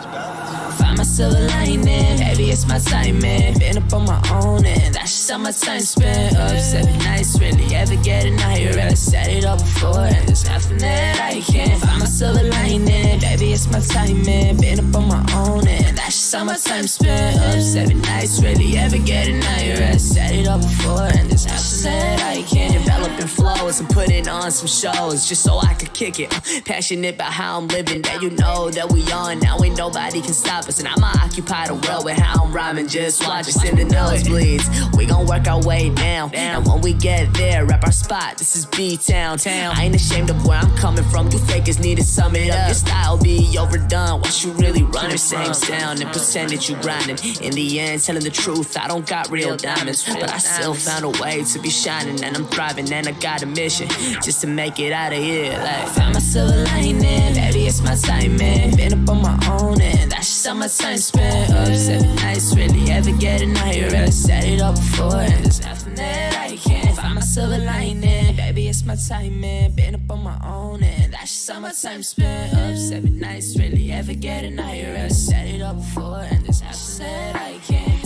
Find my silver lining, baby, it's my time, man. Been up on my own, and that's just how my time spent. Up 7 nights, really ever get an IRS. Set it up before, and there's nothing that I can't. Find my silver lining, baby, it's my time, man. Been up on my own, and that's just how my time spent. Up 7 nights, really ever get an IRS. Set it up before, and there's nothing that I can't. Developing flows and putting on some shows just so I could kick it. Passionate about how I'm living, that you know that we on. Now ain't nobody can stop us, and I'ma occupy the world with how I'm rhyming. Just watch us in the nosebleeds. We gon' work our way down, and when we get there, rap our spot. This is B-Town. I ain't ashamed of where I'm coming from. You fakers need to sum it up. Your style be overdone. What you really running? Same sound and pretend that you grinding. In the end, telling the truth, I don't got real diamonds, but I still found a way to be shining, and I'm thriving, and I got a mission just to make it out of here. Like, find my silver lining, baby, it's my time, man. Been up on my own, and that's just how my time spent. Up 7 nights, really ever get an IRS. Set it up before, and there's nothing that I can't. Find my silver lining, baby, it's my time, man. Been up on my own, and that's just how my time spent. Up 7 nights, really ever get an IRS. Set it up before, and there's nothing that I can't.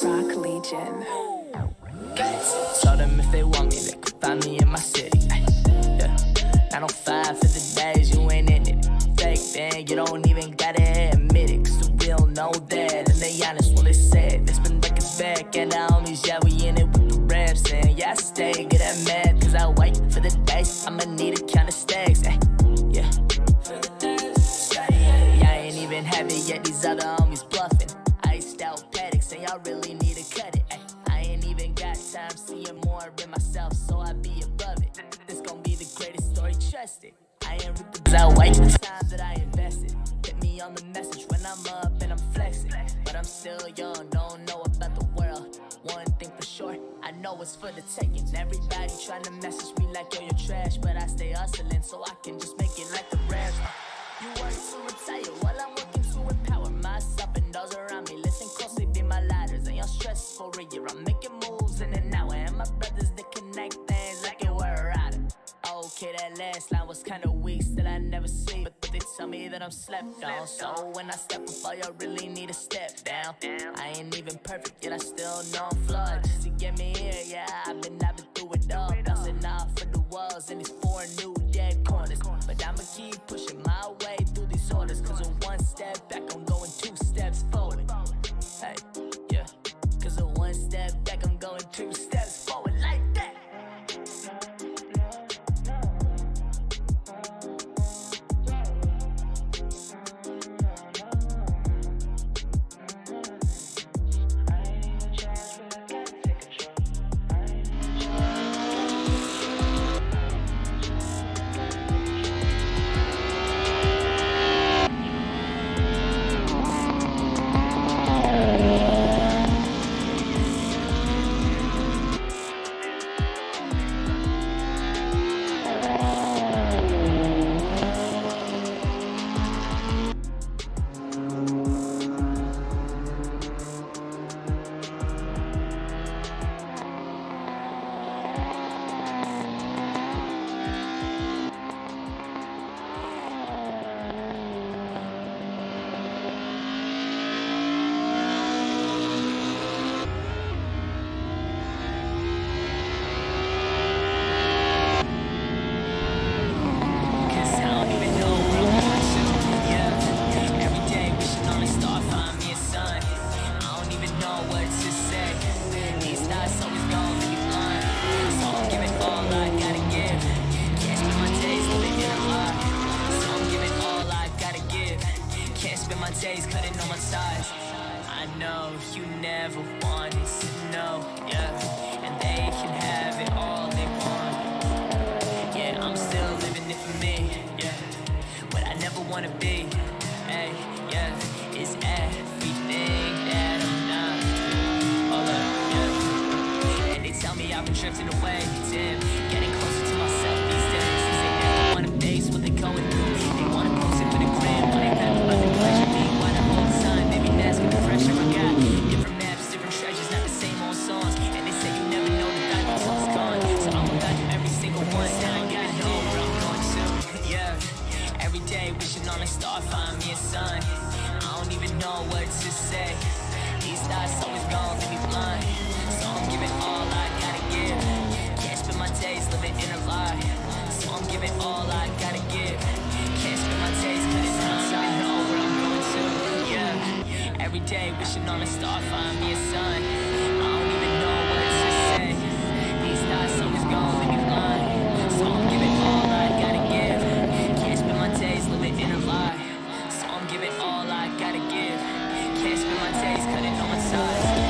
Rock Legion. Told them if they want me, they could find me in my city. Yeah. 905 for the days you ain't in it. Fake thing, you don't even gotta admit it. Cause the real know that, and they honest when they say it. It's been back and back, and the homies, yeah, we in it with the raps. And yeah, I stay good at math, cause I wait for the days. I'ma need a count of stacks. Yeah. Yeah, I ain't even have it yet, these other homies bluffing. Iced out paddocks, and y'all really need to cut it. I ain't even got time seeing more in myself, so I be above it. This gon' be the greatest story, trust it. I ain't reaping cause I wait the time that I invested. Hit me on the message when I'm up and I'm flexing. But I'm still young, don't know about the world. One thing for sure, I know it's for the taking. Everybody trying to message me like, yo, you're trash. But I stay hustling so I can just make it like the rest. You work to retire while I'm working to empower myself and those around me. Listen closely, be my ladders. And y'all stress for a year. I'm making moves in and out. And my brothers, they connect things like it were a rider. Okay, that last line was kinda weak, still I never sleep. But they tell me that I'm slept on. So when I step up, all y'all really need to step down. I ain't even perfect, yet I still know I'm flawed. Just to get me here, yeah, I've been through it all. Bouncing off of the walls in these 4 new dead corners. But I'ma keep pushing my way through these orders. Cause with 1 step back, I'm going 2 steps forward. Hey, yeah. Cause with 1 step back, I'm going 2 steps forward like that. days cutting on my ties. I know you never wanted to know, yeah. And they can have it all they want. Yeah, I'm still living it for me, yeah. What I never wanna be, hey, yeah. It's everything that day wishing on a star, find me a sun. I don't even know what to say. These thoughts always gonna leave me blind. So I'm giving all I gotta give. Can't spend my days living in a lie. So I'm giving all I gotta give. Can't spend my days cutting on my ties.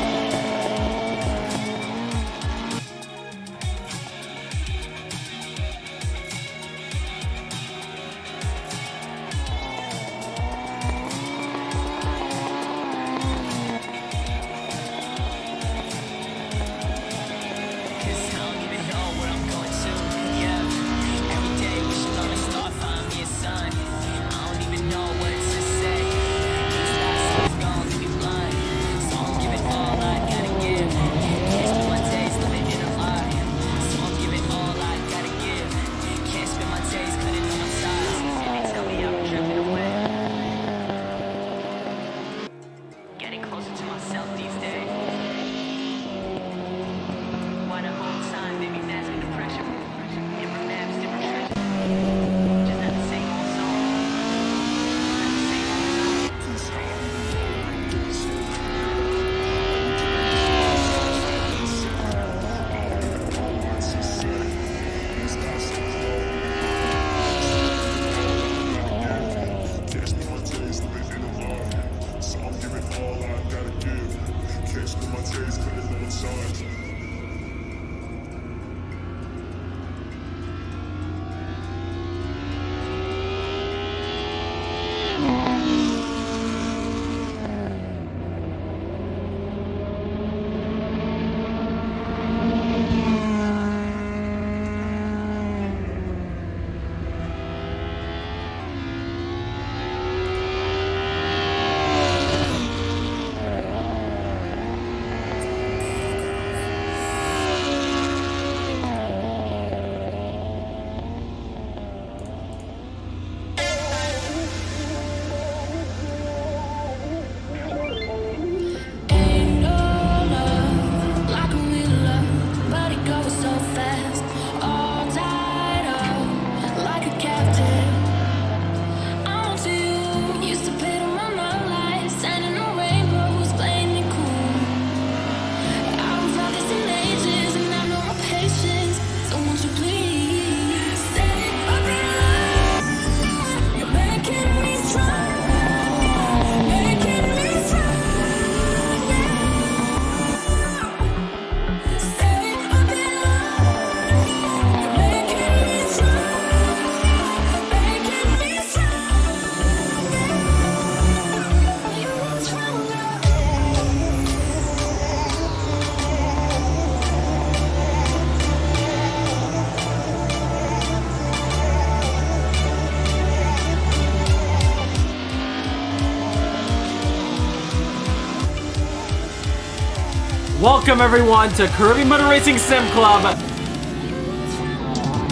Welcome everyone to Caribbean Motor Racing Sim Club.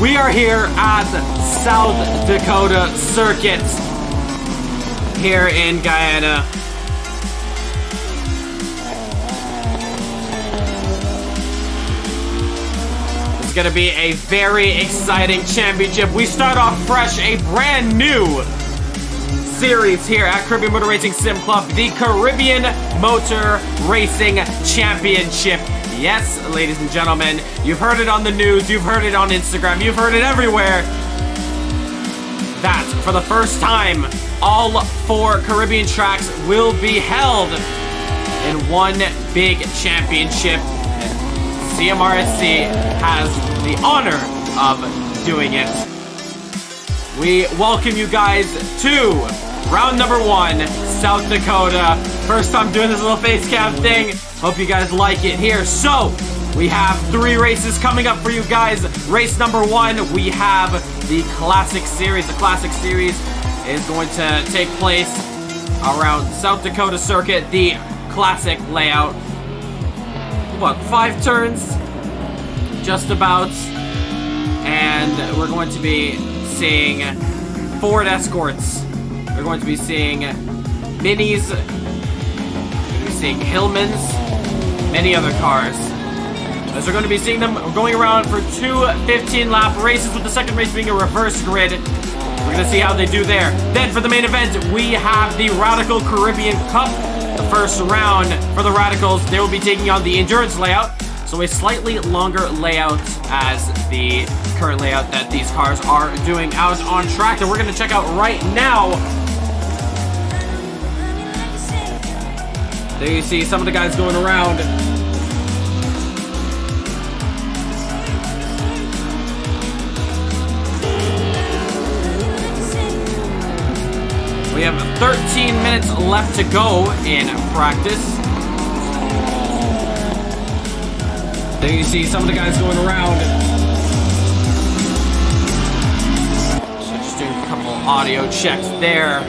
We are here at South Dakota Circuit here in Guyana. It's going to be a very exciting championship. We start off fresh, a brand new series here at Caribbean Motor Racing Sim Club, the Caribbean Motor Racing Championship. Yes, ladies and gentlemen, you've heard it on the news, you've heard it on Instagram, you've heard it everywhere. That, for the first time, all 4 Caribbean tracks will be held in one big championship. And CMRSC has the honor of doing it. We welcome you guys to round number 1, South Dakota. First time doing this little face cam thing. Hope you guys like it here. So, we have 3 races coming up for you guys. Race number 1, we have the Classic Series. The Classic Series is going to take place around South Dakota Circuit, the Classic layout. What, 5 turns? Just about. And we're going to be seeing Ford Escorts. We're going to be seeing Minis. We're going to be seeing Hillmans. Many other cars. As we're going to be seeing them going around for 2 15-lap races, with the second race being a reverse grid. We're going to see how they do there. Then for the main event, we have the Radical Caribbean Cup. the first round for the Radicals, they will be taking on the endurance layout. So a slightly longer layout as the current layout that these cars are doing out on track that we're going to check out right now. There you see some of the guys going around. We have 13 minutes left to go in practice. There you see some of the guys going around. So just doing a couple audio checks there.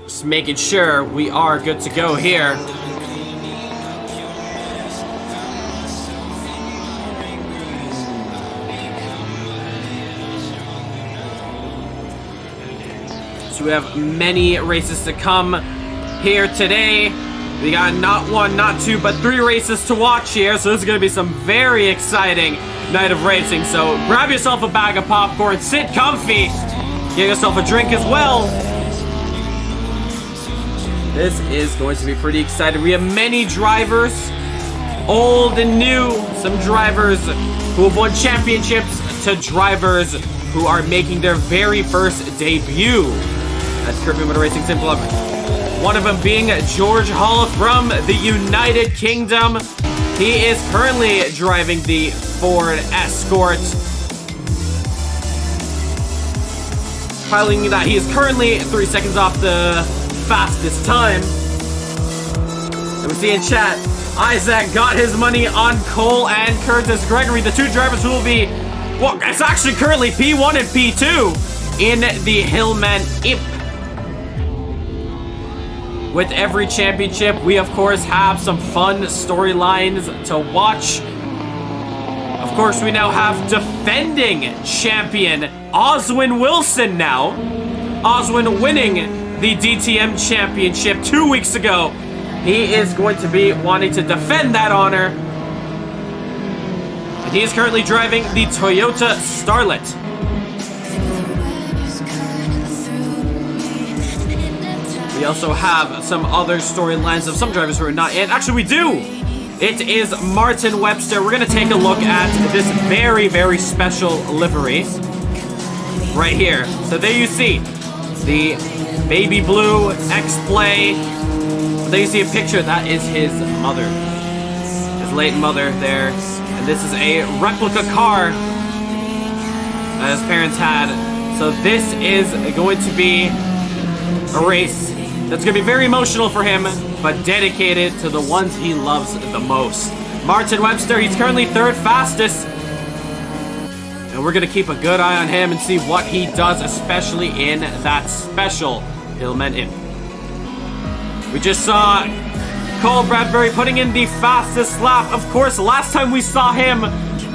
Just making sure we are good to go here. So we have many races to come here today. We got not one, not two, but 3 races to watch here. So this is going to be some very exciting night of racing. So grab yourself a bag of popcorn, sit comfy, get yourself a drink as well. This is going to be pretty exciting. We have many drivers, old and new. Some drivers who have won championships to drivers who are making their very first debut at Caribbean Motor Racing Sim Club. One of them being George Hall from the United Kingdom. He is currently driving the Ford Escort. Piloting that, he is currently 3 seconds off the fastest time. And we see in chat, Isaac got his money on Cole and Curtis Gregory, the 2 drivers who will be, well, it's actually currently P1 and P2 in the Hillman Imp. With every championship, we of course have some fun storylines to watch. Of course, we now have defending champion Oswin Wilson now. Oswin winning the DTM championship 2 weeks ago. He is going to be wanting to defend that honor. And he is currently driving the Toyota Starlet. We also have some other storylines of some drivers who are not in. Actually, we do! It is Martin Webster. We're going to take a look at this very, very special livery right here. So there you see the baby blue X-Play. There you see a picture. That is his mother. His late mother there. And this is a replica car that his parents had. So this is going to be a race that's going to be very emotional for him, but dedicated to the ones he loves the most. Martin Webster, he's currently 3rd fastest. And we're going to keep a good eye on him and see what he does, especially in that special Hillman Imp. We just saw Cole Bradbury putting in the fastest lap. Of course, last time we saw him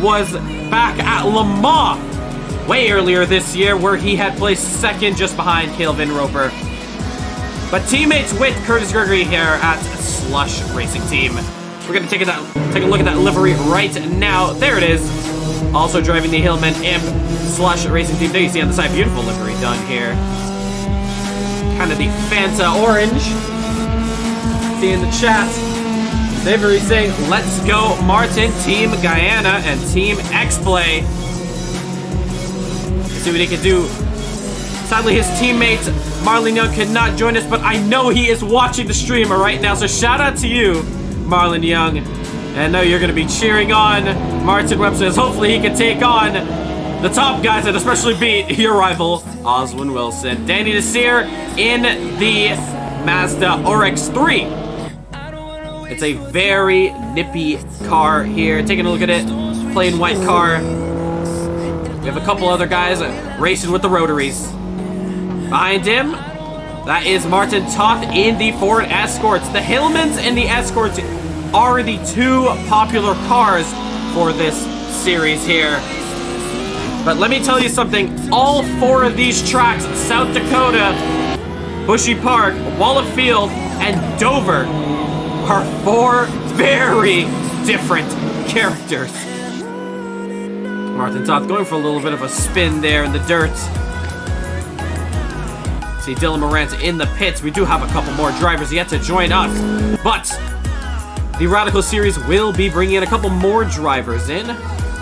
was back at Le Mans, way earlier this year, where he had placed 2nd just behind Calvin Roper. But teammates with Curtis Gregory here at Slush Racing Team. We're going to take a look at that livery right now. There it is. Also driving the Hillman Imp Slush Racing Team. There you see on the side, beautiful livery done here. Kind of the Fanta orange. See in the chat, livery saying, let's go Martin, Team Guyana, and Team X-Play. See what he can do. Sadly, his teammate, Marlon Young, could not join us, but I know he is watching the stream right now, so shout out to you, Marlon Young. And I know you're going to be cheering on Martin Webster, as hopefully he can take on the top guys and especially beat your rival, Oswin Wilson. Danny Desir in the Mazda RX-3. It's a very nippy car here. Taking a look at it, plain white car. We have a couple other guys racing with the rotaries. Behind him, that is Martin Toth in the Ford Escorts. The Hillmans and the Escorts are the 2 popular cars for this series here. But let me tell you something, all 4 of these tracks, South Dakota, Bushy Park, Wallerfield, and Dover, are 4 very different characters. Martin Toth going for a little bit of a spin there in the dirt. See Dylan Morant in the pits. We do have a couple more drivers yet to join us, but the Radical Series will be bringing in a couple more drivers in,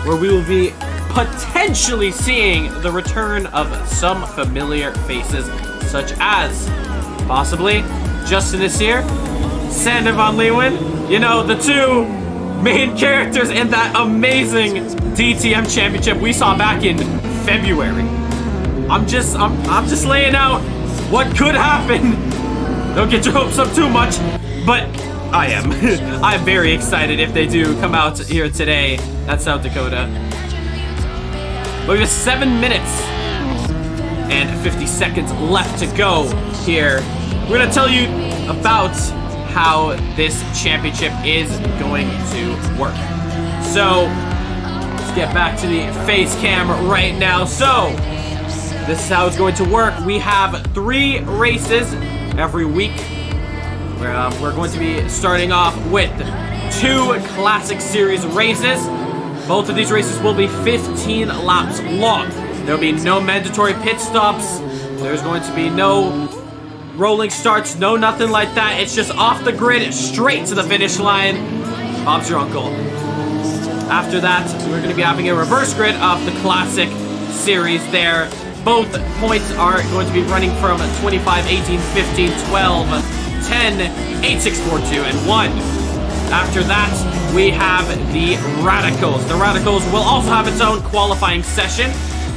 where we will be potentially seeing the return of some familiar faces, such as possibly Justin is here, Sander Van Leeuwen, you know, the two main characters in that amazing DTM championship we saw back in February. I'm just laying out what could happen. Don't get your hopes up too much, but I am. I'm very excited if they do come out here today at South Dakota. We have 7 minutes and 50 seconds left to go here. We're gonna tell you about how this championship is going to work. So let's get back to the face cam right now. So this is how it's going to work. We have 3 races every week. We're going to be starting off with 2 Classic Series races. Both of these races will be 15 laps long. There'll be no mandatory pit stops. There's going to be no rolling starts, no nothing like that. It's just off the grid, straight to the finish line. Bob's your uncle. After that, we're going to be having a reverse grid of the Classic Series there. Both points are going to be running from 25, 18, 15, 12, 10, 8, 6, 4, 2, and 1. After that, we have the Radicals. The Radicals will also have its own qualifying session.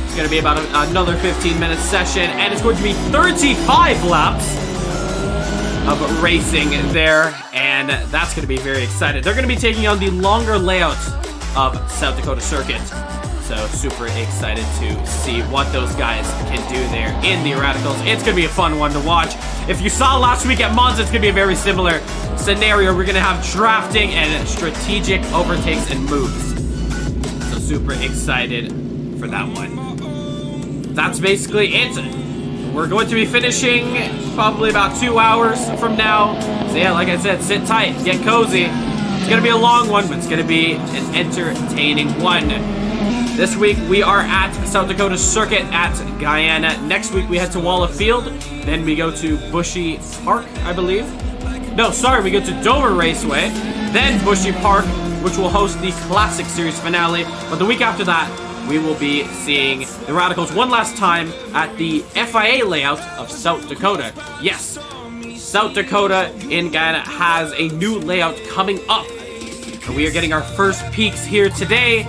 It's going to be about another 15-minute session, and it's going to be 35 laps of racing there, and that's going to be very exciting. They're going to be taking on the longer layout of South Dakota Circuit. So super excited to see what those guys can do there in the Radicals. It's going to be a fun one to watch. If you saw last week at Monza, it's going to be a very similar scenario. We're going to have drafting and strategic overtakes and moves. So super excited for that one. That's basically it. We're going to be finishing probably about 2 hours from now. So yeah, like I said, sit tight, get cozy. It's going to be a long one, but it's going to be an entertaining one. This week, we are at South Dakota Circuit at Guyana. Next week, we head to Wallerfield. Then we go to Bushy Park, I believe. No, sorry, we go to Dover Raceway. Then Bushy Park, which will host the Classic Series finale. But the week after that, we will be seeing the Radicals one last time at the FIA layout of South Dakota. Yes, South Dakota in Guyana has a new layout coming up. And we are getting our first peeks here today,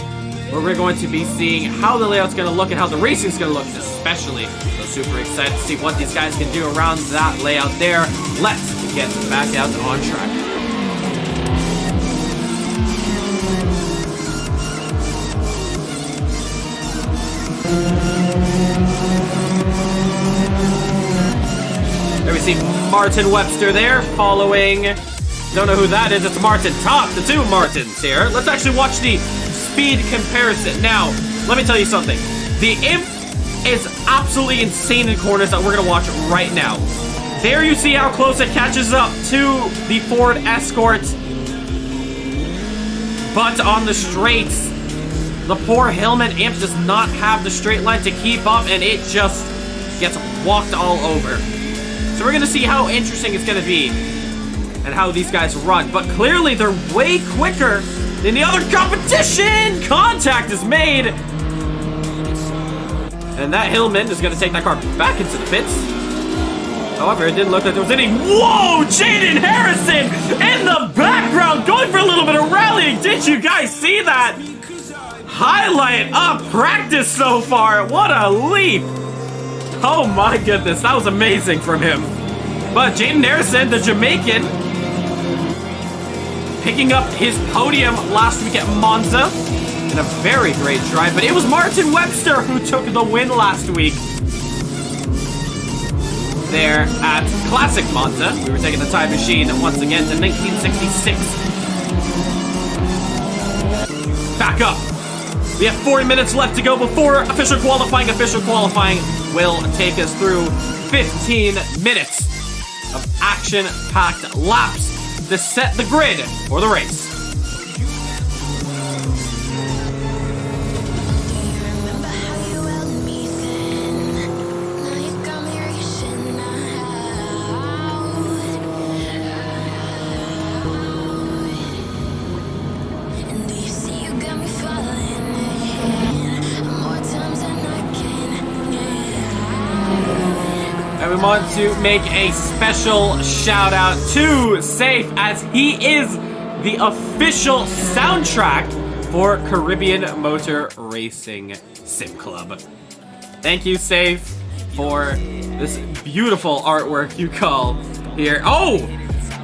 where we're going to be seeing how the layout's going to look and how the racing's going to look especially. So super excited to see what these guys can do around that layout there. Let's get back out on track. There we see Martin Webster there following. Don't know who that is. It's Martin Top, the two Martins here. Let's actually watch the speed comparison. Now, let me tell you something. The Imp is absolutely insane in corners that we're going to watch right now. There you see how close it catches up to the Ford Escort. But on the straights, the poor Hillman Imp does not have the straight line to keep up, and it just gets walked all over. So we're going to see how interesting it's going to be and how these guys run. But clearly, they're way quicker than the other competition. Contact is made. And that Hillman is going to take that car back into the pits. However, it didn't look like there was any. Whoa! Jaden Harrison in the background going for a little bit of rallying. Did you guys see that? Highlight of practice so far. What a leap. Oh my goodness. That was amazing from him. But Jaden Harrison, the Jamaican, picking up his podium last week at Monza in a very great drive. But it was Martin Webster who took the win last week there at Classic Monza. We were taking the time machine once again to 1966. Back up. We have 40 minutes left to go before official qualifying. Official qualifying will take us through 15 minutes of action-packed laps to set the grid for the race. Remember how you held me thin? Now you got me reaching out. want to make a special shout out to Safe, as he is the official soundtrack for Caribbean Motor Racing Sim Club. Thank you, Safe, for this beautiful artwork you call here. Oh!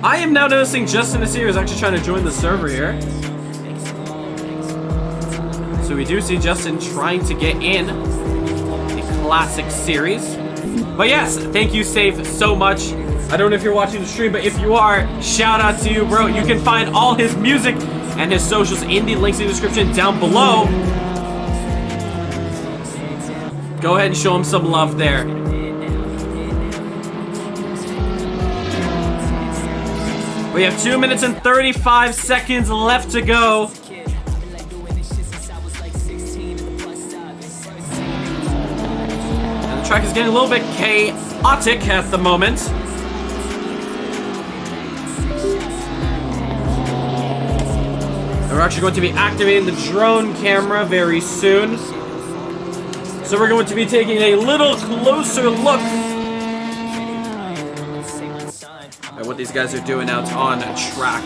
I am now noticing Justin is here, is actually trying to join the server here. So we do see Justin trying to get in the classic series. But yes, thank you, Safe, so much. I don't know if you're watching the stream, but if you are, shout out to you, bro. You can find all his music and his socials in the links in the description down below. Go ahead and show him some love there. We have 2 minutes and 35 seconds left to go. And the track is getting a little bit chaotic at the moment. We're actually going to be activating the drone camera very soon. So we're going to be taking a little closer look at what these guys are doing out on track.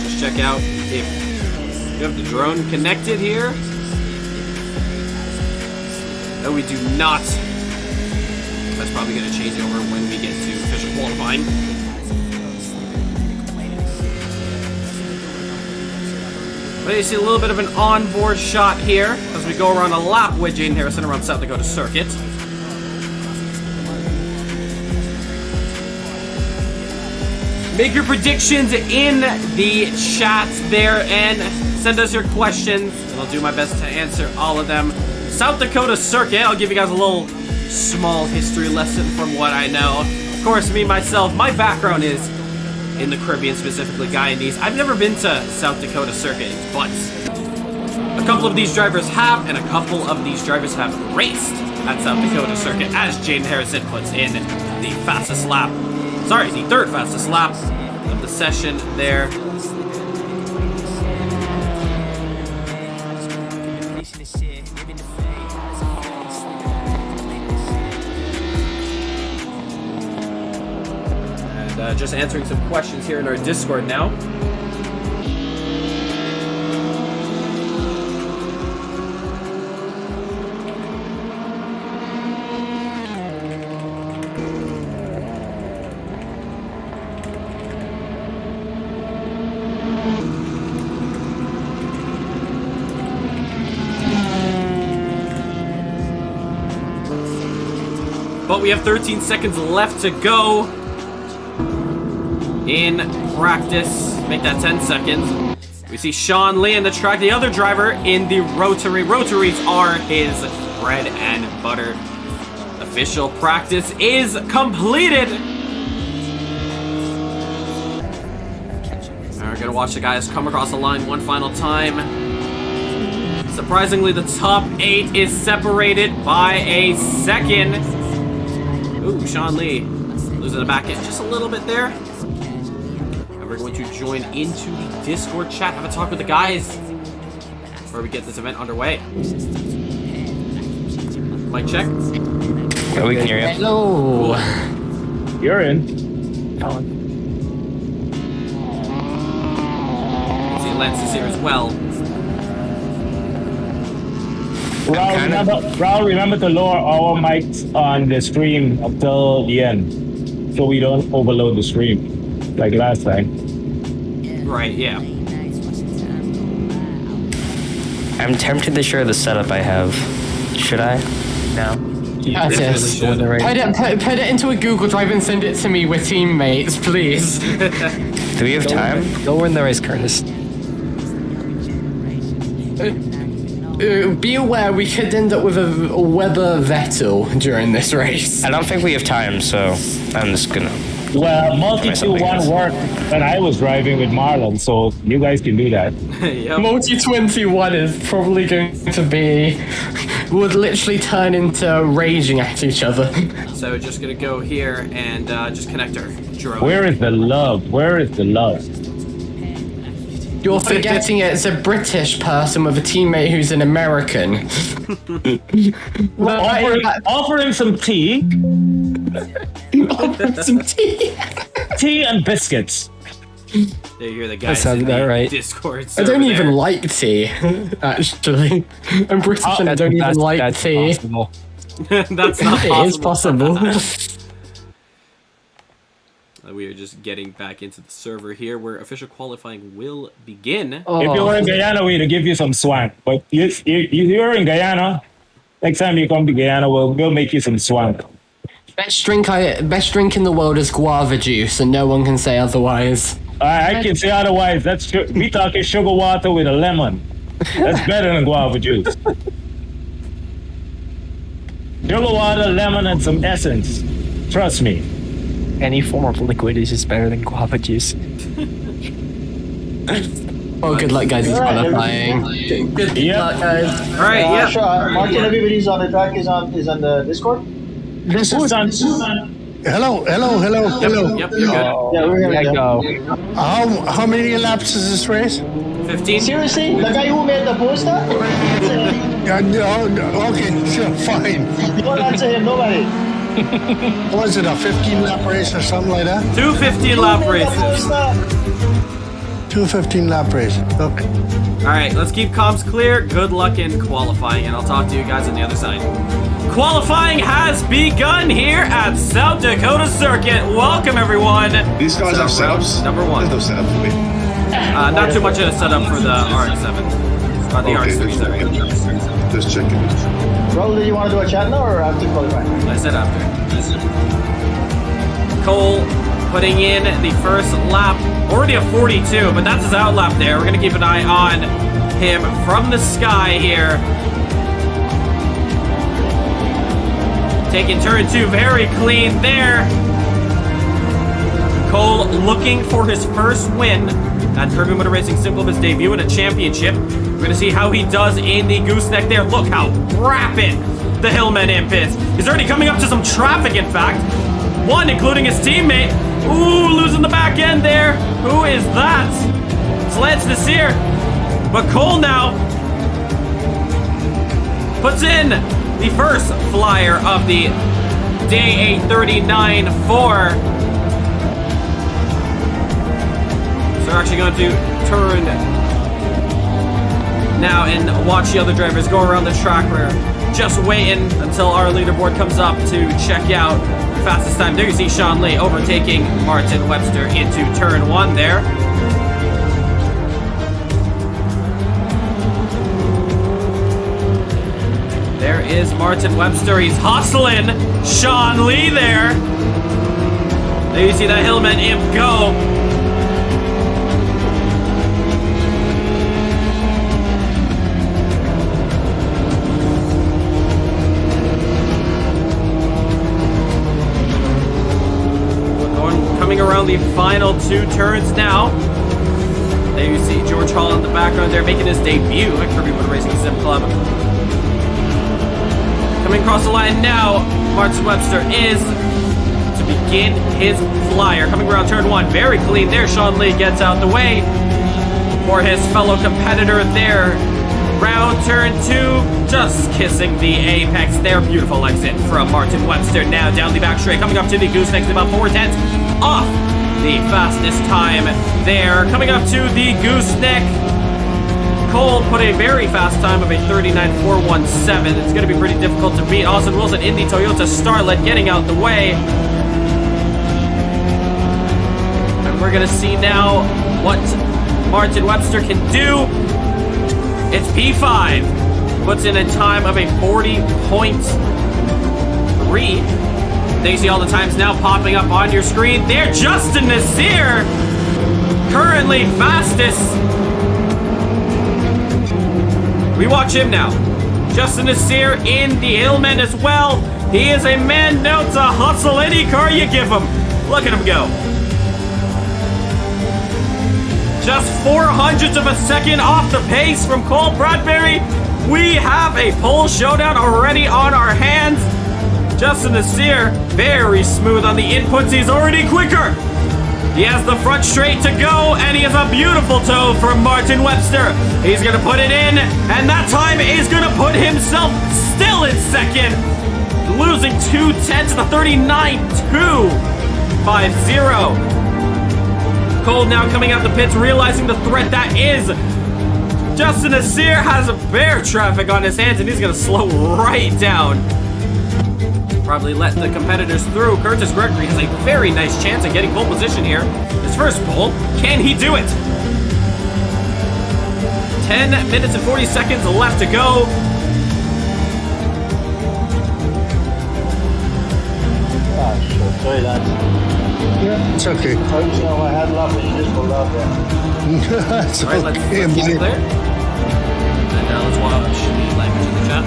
Just check out if you have the drone connected here. No, we do not. That's probably going to change over when we get to official qualifying. But you see a little bit of an onboard shot here as we go around a lap with Jaden Harrison around South Dakota Circuit. Make your predictions in the chat there and send us your questions, and I'll do my best to answer all of them. South Dakota Circuit, I'll give you guys a little small history lesson from what I know. Of course, me, myself, my background is in the Caribbean, specifically Guyanese. I've never been to South Dakota Circuit, but a couple of these drivers have, and a couple of these drivers have raced at South Dakota Circuit, as Jaden Harrison puts in the fastest lap. Sorry, the third fastest lap of the session there. And just answering some questions here in our Discord now. But we have 13 seconds left to go in practice. Make that 10 seconds. We see Sean Lee in the track, the other driver in the rotary. Rotaries are his bread and butter. Official practice is completed. Now we're gonna watch the guys come across the line one final time. Surprisingly, the top 8 is separated by a second. Ooh, Sean Lee losing the back end just a little bit there. And we're going to join into the Discord chat, have a talk with the guys before we get this event underway. Mic check. Yeah, we can hear you. Hello. Cool. You're in. See Lance is here as well. Raul, remember to lower our mics on the stream until the end, so we don't overload the stream like last time. Right, yeah. I'm tempted to share the setup I have. Should I? No. Yes. Put it into a Google Drive and send it to me with teammates, please. Do we have time? Go in the race, Curtis. Be aware we could end up with a Weber Vettel during this race. I don't think we have time, so I'm just gonna... Well, multi-2-1 worked when I was driving with Marlon, so you guys can do that. Yep. Multi-21 is probably going to be would literally turn into raging at each other. So just gonna go here and just connect our drone. Where is the love? Where is the love? You're forgetting it's a British person with a teammate who's an American. Offer him some tea. Offer some tea. Tea and biscuits. There you hear the guys sounds in about the right. Discord I server don't even there. like tea, actually. I'm British and I don't even like tea. Possible. That's not possible. It is possible. We are just getting back into the server here where official qualifying will begin. Oh. If you were in Guyana, we'd give you some swank. But you're in Guyana. Next time you come to Guyana, we'll make you some swank. Best drink in the world is guava juice, and no one can say otherwise. I can say otherwise. That's true. We talking sugar water with a lemon. That's better than guava juice. Sugar water, lemon, and some essence. Trust me. Any form of liquid is just better than guava juice. Oh, good luck, guys. It's qualifying. Good luck, guys. All right, yeah. Sure. Martin, everybody's on the track is on the Discord. This is on. Hello. Yep, you're good. Yeah, we're here. Go. How many laps is this race? 15. Seriously, the guy who made the poster? No, okay, sure, fine. Don't answer him, nobody. Was it a 15 lap race or something like that? 2 15-lap Who made the races. poster? 2 15 lap race. Okay. All right, let's keep comms clear. Good luck in qualifying, and I'll talk to you guys on the other side. Qualifying has begun here at South Dakota Circuit. Welcome, everyone. These cars have setups? Number one. There's no setup for me. Not too much of a setup for the RX-7. Or the RX-3, sorry. Just checking. Raul, do you want to do a chat now or after qualifying? I said after. Cole putting in the first lap. Already a 42, but that's his out lap there. We're going to keep an eye on him from the sky here. Taking turn 2 very clean there. Cole looking for his first win at Caribbean Motor Racing Sim Club, his debut in a championship. We're going to see how he does in the gooseneck there. Look how rapid the Hillman imp is. He's already coming up to some traffic, in fact. One, including his teammate. Ooh, losing the back end there. Who is that? It's Lance Nasir. But Cole now puts in the first flyer of the day 839-4. So we're actually going to turn now and watch the other drivers go around the track. We're just waiting until our leaderboard comes up to check out the fastest time. There you see Sean Lee overtaking Martin Webster into turn 1 there. There is Martin Webster. He's hustling Sean Lee there. There you see that Hillman imp go. Coming around the final 2 turns now. There you see George Hall in the background there making his debut at Caribbean Motor Racing Sim Club. Coming across the line now, Martin Webster is to begin his flyer. Coming around turn 1, very clean there. Sean Lee gets out the way for his fellow competitor there. Round turn 2, just kissing the apex there. Beautiful exit from Martin Webster. Now down the back straight, coming up to the gooseneck, about 4/10 off the fastest time there. Coming up to the gooseneck, Cole put a very fast time of a 39.417. It's going to be pretty difficult to beat. Austin Wilson in the Toyota Starlet getting out the way. And we're going to see now what Martin Webster can do. It's P5. Puts in a time of a 40.3. There you see all the times now popping up on your screen. There, Justin Nazir, currently fastest. We watch him now. Justin Nasir in the Hillman as well. He is a man known to hustle any car you give him. Look at him go. Just 0.04 of a second off the pace from Cole Bradbury. We have a pole showdown already on our hands. Justin Nasir, very smooth on the inputs. He's already quicker. He has the front straight to go, and he has a beautiful toe from Martin Webster. He's going to put it in, and that time is going to put himself still in second, losing 2/10 to the 39.250. Cole now coming out the pits, realizing the threat that is Justin Nasir has bear traffic on his hands, and he's going to slow right down. Probably let the competitors through. Curtis Gregory has a very nice chance at getting pole position here. His first pole, can he do it? 10 minutes and 40 seconds left to go. Sorry, lads. Yeah, it's okay. I was on my head lap, but you just pulled out there. It's All right, let's okay, keep it mate. clear. And now let's watch the language in the chat.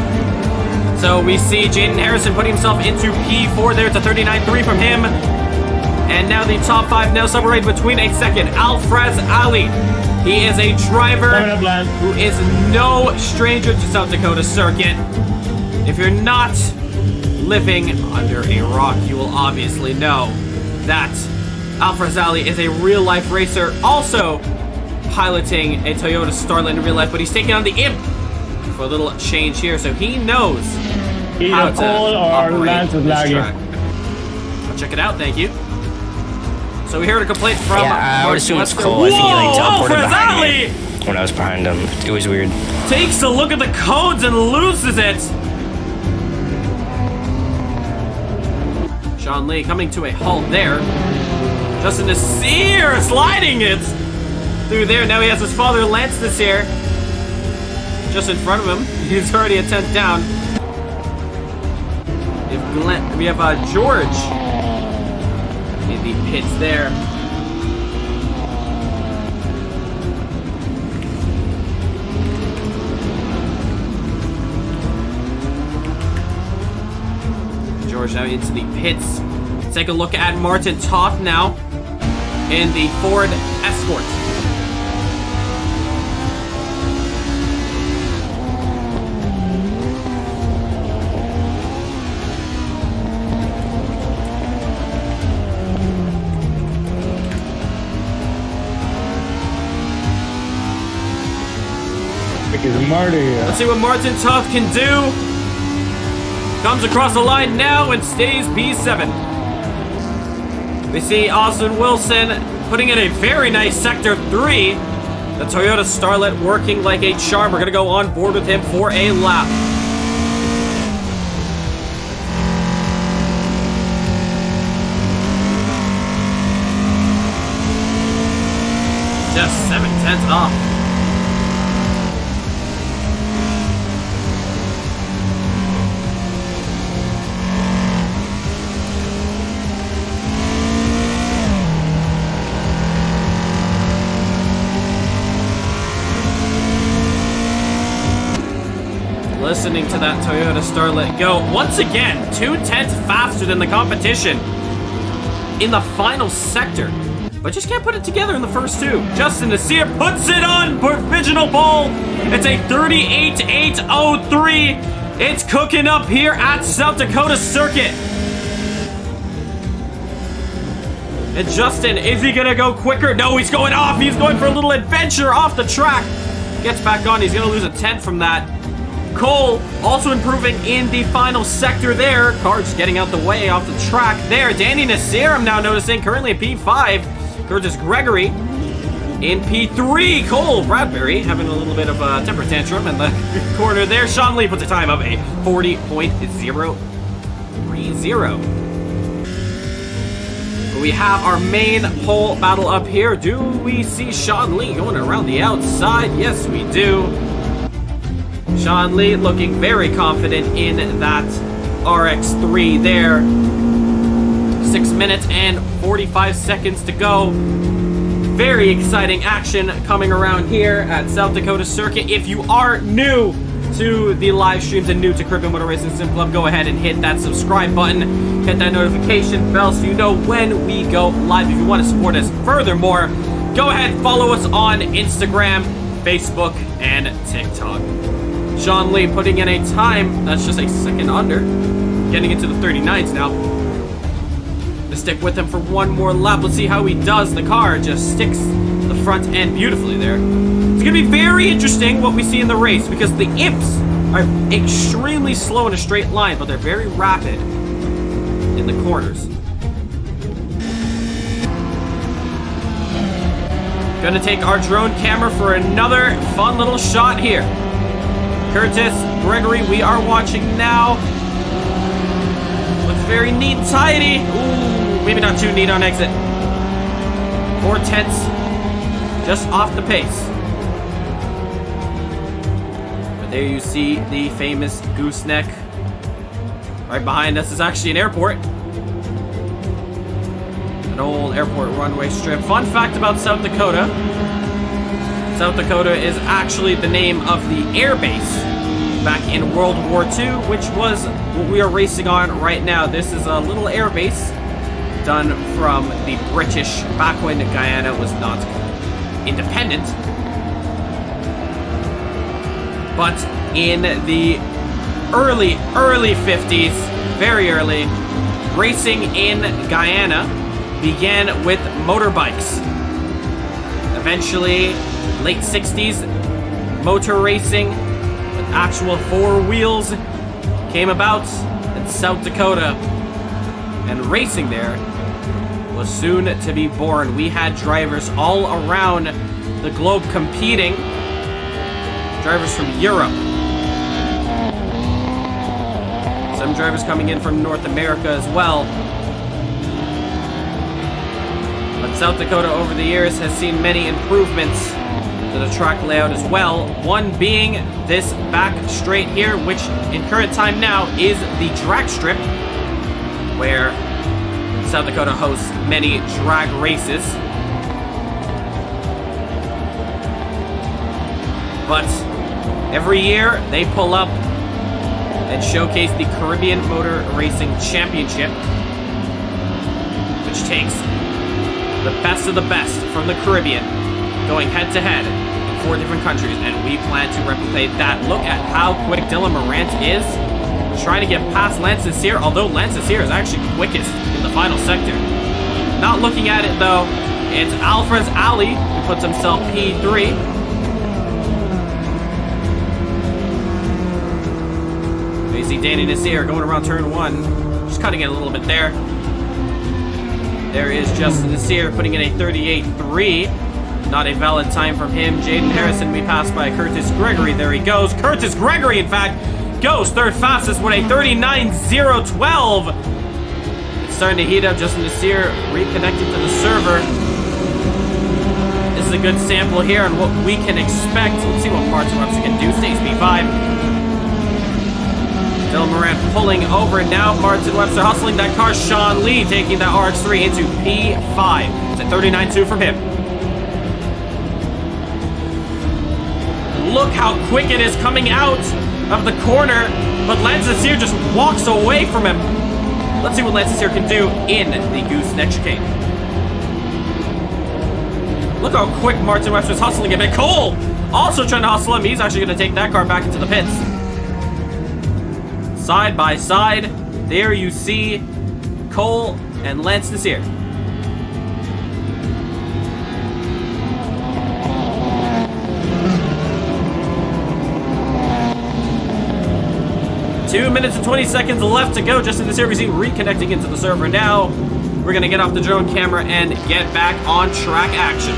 So we see Jaden Harrison putting himself into P4 there. It's a 39.3 from him. And now the top 5 now separated between a second. Alfrez Ali. He is a driver Coming up, Lance. who is no stranger to South Dakota circuit. If you're not living under a rock, you will obviously know that Alfrez Ali is a real-life racer, also piloting a Toyota Starlet in real life, but he's taking on the Imp for a little change here, so he knows how Either to Cole or operate Lance is this lagging. track. I'll check it out, thank you. So we heard a complaint from Yeah, I would assume it's Webster. Cole. I think he like Whoa, teleported Alfrez behind Ali me when I was behind him. It was weird. takes a look at the codes and loses it. Sean Lee coming to a halt there. Justin Nasir sliding it through there. Now he has his father Lance Nasir just in front of him. He's already a 10th down. We have George in the pits there. George now into the pits. Let's take a look at Martin Toth now in the Ford Esport. Because Marty, Let's see what Martin Toth can do. Comes across the line now and stays P7. We see Austin Wilson putting in a very nice Sector 3. The Toyota Starlet working like a charm. We're going to go on board with him for a lap. Just 7/10 off. Listening to that Toyota Starlet go once again 2/10 faster than the competition in the final sector, but just can't put it together in the first two. Justin Nasir puts it on provisional pole. It's a 38.803. It's cooking up here at South Dakota Circuit. And Justin, is he gonna go quicker? No, he's going off. He's going for a little adventure off the track. Gets back on. He's gonna lose a 10th from that. Cole also improving in the final sector there. Car just getting out the way off the track there. Danny Nasir, I'm now noticing, currently in P5. Curtis Gregory in P3. Cole Bradbury having a little bit of a temper tantrum in the corner there. Sean Lee puts a time of a 40.030. We have our main pole battle up here. Do we see Sean Lee going around the outside? Yes, we do. Sean Lee looking very confident in that RX-3 there. 6 minutes and 45 seconds to go. Very exciting action coming around here at South Dakota Circuit. If you are new to the live streams and new to Caribbean Motor Racing Sim Club, go ahead and hit that subscribe button. Hit that notification bell so you know when we go live. If you want to support us furthermore, go ahead and follow us on Instagram, Facebook, and TikTok. Sean Lee putting in a time that's just a second under. Getting into the 39s now. To stick with him for one more lap. Let's see how he does. The car just sticks the front end beautifully there. It's going to be very interesting what we see in the race because the Imps are extremely slow in a straight line, but they're very rapid in the corners. Gonna take our drone camera for another fun little shot here. Curtis, Gregory, we are watching now. Looks very neat and tidy. Ooh, maybe not too neat on exit. 4/10, just off the pace. But there you see the famous gooseneck. Right behind us is actually an airport. An old airport runway strip. Fun fact about South Dakota. South Dakota is actually the name of the air base back in World War II, which was what we are racing on right now. This is a little air base done from the British back when Guyana was not independent. But in the early 50s, very early, racing in Guyana began with motorbikes. Eventually, late 60s, motor racing with actual four wheels came about in South Dakota, and racing there was soon to be born. We had drivers all around the globe competing, drivers from Europe, some drivers coming in from North America as well. But South Dakota over the years has seen many improvements to the track layout as well. One being this back straight here, which in current time now is the drag strip, where South Dakota hosts many drag races. But every year they pull up and showcase the Caribbean Motor Racing Championship, which takes the best of the best from the Caribbean, going head to head in 4 different countries, and we plan to replicate that. Look at how quick Dylan Morant is, trying to get past Lance Nasir, although Lance Nasir is actually quickest in the final sector. Not looking at it though, it's Alfred Ali who puts himself P3. You see Danny Nasir going around turn 1, just cutting it a little bit there. There is Justin Nasir putting in a 38.3. Not a valid time from him. Jaden Harrison we passed by Curtis Gregory. There he goes. Curtis Gregory, in fact, goes third fastest with a 39.012. It's starting to heat up. Justin Nasir reconnected to the server. This is a good sample here on what we can expect. Let's see what parts of Webster can do. Stays P5. Dylan Morant pulling over now. Martin Webster hustling that car. Sean Lee taking that RX-3 into P5. It's a 39.2 from him. Look how quick it is coming out of the corner, but Lance Nasir just walks away from him. Let's see what Lance Nasir can do in the gooseneck chicane. Look how quick Martin Webster's hustling him. And Cole also trying to hustle him. He's actually going to take that car back into the pits. Side by side, there you see Cole and Lance Nasir. Two minutes and 20 seconds left to go. Justin Nasir is reconnecting into the server now. We're going to get off the drone camera and get back on track action.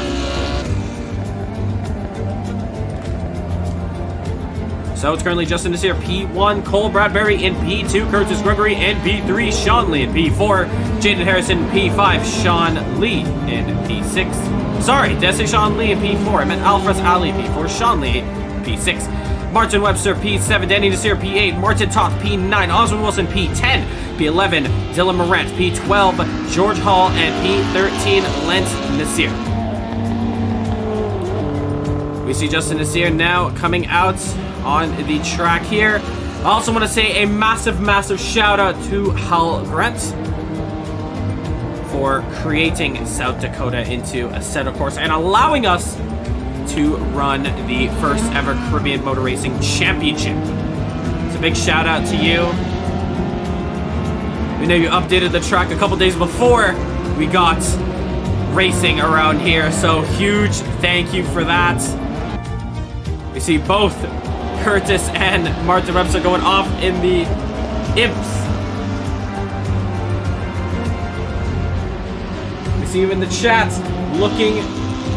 So it's currently Justin Nasir P1, Cole Bradbury in P2, Curtis Gregory in P3, Sean Lee in P4, Jaden Harrison P5, Sean Lee in P6. Sorry, did I say Sean Lee in P4? I meant Alfred Ali P4, Sean Lee P6. Martin Webster P7, Danny Nasir P8, Martin Toth P9, Osmond Wilson P10, P11, Dylan Morant P12, George Hall, and P13, Lance Nasir. We see Justin Nasir now coming out on the track here. I also want to say a massive shout out to Hal Grant for creating South Dakota into a set of course and allowing us to run the first ever Caribbean Motor Racing Championship. So big shout out to you. We know you updated the track a couple days before we got racing around here, so huge thank you for that. We see both Curtis and Martin Webster going off in the Imps. We see you in the chat looking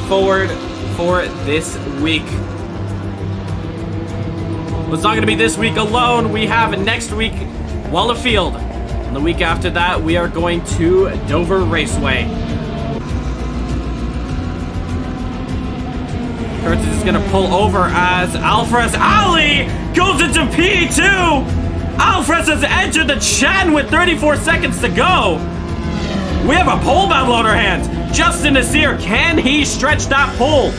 forward for this week. Well, it's not going to be this week alone. We have next week Wallerfield. And the week after that, we are going to Dover Raceway. Curtis is going to pull over as Alfred Ali goes into P2. Alfred has entered the chat with 34 seconds to go. We have a pole battle on our hands. Justin Nasir, can he stretch that pole?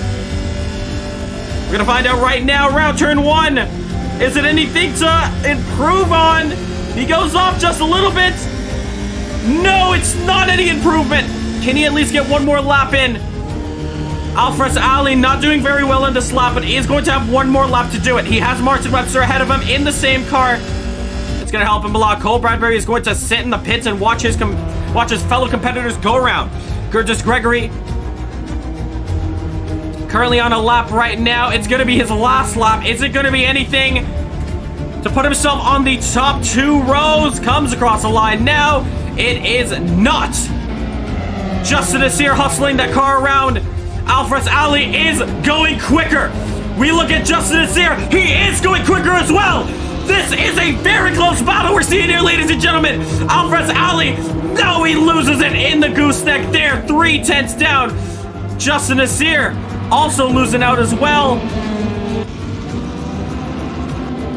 We're going to find out right now. Around turn 1. Is it anything to improve on? He goes off just a little bit. No, it's not any improvement. Can he at least get one more lap in? Alfred Ali not doing very well in this lap, but he is going to have one more lap to do it. He has Martin Webster ahead of him in the same car. It's going to help him a lot. Cole Bradbury is going to sit in the pits and watch his fellow competitors go around. Curtis Gregory currently on a lap right now. It's going to be his last lap. Is it going to be anything to put himself on the top 2 rows? Comes across the line now. It is not. Justin Nasir hustling that car around. Alfred Ali is going quicker. We look at Justin Nasir. He is going quicker as well. This is a very close battle we're seeing here, ladies and gentlemen. Alfred Ali, no, he loses it in the gooseneck there. 3/10 down. Justin Nasir also losing out as well.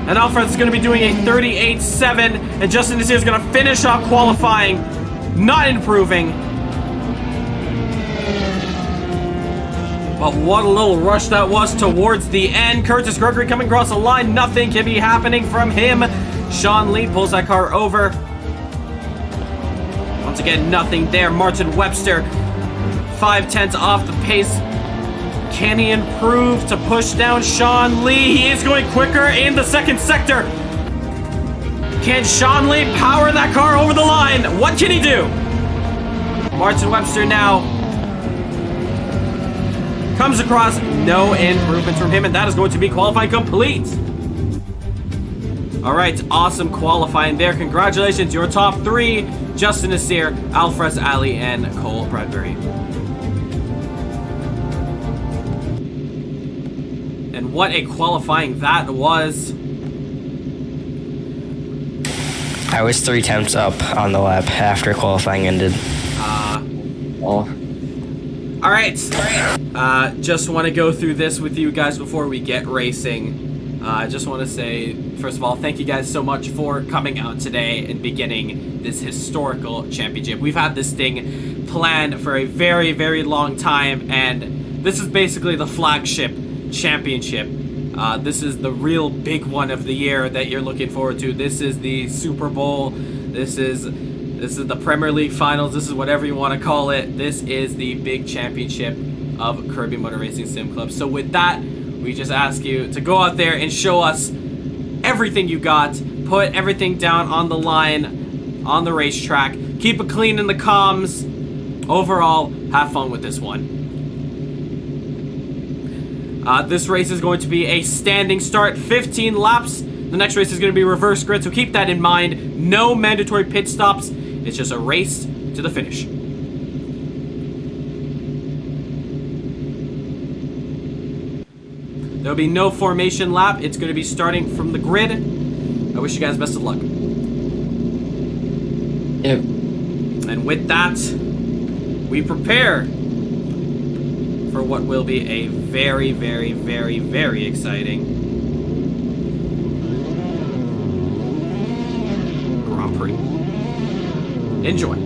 And Alfred's going to be doing a 38.7, and Justin Nasir is going to finish off qualifying, not improving. But what a little rush that was towards the end. Curtis Gregory coming across the line. Nothing can be happening from him. Sean Lee pulls that car over. Once again, nothing there. Martin Webster, 5/10 off the pace. Can he improve to push down Sean Lee? He is going quicker in the second sector. Can Sean Lee power that car over the line? What can he do? Martin Webster now comes across, no improvements from him, and that is going to be qualifying complete. All right, awesome qualifying there. Congratulations, your top 3, Justin Nasir, Alfred Ali, and Cole Bradbury. And what a qualifying that was. I was 3 tenths up on the lap after qualifying ended. All right. Just want to go through this with you guys before we get racing. I just want to say, first of all, thank you guys so much for coming out today and beginning this historical championship. We've had this thing planned for a very, very long time, and this is basically the flagship championship. This is the real big one of the year that you're looking forward to. This is the Super Bowl. This is the Premier League finals. This is whatever you want to call it. This is the big championship of Caribbean Motor Racing Sim Club. So with that, we just ask you to go out there and show us everything you got. Put everything down on the line, on the racetrack. Keep it clean in the comms. Overall, have fun with this one. This race is going to be a standing start, 15 laps. The next race is going to be reverse grid, so keep that in mind. No mandatory pit stops. It's just a race to the finish. There'll be no formation lap. It's going to be starting from the grid. I wish you guys best of luck. Yep. And with that, we prepare for what will be a very, very, very, very exciting Grand Prix. Enjoy.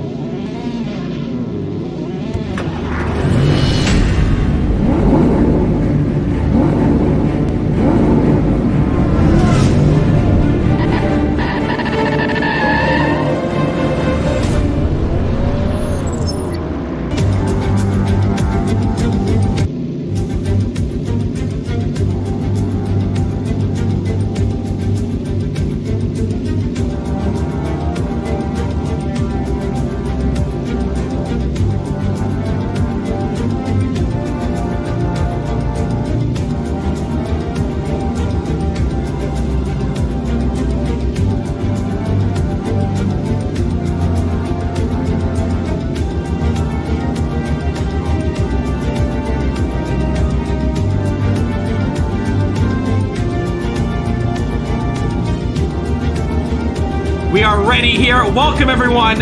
Alrighty here, welcome everyone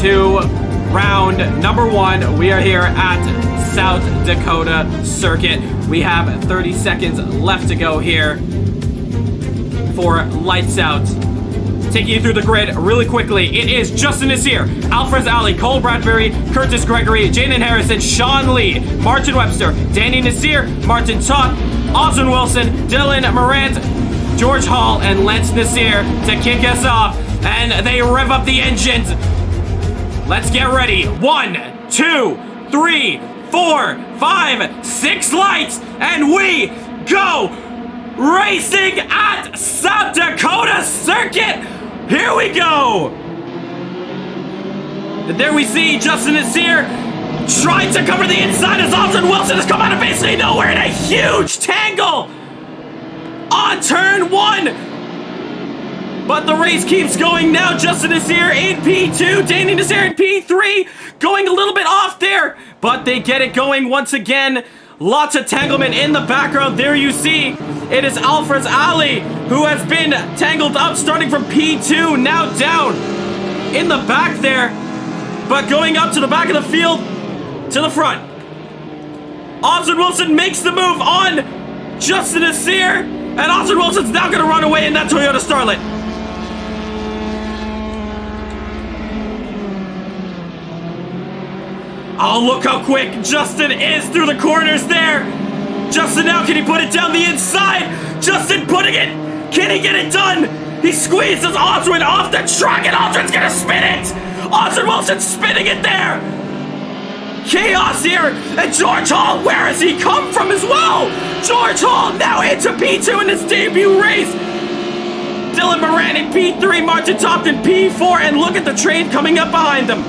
to round number 1. We are here at South Dakota Circuit. We have 30 seconds left to go here for Lights Out. Taking you through the grid really quickly, it is Justin Nasir, Alfred Ali, Cole Bradbury, Curtis Gregory, Jaden Harrison, Sean Lee, Martin Webster, Danny Nasir, Martin Todd, Osmond Wilson, Dylan Morant, George Hall, and Lance Nasir to kick us off. And they rev up the engines. Let's get ready. 1, 2, 3, 4, 5, 6 lights, and we go racing at South Dakota Circuit. Here we go. And there we see Justin Nasir trying to cover the inside as Osmond Wilson has come out of basically nowhere in a huge tangle on turn 1. But the race keeps going now. Justin Nasir in P2, Danny Nasir in P3, going a little bit off there, but they get it going once again. Lots of tanglement in the background. There you see, it is Alfred Ali who has been tangled up starting from P2, now down in the back there, but going up to the back of the field, to the front. Osmond Wilson makes the move on Justin Nasir, and Osmond Wilson's now going to run away in that Toyota Starlet. Oh, look how quick Justin is through the corners there. Justin now, can he put it down the inside? Justin putting it. Can he get it done? He squeezes Osmond off the track and Osmond's gonna spin it. Osmond Wilson spinning it there. Chaos here. And George Hall, where has he come from as well? George Hall now into P2 in his debut race. Dylan Moran in P3, Martin Topton P4, and look at the train coming up behind them.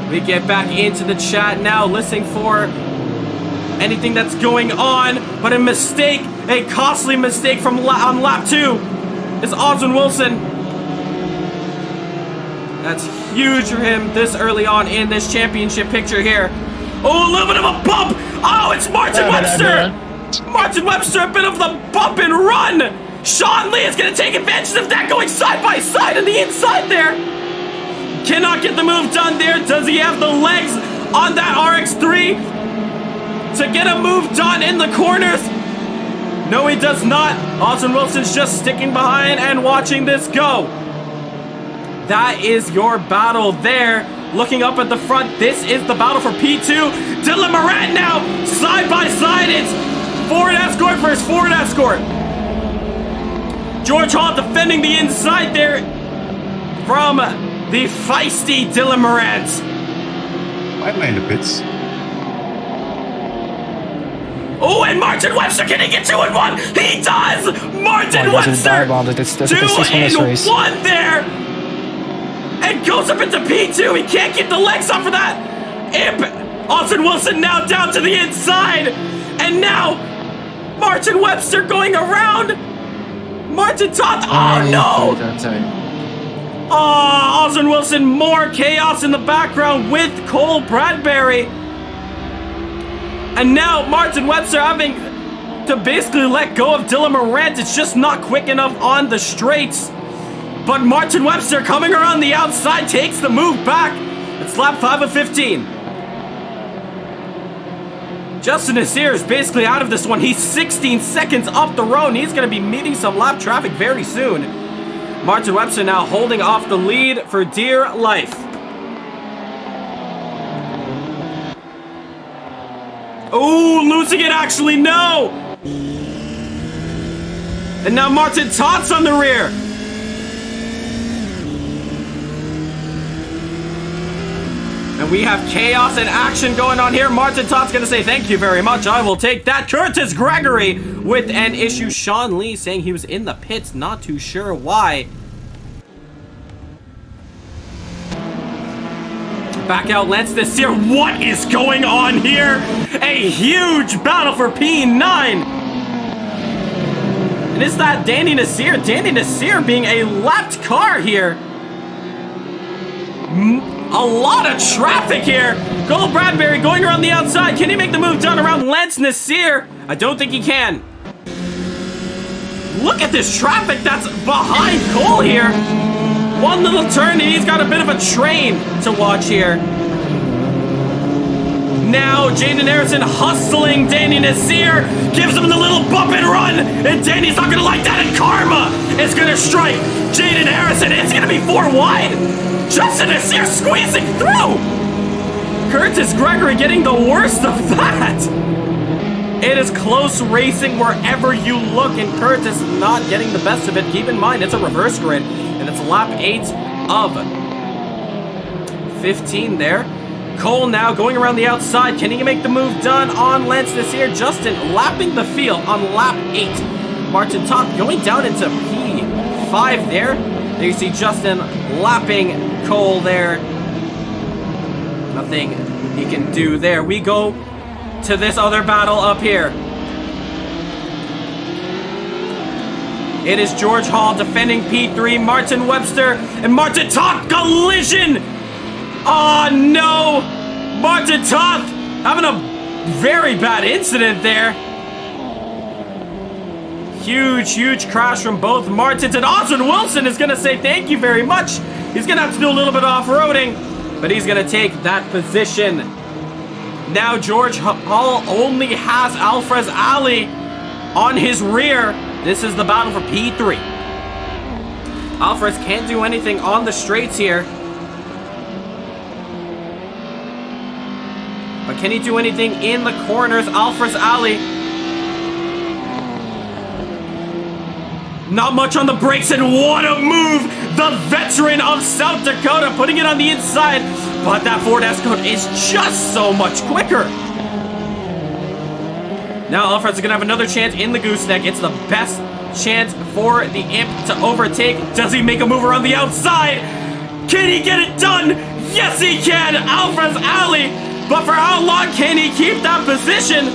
We get back into the chat now, listening for anything that's going on, but a mistake, a costly mistake from on lap 2 is Osmond Wilson. That's huge for him this early on in this championship picture here. Oh, a little bit of a bump. Oh, it's Martin Webster. Martin Webster, a bit of the bump and run. Sean Lee is going to take advantage of that, going side by side on the inside there. Cannot get the move done there. Does he have the legs on that RX-3 to get a move done in the corners? No, he does not. Osmond Wilson's just sticking behind and watching this go. That is your battle there. Looking up at the front, this is the battle for P2. Dylan Moran now, side by side. It's Ford Escort versus Ford Escort. George Hall defending the inside there from the feisty Dylan Morant. Why am I in the pits? Oh, and Martin Webster, can he get 2 in 1? He does! Martin Webster, 2 in 1 there! And goes up into P2. He can't keep the legs up for that. Imp. Osmond Wilson now down to the inside. And now, Martin Webster going around. Martin Toth. Oh, no! Oh, Osmond Wilson, more chaos in the background with Cole Bradbury. And now Martin Webster having to basically let go of Dylan Morant. It's just not quick enough on the straights. But Martin Webster coming around the outside takes the move back. It's lap 5 of 15. Justin Nasir is basically out of this one. He's 16 seconds up the road, and he's going to be meeting some lap traffic very soon. Martin Webster now holding off the lead for dear life. Oh, losing it actually, no! And now Martin Toth's on the rear. And we have chaos and action going on here. Martin Toth's gonna say thank you very much. I will take that. Curtis Gregory with an issue. Sean Lee saying he was in the pits, not too sure why. Back out Lance Nasir. What is going on here? A huge battle for P9. And is that Danny Nasir? Danny Nasir being a lapped car here. A lot of traffic here. Cole Bradbury going around the outside. Can he make the move done around Lance Nasir? I don't think he can. Look at this traffic that's behind Cole here. One little turn and he's got a bit of a train to watch here. Now Jaden Harrison hustling Danny Nasir, gives him the little bump and run, and Danny's not gonna like that, and Karma is gonna strike Jaden Harrison. It's gonna be 4 wide. Justin Nasir squeezing through. Curtis Gregory getting the worst of that. It is close racing wherever you look, and Curtis not getting the best of it. Keep in mind, it's a reverse grid, and it's lap 8 of 15 there. Cole now going around the outside. Can he make the move done on Lance Nasir? Justin lapping the field on lap 8. Martin Toth going down into P5 there. There you see Justin lapping Cole there. Nothing he can do there. We go to this other battle up here. It is George Hall defending P3, Martin Webster, and Martin Toth collision! Oh no! Martin Toth having a very bad incident there. Huge crash from both Martins, and Oswin Wilson is gonna say thank you very much. He's gonna have to do a little bit of off-roading, but he's gonna take that position. Now George Hall only has Alfrez Ali on his rear. This is the battle for P3. Alfrez can't do anything on the straights here. But can he do anything in the corners? Alfrez Ali. Not much on the brakes, and what a move! The veteran of South Dakota putting it on the inside, but that Ford Escort is just so much quicker. Now Alfred's is gonna have another chance in the gooseneck. It's the best chance for the Imp to overtake. Does he make a move around the outside? Can he get it done? Yes, he can! Alfrez Ali, but for how long can he keep that position?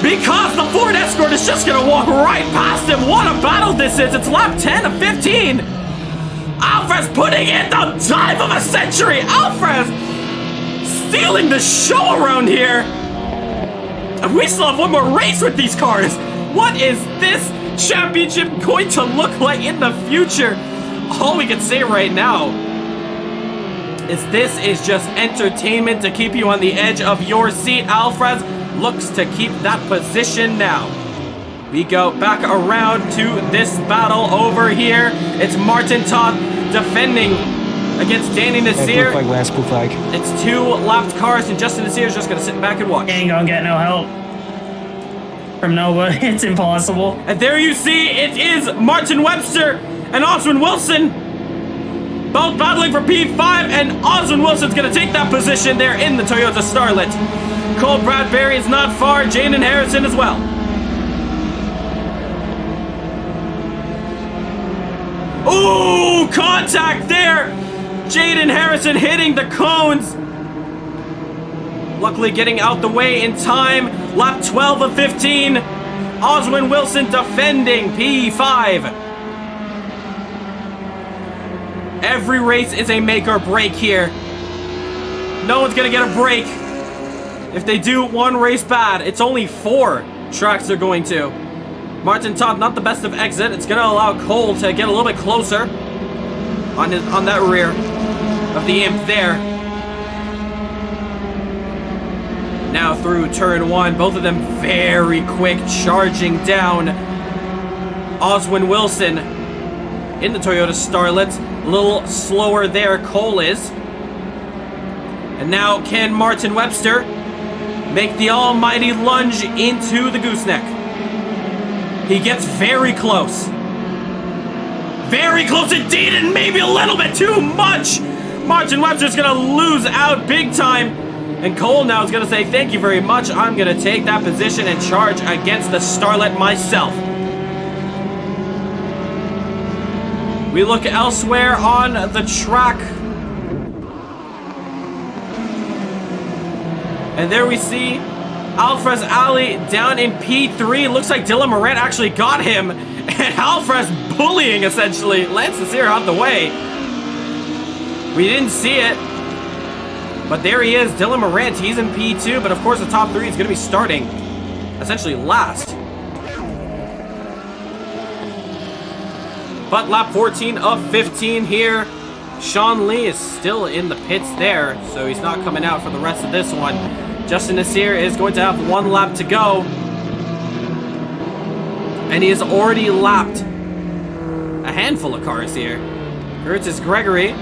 Because the Ford Escort is just gonna walk right past him. What a battle this is. It's lap 10 of 15. Alfrez putting in the dive of a century. Alfrez stealing the show around here. And we still have one more race with these cars. What is this championship going to look like in the future? All we can say right now is this is just entertainment to keep you on the edge of your seat. Alfrez looks to keep that position now. We go back around to this battle over here. It's Martin Toth defending against Danny Nasir. Blue flag, last blue flag. It's 2 lapped cars, and Justin Nasir is just going to sit back and watch. Ain't gonna get no help from nobody. It's impossible. And there you see, it is Martin Webster and Oswin Wilson both battling for P5, and Oswin Wilson's going to take that position there in the Toyota Starlet. Cole Bradbury is not far, Jaden Harrison as well. Ooh, contact there! Jaden Harrison hitting the cones. Luckily getting out the way in time. Lap 12 of 15. Oswin Wilson defending P5. Every race is a make or break here. No one's gonna get a break. If they do one race bad, it's only 4 tracks they're going to. Martin Toth, not the best of exit. It's gonna allow Cole to get a little bit closer on that rear of the Imp there. Now through turn 1, both of them very quick, charging down. Oswin Wilson in the Toyota Starlet, a little slower there, Cole is. And now can Martin Webster make the almighty lunge into the gooseneck? He gets very close. Very close indeed, and maybe a little bit too much. Martin Webster's gonna lose out big time. And Cole now is gonna say, thank you very much. I'm gonna take that position and charge against the Starlet myself. We look elsewhere on the track. And there we see Alfrez Ali down in P3. Looks like Dylan Morant actually got him. And Alfrez bullying, essentially. Lance Nasir out the way. We didn't see it. But there he is, Dylan Morant. He's in P2. But of course, the top 3 is going to be starting essentially last. but lap 14 of 15 here. Sean Lee is still in the pits there, so he's not coming out for the rest of this one. Justin Nasir is going to have 1 lap to go, and he has already lapped a handful of cars here. Curtis Gregory,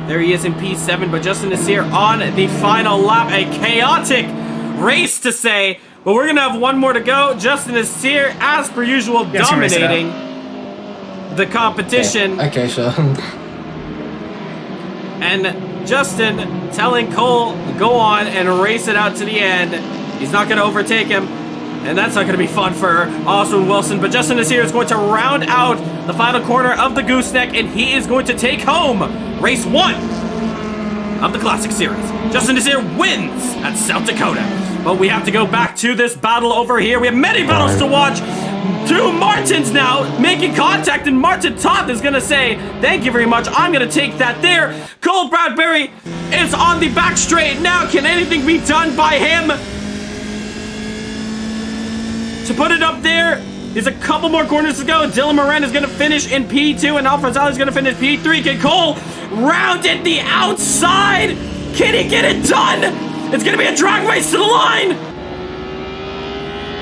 there he is in P7, but Justin Nasir on the final lap. A chaotic race to say, but we're gonna have 1 more to go. Justin Nasir, as per usual, dominating the competition. Okay, sure. And Justin telling Cole, go on and race it out to the end. He's not gonna overtake him, and that's not gonna be fun for Oswin Wilson, but Justin Nasir is going to round out the final corner of the gooseneck, and he is going to take home race 1 of the Classic Series. Justin Nasir wins at South Dakota. But we have to go back to this battle over here. We have many battles to watch. 2 Martins now making contact, and Martin Toth is gonna say, thank you very much, I'm gonna take that there. Cole Bradbury is on the back straight now. Can anything be done by him to put it up there? There's a couple more corners to go. Dylan Moran is gonna finish in P2, and Alfred is gonna finish P3. Can Cole round it the outside? Can he get it done? It's gonna be a drag race to the line.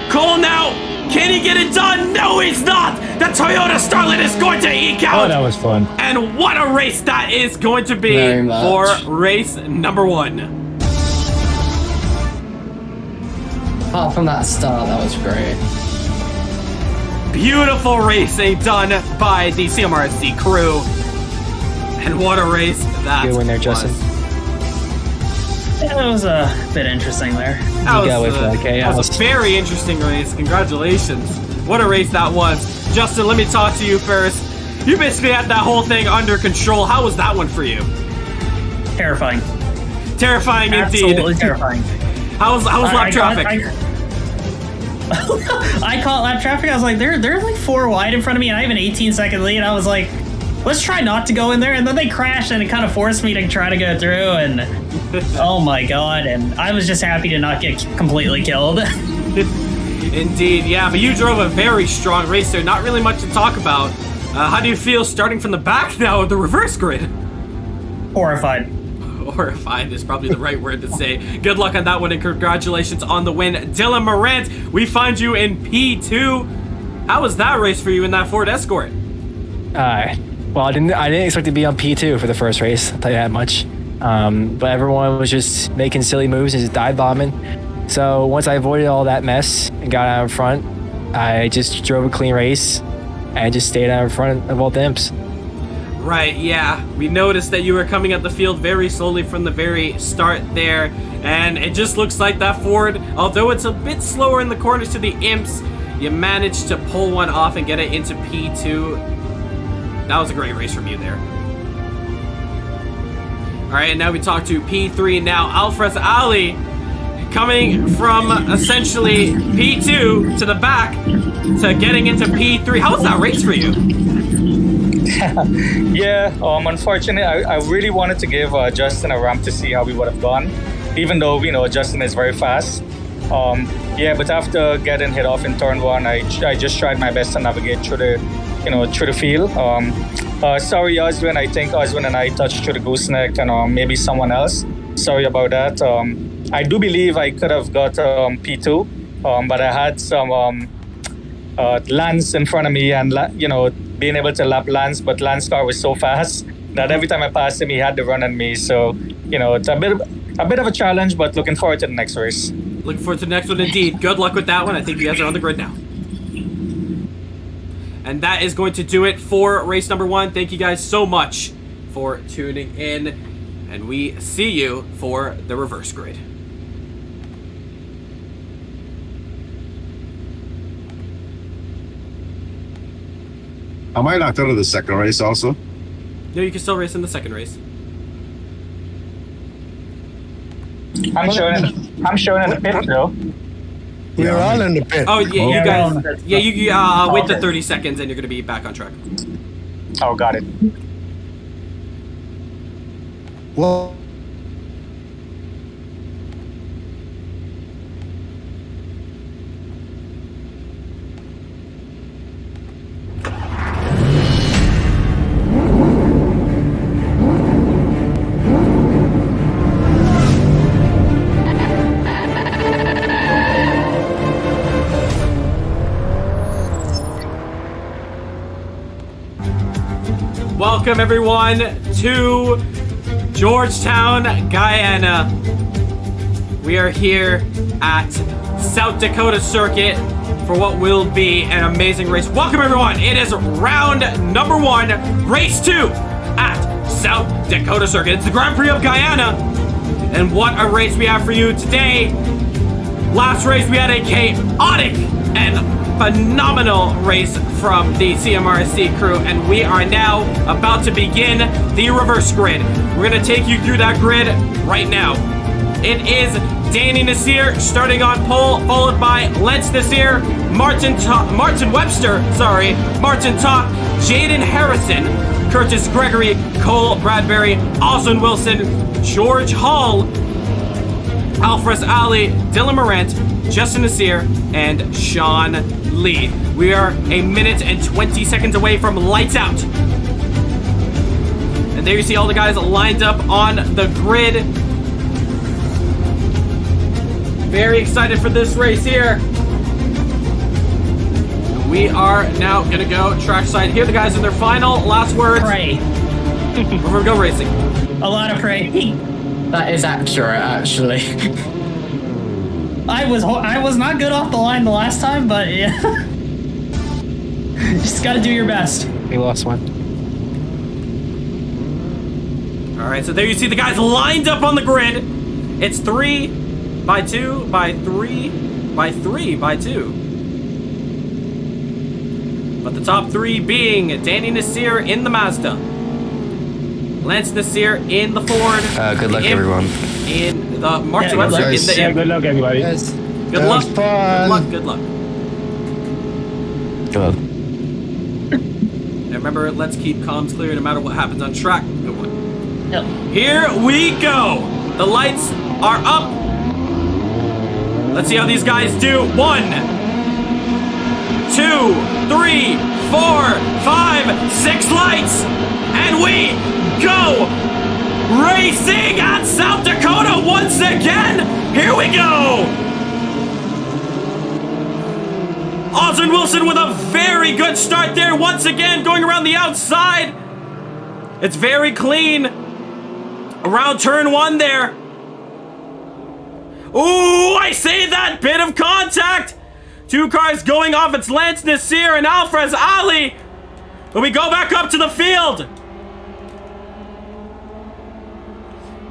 Cole now, can he get it done? No, he's not. The Toyota Starlet is going to eke out. Oh, that was fun. And what a race that is going to be for race number 1. Apart from that start, that was great. Beautiful racing done by the CMRSC crew. And what a race that Good win there, Justin. Yeah, that was a bit interesting there. That was a very interesting race. Congratulations. What a race that was. Justin, let me talk to you first. You basically had that whole thing under control. How was that one for you? Terrifying. Terrifying indeed. Absolutely terrifying. How's lap traffic? I caught lap traffic. I was like, they're like 4 wide in front of me, and I have an 18-second lead. I was like, let's try not to go in there, and then they crashed, and it kind of forced me to try to go through, and oh my god, and I was just happy to not get completely killed. Indeed, yeah, but you drove a very strong race there. Not really much to talk about. How do you feel starting from the back now with the reverse grid? Horrified. Horrified is probably the right word to say. Good luck on that one, and congratulations on the win. Dylan Morant, we find you in P2. How was that race for you in that Ford Escort? Well, I didn't expect to be on P2 for the first race, I'll tell you that much. But everyone was just making silly moves and just dive bombing. So once I avoided all that mess and got out in front, I just drove a clean race and just stayed out in front of all the imps. Right, yeah. We noticed that you were coming up the field very slowly from the very start there, and it just looks like that Ford, although it's a bit slower in the corners to the imps, you managed to pull one off and get it into P2. That was a great race from you there. All right, and now we talk to P3 now. Alfred Ali coming from essentially P2 to the back to getting into P3. How was that race for you? Yeah, unfortunately, I really wanted to give Justin a ramp to see how we would have gone, even though, Justin is very fast. Yeah, but after getting hit off in turn 1, I just tried my best to navigate through the field. Sorry, Oswin. I think Oswin and I touched through the gooseneck, and maybe someone else. Sorry about that. I do believe I could have got P2, but I had some Lance in front of me, and being able to lap Lance, but Lance's car was so fast that every time I passed him, he had to run on me. So it's a bit of a challenge, but looking forward to the next race. Looking forward to the next one indeed. Good luck with that one. I think you guys are on the grid now. And that is going to do it for race number 1. Thank you guys so much for tuning in, and we see you for the reverse grid. Am I knocked out of the second race also? No, you can still race in the second race. I'm showing in the pit though. We're all in the pit. Oh yeah, you guys. Yeah, you wait the 30 seconds, and you're gonna be back on track. Oh, got it. Well, welcome everyone to Georgetown, Guyana. We are here at South Dakota Circuit for what will be an amazing race. Welcome everyone. It is round number 1, race 2 at South Dakota Circuit. It's the Grand Prix of Guyana. And what a race we have for you today. Last race we had a chaotic and phenomenal race from the CMRSC crew, and we are now about to begin the reverse grid. We're going to take you through that grid right now. It is Danny Nasir starting on pole, followed by Lance Nasir, Martin Webster, Martin Topp, Jaden Harrison, Curtis Gregory, Cole Bradbury, Oswin Wilson, George Hall, Alfred Ali, Dylan Morant, Justin Nasir, and Sean Lee. We are a minute and 20 seconds away from lights out. And there you see all the guys lined up on the grid. Very excited for this race here. We are now gonna go trackside. Here the guys in their final last words. Pray. We're gonna go racing. A lot of praying. That is accurate, actually. I was not good off the line the last time, but yeah. Just gotta do your best. We lost one. Alright, so there you see the guys lined up on the grid. It's 3 by 2 by 3 by 3 by 2. But the top 3 being Danny Nasir in the Mazda, Lance Nasir in the Ford. Good luck, everyone. In the Martin Webster in the Yeah, good luck, everybody. Yes. Good luck. Good luck. Good luck. Good luck. And remember, let's keep comms clear no matter what happens on track. Good one. Yep. Here we go. The lights are up. Let's see how these guys do. 1, 2, 3, 4, 5, 6 lights. And we go. Racing at South Dakota once again. Here we go. Oswin Wilson with a very good start there once again, going around the outside. It's very clean around turn 1 there. Ooh, I say that bit of contact. 2 cars going off. It's Lance Nasir and Alfred Ali. But we go back up to the field.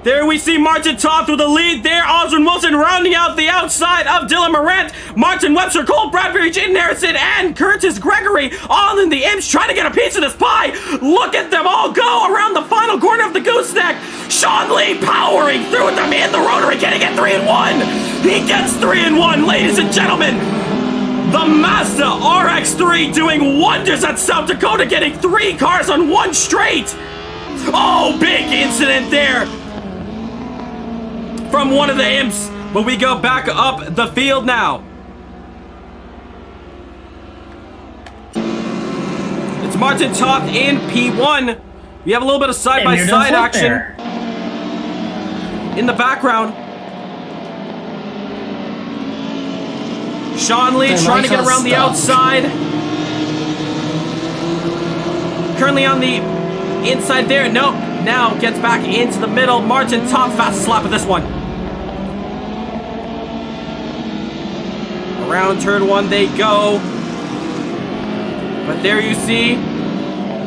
There we see Martin Topp with the lead there. Oswin Wilson rounding out the outside of Dylan Morant. Martin Webster, Cole Bradbury, Jaden Harrison, and Curtis Gregory all in the imps trying to get a piece of this pie. Look at them all go around the final corner of the gooseneck. Sean Lee powering through them in the rotary. Can he get 3 and 1? He gets 3 and 1, ladies and gentlemen. The Mazda RX-3 doing wonders at South Dakota, getting 3 cars on 1 straight. Oh, big incident there from one of the imps, but we go back up the field now. It's Martin Topp in P1. We have a little bit of side-by-side action in the background. Sean Lee trying to get around the outside. Currently on the inside there. Nope. Now gets back into the middle. Martin Topp fastest lap of this one. Around turn 1 they go. But there you see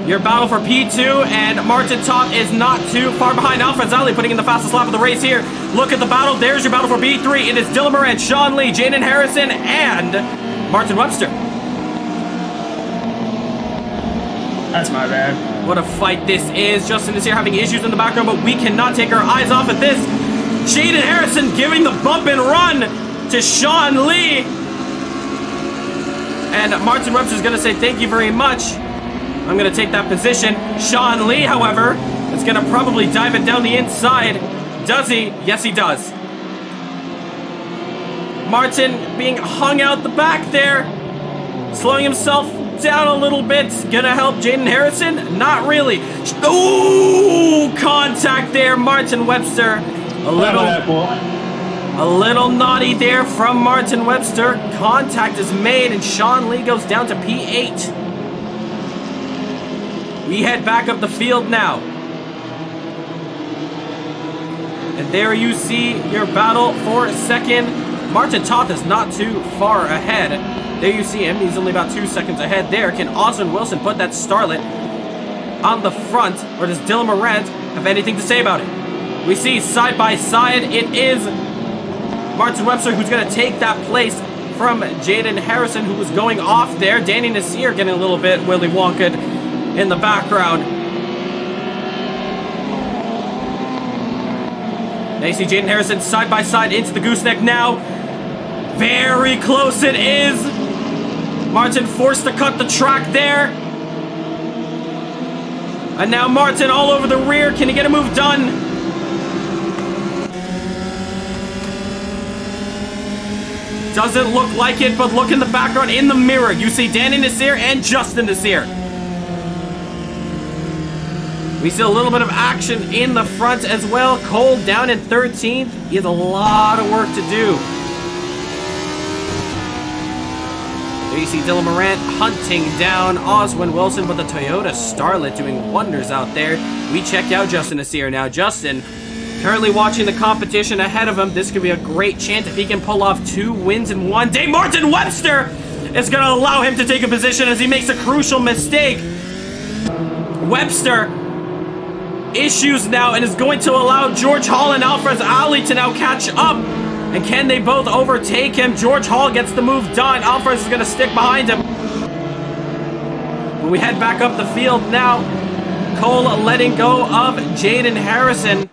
your battle for P2, and Martin Topp is not too far behind. Alfred Zali putting in the fastest lap of the race here. Look at the battle. There's your battle for B3. It is Dylan Morant, Sean Lee, Jaden Harrison, and Martin Webster. That's my bad. What a fight this is. Justin is here having issues in the background, but we cannot take our eyes off at this. Jaden Harrison giving the bump and run to Sean Lee. And Martin Webster's going to say thank you very much. I'm going to take that position. Sean Lee, however, is going to probably dive it down the inside. Does he? Yes, he does. Martin being hung out the back there. Slowing himself down a little bit. Gonna help Jaden Harrison? Not really. Ooh, contact there, Martin Webster. A little naughty there from Martin Webster. Contact is made and Sean Lee goes down to P8. We head back up the field now. And there you see your battle for second. Martin Toth is not too far ahead. There you see him. He's only about 2 seconds ahead there. Can Oswin Wilson put that starlet on the front? Or does Dylan Morant have anything to say about it? We see side by side. It is Martin Webster who's going to take that place from Jaden Harrison, who was going off there. Danny Nasir getting a little bit Willy Wonka in the background. Now you see Jaden Harrison side by side into the gooseneck now. Very close it is. Martin forced to cut the track there. And now Martin all over the rear. Can he get a move done? Doesn't look like it, but look in the background in the mirror. You see Danny Nasir and Justin Nasir. We see a little bit of action in the front as well. Cole down in 13th. He has a lot of work to do. There you see Dylan Morant hunting down Oswin Wilson, but the Toyota Starlet doing wonders out there. We check out Justin Nasir now. Justin currently watching the competition ahead of him. This could be a great chance if he can pull off 2 wins in one day. Martin Webster is going to allow him to take a position as he makes a crucial mistake. Webster issues now and is going to allow George Hall and Alfred Ali to now catch up. And can they both overtake him? George Hall gets the move done. Alfred is going to stick behind him. But we head back up the field now. Cole letting go of Jaden Harrison.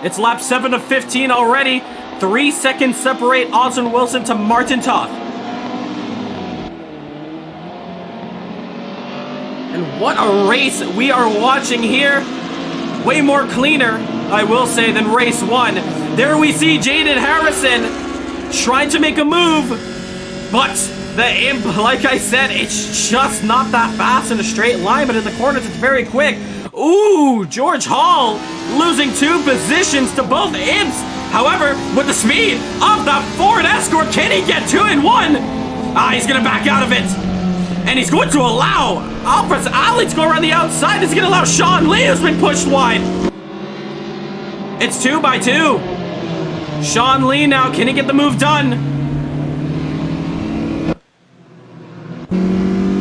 It's lap 7 of 15 already. 3 seconds separate Oswin Wilson to Martin Toth. And what a race we are watching here. Way more cleaner, I will say, than race 1. There we see Jaden Harrison trying to make a move. But the imp, like I said, it's just not that fast in a straight line. But in the corners, it's very quick. Ooh, George Hall losing 2 positions to both imps. However, with the speed of the Ford Escort, can he get 2 in 1? He's going to back out of it. And he's going to allow Alfred Ali to go around the outside. He's going to allow Sean Lee, who's been pushed wide. It's 2 by 2. Sean Lee now, can he get the move done?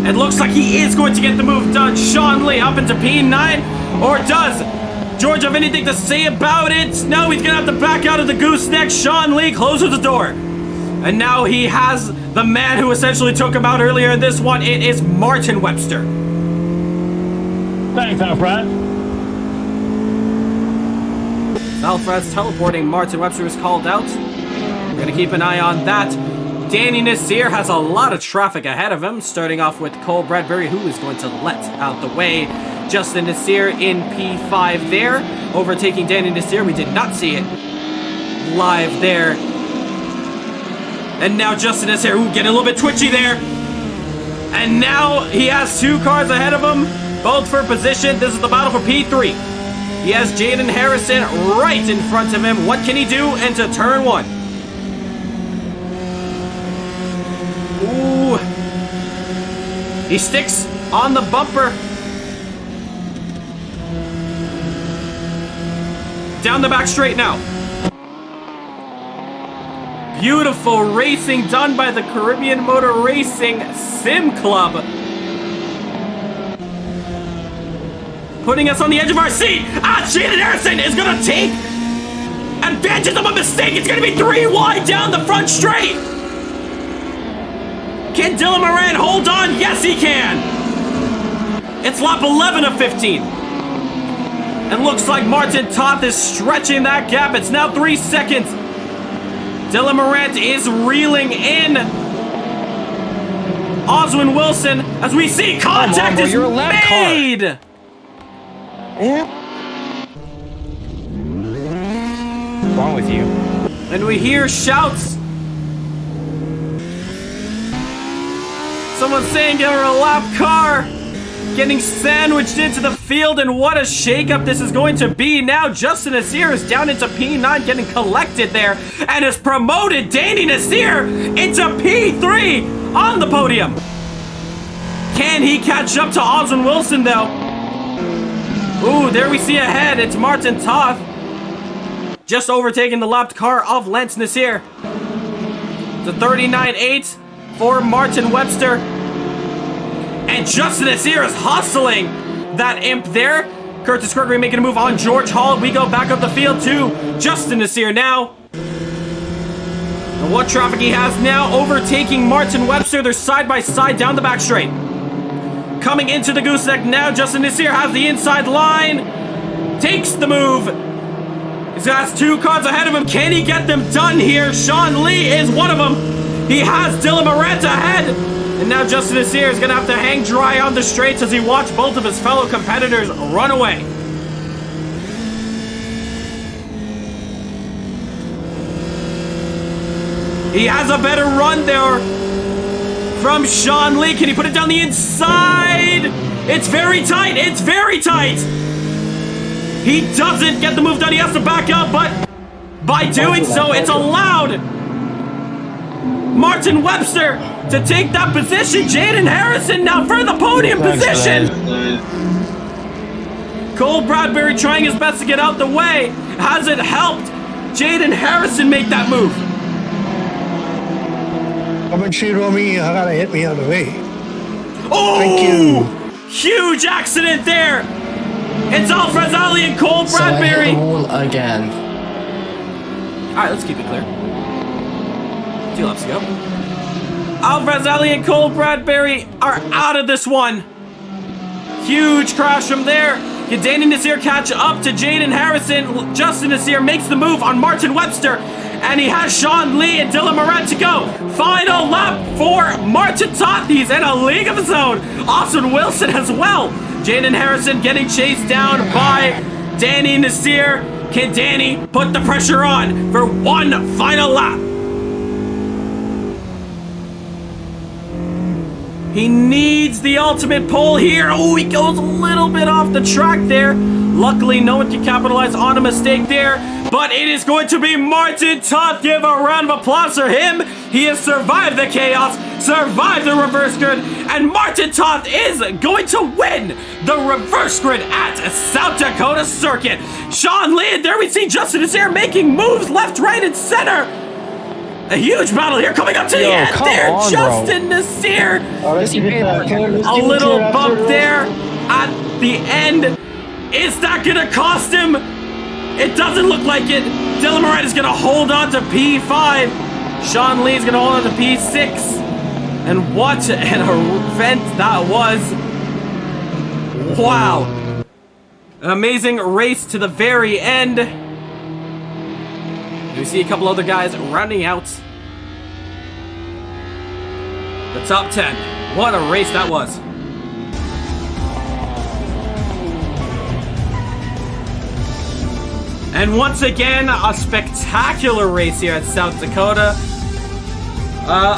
It looks like he is going to get the move done. Sean Lee up into P9. Or does George have anything to say about it? No, he's going to have to back out of the gooseneck. Sean Lee closes the door. And now he has the man who essentially took him out earlier in this one. It is Martin Webster. Thanks, Alfred. Alfred's teleporting. Martin Webster was called out. We're going to keep an eye on that. Danny Nasir has a lot of traffic ahead of him, starting off with Cole Bradbury, who is going to let out the way. Justin Nasir in P5 there, overtaking Danny Nasir. We did not see it live there. And now Justin Nasir, getting a little bit twitchy there. And now he has 2 cars ahead of him, both for position. This is the battle for P3. He has Jaden Harrison right in front of him. What can he do into turn 1? Ooh. He sticks on the bumper. Down the back straight now. Beautiful racing done by the Caribbean Motor Racing Sim Club. Putting us on the edge of our seat. Jaden Harrison is going to take advantage of a mistake. It's going to be 3 wide down the front straight. Can Dylan Moran hold on? Yes, he can. It's lap 11 of 15. And looks like Martin Toth is stretching that gap. It's now 3 seconds. Dylan Morant is reeling in. Oswin Wilson, as we see, contact is made. What's wrong with you? And we hear shouts. Someone saying give her a lap car. Getting sandwiched into the field, and what a shakeup this is going to be. Now Justin Nasir is down into P9, getting collected there, and has promoted Danny Nasir into P3 on the podium. Can he catch up to Oswin Wilson, though? Ooh, there we see ahead. It's Martin Toth. Just overtaking the lapped car of Lance Nasir. It's a 39.8 for Martin Webster. And Justin Nasir is hustling that imp there. Curtis Gregory making a move on George Hall. We go back up the field to Justin Nasir now. And what traffic he has now, overtaking Martin Webster. They're side by side down the back straight. Coming into the gooseneck now, Justin Nasir has the inside line. Takes the move. He's got 2 cars ahead of him. Can he get them done here? Sean Lee is one of them. He has Dylan Morant ahead. And now Justin Nasir is going to have to hang dry on the straights as he watched both of his fellow competitors run away. He has a better run there from Sean Lee. Can he put it down the inside? It's very tight. It's very tight. He doesn't get the move done. He has to back up, but by doing so, it's allowed Martin Webster to take that position. Jaden Harrison now for the podium position. Cole Bradbury trying his best to get out the way. Has it helped Jaden Harrison make that move? Come and see Romy, I gotta hit me on the way. Oh! Thank you. Huge accident there. It's Alfred Ali and Cole Bradbury. So I hit the wall again. Alright, let's keep it clear. 2 laps to go. Alfred Ali and Cole Bradbury are out of this one. Huge crash from there. Can Danny Nasir catch up to Jaden Harrison? Justin Nasir makes the move on Martin Webster. And he has Sean Lee and Dylan Moran to go. Final lap for Martin Toth. He's in a league of his own. Austin Wilson as well. Jaden Harrison getting chased down by Danny Nasir. Can Danny put the pressure on for one final lap? He needs the ultimate pole here. Oh, he goes a little bit off the track there. Luckily, no one can capitalize on a mistake there. But it is going to be Martin Toth. Give a round of applause for him. He has survived the chaos, survived the reverse grid, and Martin Toth is going to win the reverse grid at South Dakota Circuit. Sean Lee, and there we see Justin Nasir making moves left, right, and center. A huge battle here coming up to the end there. On, Justin Nasir. A little bump there at the end. Is that going to cost him? It doesn't look like it. Dylan Moran is going to hold on to P5. Sean Lee is going to hold on to P6. And what an event that was. Wow. An amazing race to the very end. We see a couple other guys rounding out the top 10. What a race that was. And once again, a spectacular race here at South Dakota.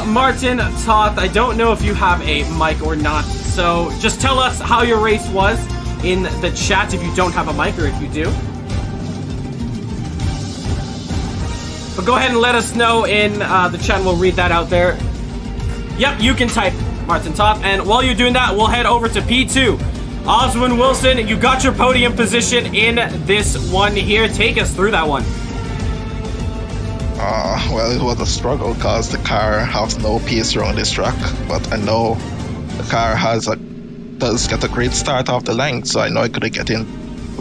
Martin Toth, I don't know if you have a mic or not, so just tell us how your race was in the chat if you don't have a mic, or if you do. But go ahead and let us know in the chat, and we'll read that out there. Yep, you can type Martin Toth, and while you're doing that, we'll head over to P2. Oswin Wilson, you got your podium position in this one here. Take us through that one. Well, it was a struggle because the car has no pace around this track, but I know the car does get a great start off the line, so I know I could get in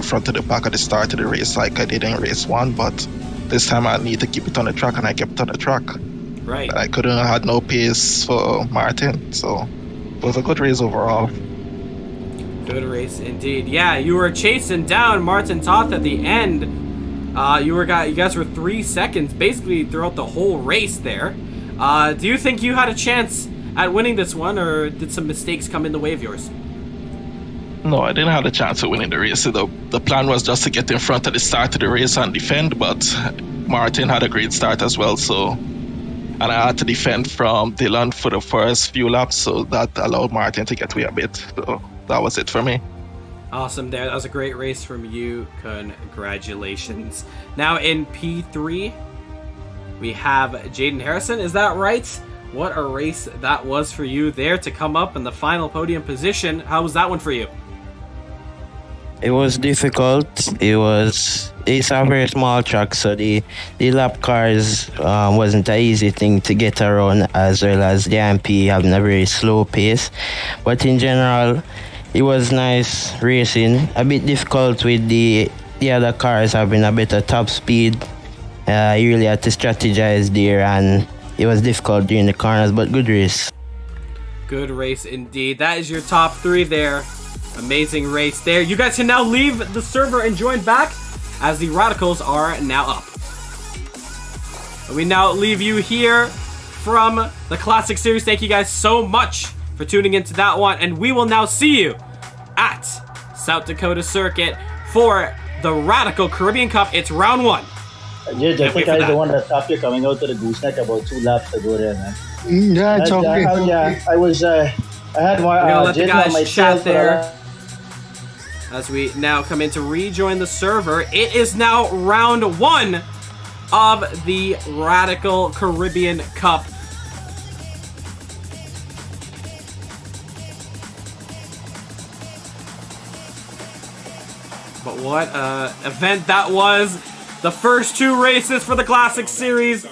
front of the back at the start of the race like I did in race 1, but this time I need to keep it on the track, and I kept it on the track. Right. I couldn't have had no pace for Martin, so it was a good race overall. Good race indeed. Yeah, you were chasing down Martin Toth at the end. You guys were 3 seconds basically throughout the whole race there. Do you think you had a chance at winning this one, or did some mistakes come in the way of yours? No, I didn't have a chance of winning the race. The plan was just to get in front at the start of the race and defend, but Martin had a great start as well, and I had to defend from Dylan for the first few laps, so that allowed Martin to get away a bit. So that was it for me. Awesome there. That was a great race from you. Congratulations. Now in P3, we have Jaden Harrison. Is that right? what a race that was for you there to come up in the final podium position. How was that one for you? It was difficult. It's a very small track, so the lap cars wasn't an easy thing to get around, as well as the MP having a very slow pace. But in general, it was nice racing. A bit difficult with the other cars having a better top speed. You really had to strategize there, and it was difficult during the corners, but good race. Good race indeed. That is your top 3 there. Amazing race there. You guys can now leave the server and join back, as the Radicals are now up. We now leave you here from the Classic Series. Thank you guys so much for tuning into that one, and we will now see you at South Dakota Circuit for the Radical Caribbean Cup. It's round 1. I think I was the one that stopped you coming out to the gooseneck about 2 laps ago there, man. Yeah, it's okay. I was, I had more. We're gonna let the guys my chat there as we now come in to rejoin the server. It is now round 1 of the Radical Caribbean Cup. But what event that was. The first 2 races for the Classic Series.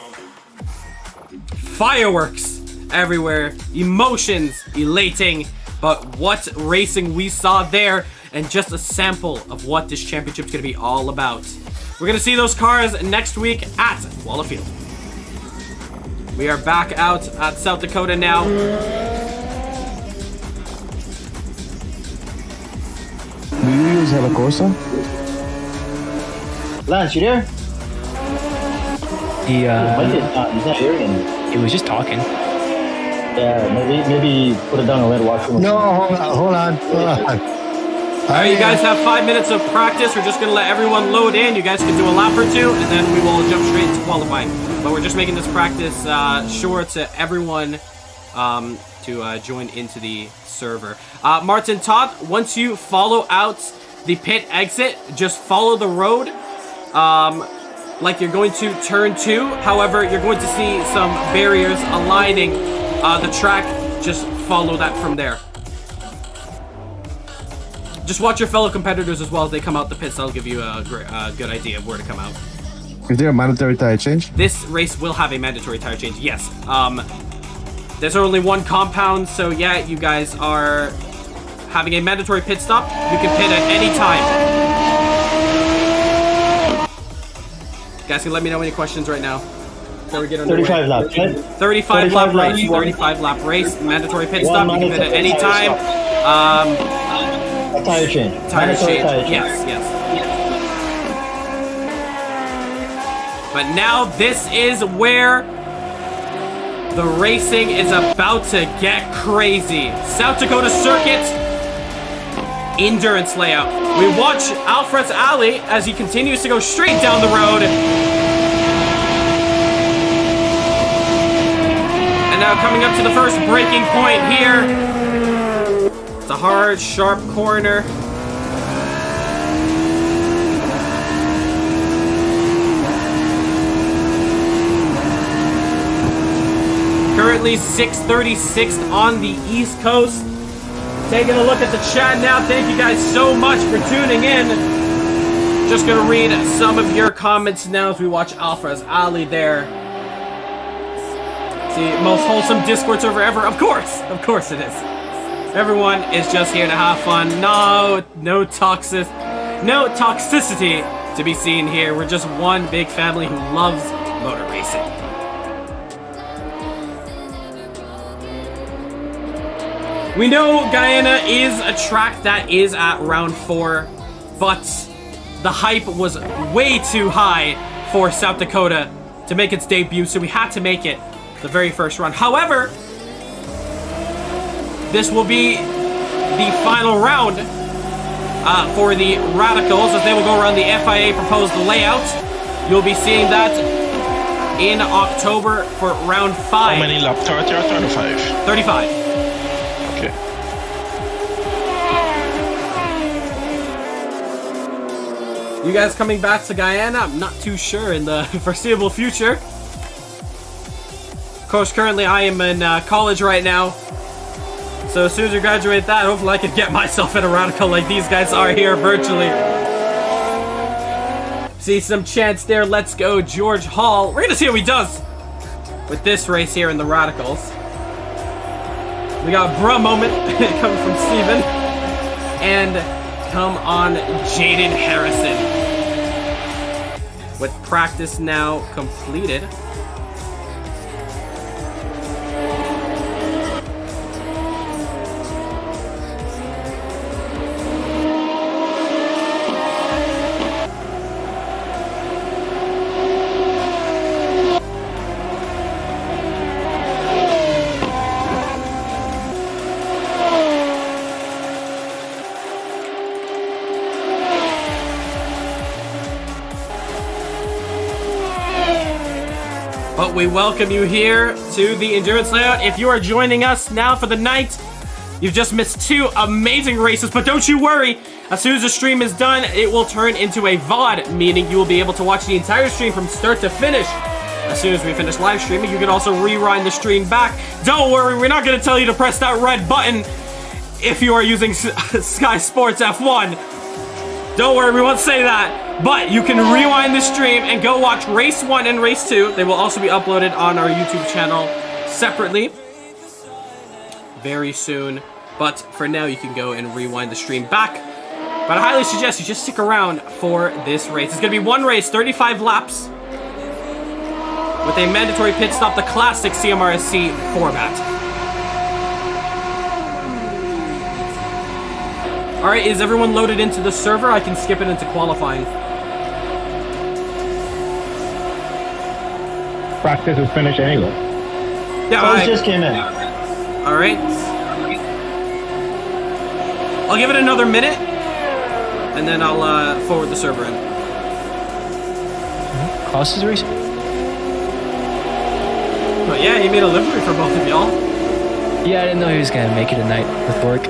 Fireworks everywhere. Emotions elating. But what racing we saw there, and just a sample of what this championship's going to be all about. We're going to see those cars next week at Wallerfield. We are back out at South Dakota now. Do you use Helicosa? Lance, you there? He's not here anymore. He was just talking. Yeah, maybe put it down and let it watch him. No, hold on. Alright, you guys have 5 minutes of practice. We're just going to let everyone load in. You guys can do a lap or 2, and then we will jump straight into qualifying. But we're just making this practice sure to everyone to join into the server. Martin, Todd, once you follow out the pit exit, just follow the road like you're going to turn 2. However, you're going to see some barriers aligning the track. Just follow that from there. Just watch your fellow competitors as well as they come out the pits. That'll give you a good idea of where to come out. Is there a mandatory tire change? This race will have a mandatory tire change, yes. There's only 1 compound, so yeah, you guys are having a mandatory pit stop. You can pit at any time. You guys can let me know any questions right now before we get underway. 35 laps, right? 35 lap race. 35 lap race. Mandatory pit stop. You can pit at any time. A tire change. Tire change. Yes. But now this is where the racing is about to get crazy. South Dakota Circuit endurance layout. We watch Alfred's Alley as he continues to go straight down the road. And now coming up to the first braking point here. It's a hard, sharp corner. Currently 6:36 on the East Coast. Taking a look at the chat now. Thank you guys so much for tuning in. Just gonna read some of your comments now as we watch Alfred's Alley there. See, most wholesome Discord server ever. Of course it is. Everyone is just here to have fun. No toxicity to be seen here. We're just one big family who loves motor racing. We know Guyana is a track that is at round 4, but the hype was way too high for South Dakota to make its debut, so we had to make it the very first run. However, this will be the final round for the Radicals, as they will go around the FIA proposed layout. You'll be seeing that in October for round 5. How many laps? 30 or 35? 35. Okay. You guys coming back to Guyana? I'm not too sure in the foreseeable future. course, currently I am in college right now. So as soon as I graduate that, hopefully I can get myself in a radical like these guys are here virtually. See some chance there. Let's go, George Hall. We're gonna see how he does with this race here in the radicals. We got bruh moment coming from Steven. And come on, Jaden Harrison. With practice now completed. But we welcome you here to the Endurance Layout. If you are joining us now for the night, you've just missed 2 amazing races, but don't you worry. As soon as the stream is done, it will turn into a VOD, meaning you will be able to watch the entire stream from start to finish. As soon as we finish live streaming, you can also rewind the stream back. Don't worry, we're not going to tell you to press that red button if you are using Sky Sports F1. Don't worry, we won't say that. But you can rewind the stream and go watch Race 1 and Race 2. They will also be uploaded on our YouTube channel separately very soon. But for now, you can go and rewind the stream back. But I highly suggest you just stick around for this race. It's going to be one race, 35 laps, with a mandatory pit stop, the classic CMRSC format. Alright, is everyone loaded into the server? I can skip it into qualifying. Practice is finished anyway. Yeah, I just came in. Alright. I'll give it another minute, and then I'll forward the server in. Klaus is racing? Oh yeah, he made a livery for both of y'all. Yeah, I didn't know he was gonna make it tonight with work.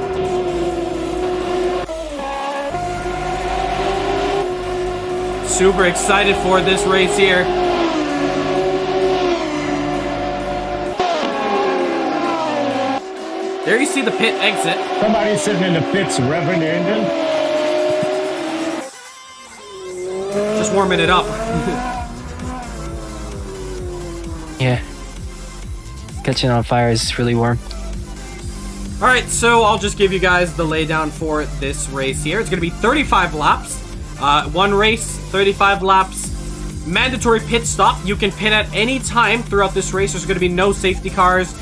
Super excited for this race here. There you see the pit exit. Somebody's sitting in the pits revving the engine. Just warming it up. Yeah. Catching on fire is really warm. Alright, so I'll just give you guys the laydown for this race here. It's going to be 35 laps. One race, 35 laps. Mandatory pit stop. You can pit at any time throughout this race. There's going to be no safety cars.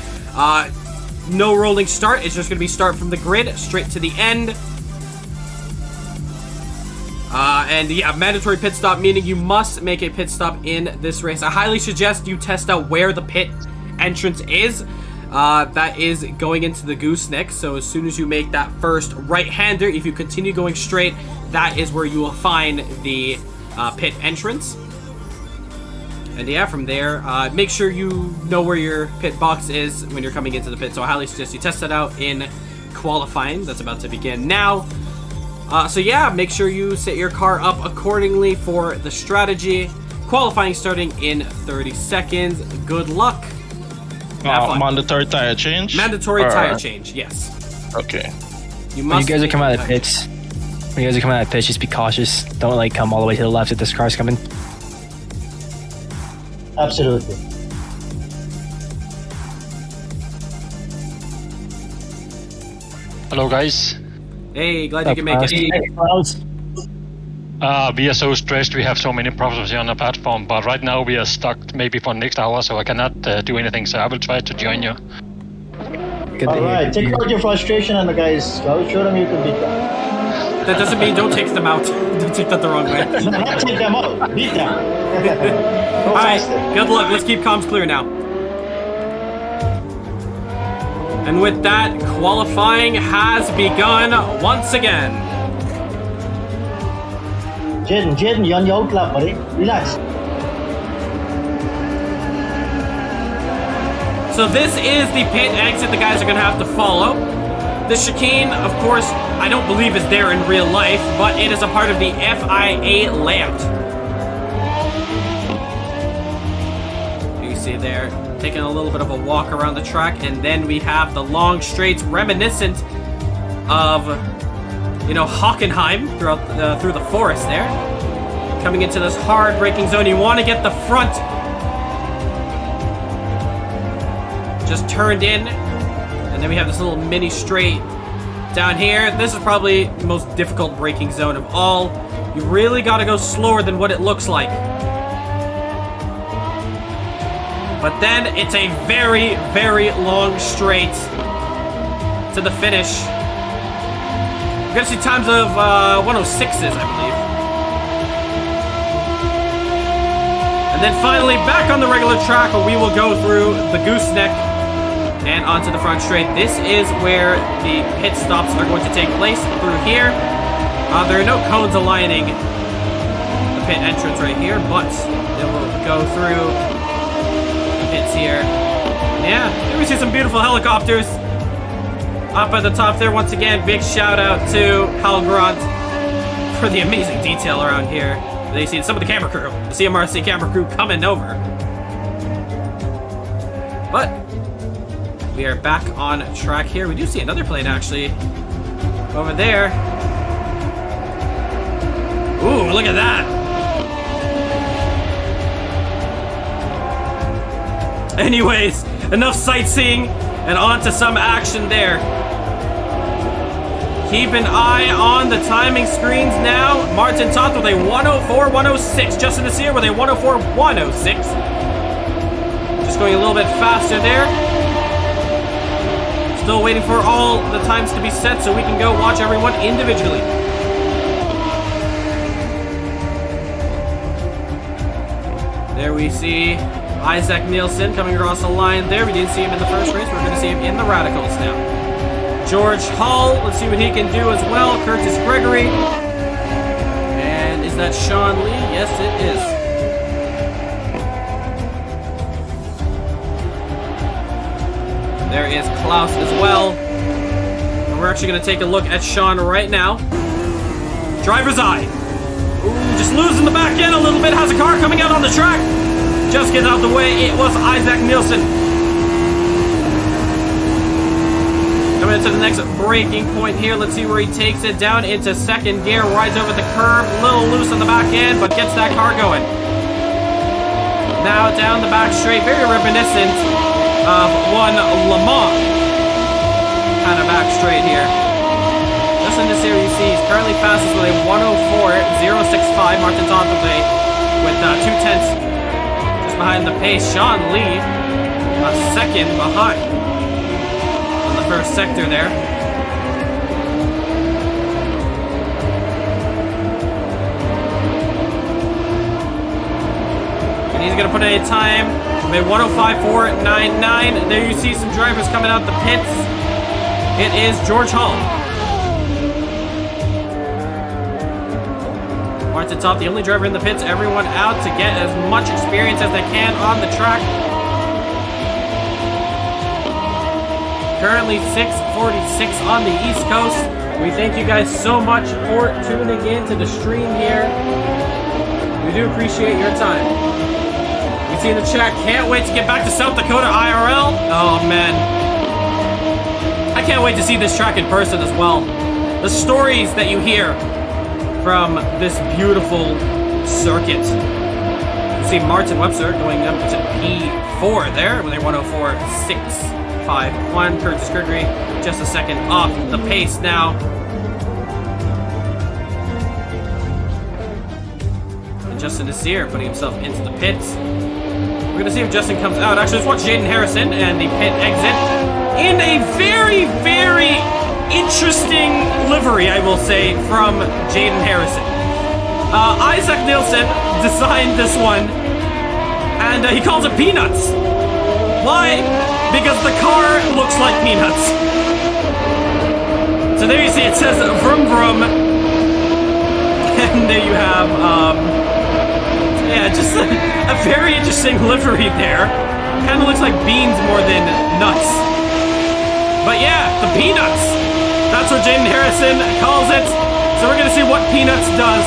No rolling start. It's just going to be start from the grid straight to the end. And yeah, mandatory pit stop, meaning you must make a pit stop in this race. I highly suggest you test out where the pit entrance is. That is going into the gooseneck. So as soon as you make that first right-hander, if you continue going straight, that is where you will find the pit entrance. And yeah, from there, make sure you know where your pit box is when you're coming into the pit. So I highly suggest you test that out in qualifying. That's about to begin now. So yeah, make sure you set your car up accordingly for the strategy. Qualifying starting in 30 seconds. Good luck. Mandatory tire change? Mandatory tire change, yes. Okay. When you guys are coming out of the pits, just be cautious. Don't like come all the way to the left if this car's coming. Absolutely. Hello, guys. Hey, glad you can make it. We are so stressed. We have so many problems here on the platform, but right now we are stuck maybe for the next hour, so I cannot do anything. So I will try to join you. Alright, take out your frustration on the guys. Show them you can beat them. That doesn't mean don't take them out. Don't take that the wrong way. No, not take them out. Beat them. Alright, good luck. Let's keep comms clear now. And with that, qualifying has begun once again. Jaden, you're on your own lap, buddy. Relax. So this is the pit exit the guys are going to have to follow. The chicane, of course, I don't believe is there in real life, but it is a part of the FIA layout. You see there, taking a little bit of a walk around the track, and then we have the long straights reminiscent of, you know, Hockenheim through the forest there. Coming into this hard braking zone, you want to get the front just turned in, and then we have this little mini straight down here. This is probably the most difficult braking zone of all. You really got to go slower than what it looks like. But then it's a very, very long straight to the finish. We're going to see times of 106s, I believe. And then finally, back on the regular track, where we will go through the gooseneck and onto the front straight. This is where the pit stops are going to take place, through here. There are no cones aligning the pit entrance right here, but it will go through the pits here. Yeah, here we see some beautiful helicopters up at the top there. Once again, big shout out to Hal Grant for the amazing detail around here. They see some of the camera crew, the CMRSC camera crew coming over. But we are back on track here. We do see another plane actually over there. Ooh, look at that. Anyways, enough sightseeing and on to some action there. Keep an eye on the timing screens now. Martin Toth with a 104.106. Justin Nasir with a 104.106. Just going a little bit faster there. Still waiting for all the times to be set so we can go watch everyone individually. There we see Isaac Nielsen coming across the line there. We didn't see him in the first race. We're going to see him in the Radicals now. George Hull, let's see what he can do as well. Curtis Gregory. And is that Sean Lee? Yes, it is. There is Klaus as well. And we're actually going to take a look at Sean right now. Driver's eye. Ooh, just losing the back end a little bit. Has a car coming out on the track. Just gets out the way. It was Isaac Nielsen. Coming into the next braking point here. Let's see where he takes it. Down into second gear. Rides over the curb. A little loose on the back end, but gets that car going. Now down the back straight. Very reminiscent of one Le Mans kind of back straight here. Just in this series, he's currently fastest with a 104.065. Martin Toth with 2/10 just behind the pace. Sean Lee a second behind on the first sector there. And he's gonna put in a time of a 105.499. There you see some drivers coming out the pits. It is George Hull. Martin Toth, the only driver in the pits. Everyone out to get as much experience as they can on the track. Currently 6:46 on the East Coast. We thank you guys so much for tuning in to the stream here. We do appreciate your time. We see in the chat, can't wait to get back to South Dakota IRL. Oh man. I can't wait to see this track in person as well. The stories that you hear from this beautiful circuit. You see Martin Webster going up to P4 there with a 104.651. Curtis Gregory just a second off the pace now. And Justin Nasir putting himself into the pits. We're going to see if Justin comes out. Actually, let's watch Jaden Harrison and the pit exit in a very, very interesting livery, I will say, from Jaden Harrison. Isaac Nielsen designed this one, and he calls it Peanuts. Why? Because the car looks like Peanuts. So there you see it says vroom vroom, and there you have, yeah, just a very interesting livery there. Kind of looks like beans more than nuts. But yeah, the Peanuts. That's what Jaden Harrison calls it. So we're going to see what Peanuts does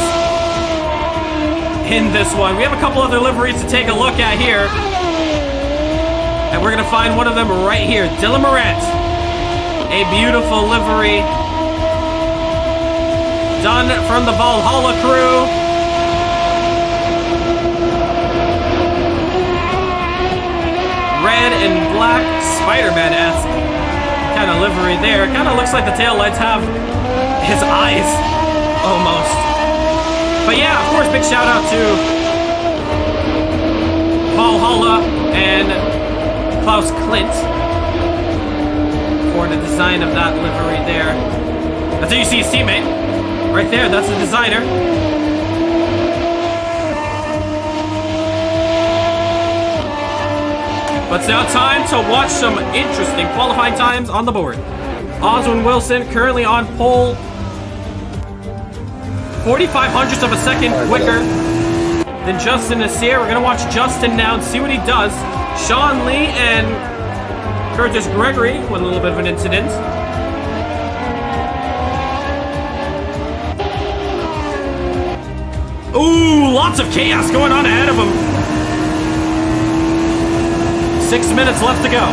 in this one. We have a couple other liveries to take a look at here. we're gonna find one of them right here. Dylan Morant. A beautiful livery done from the Valhalla crew. Red and black, Spider-Man-esque kind of livery there. Kind of looks like the taillights have his eyes, almost. But yeah, of course, big shout out to Valhalla and Klaus Klint for the design of that livery there. That's how you see his teammate. Right there, that's the designer. But it's now time to watch some interesting qualifying times on the board. Oswin Wilson currently on pole. 45/100ths of a second quicker than Justin Nasir. We're going to watch Justin now and see what he does. Sean Lee and Curtis Gregory with a little bit of an incident. Ooh, lots of chaos going on ahead of him. 6 minutes left to go.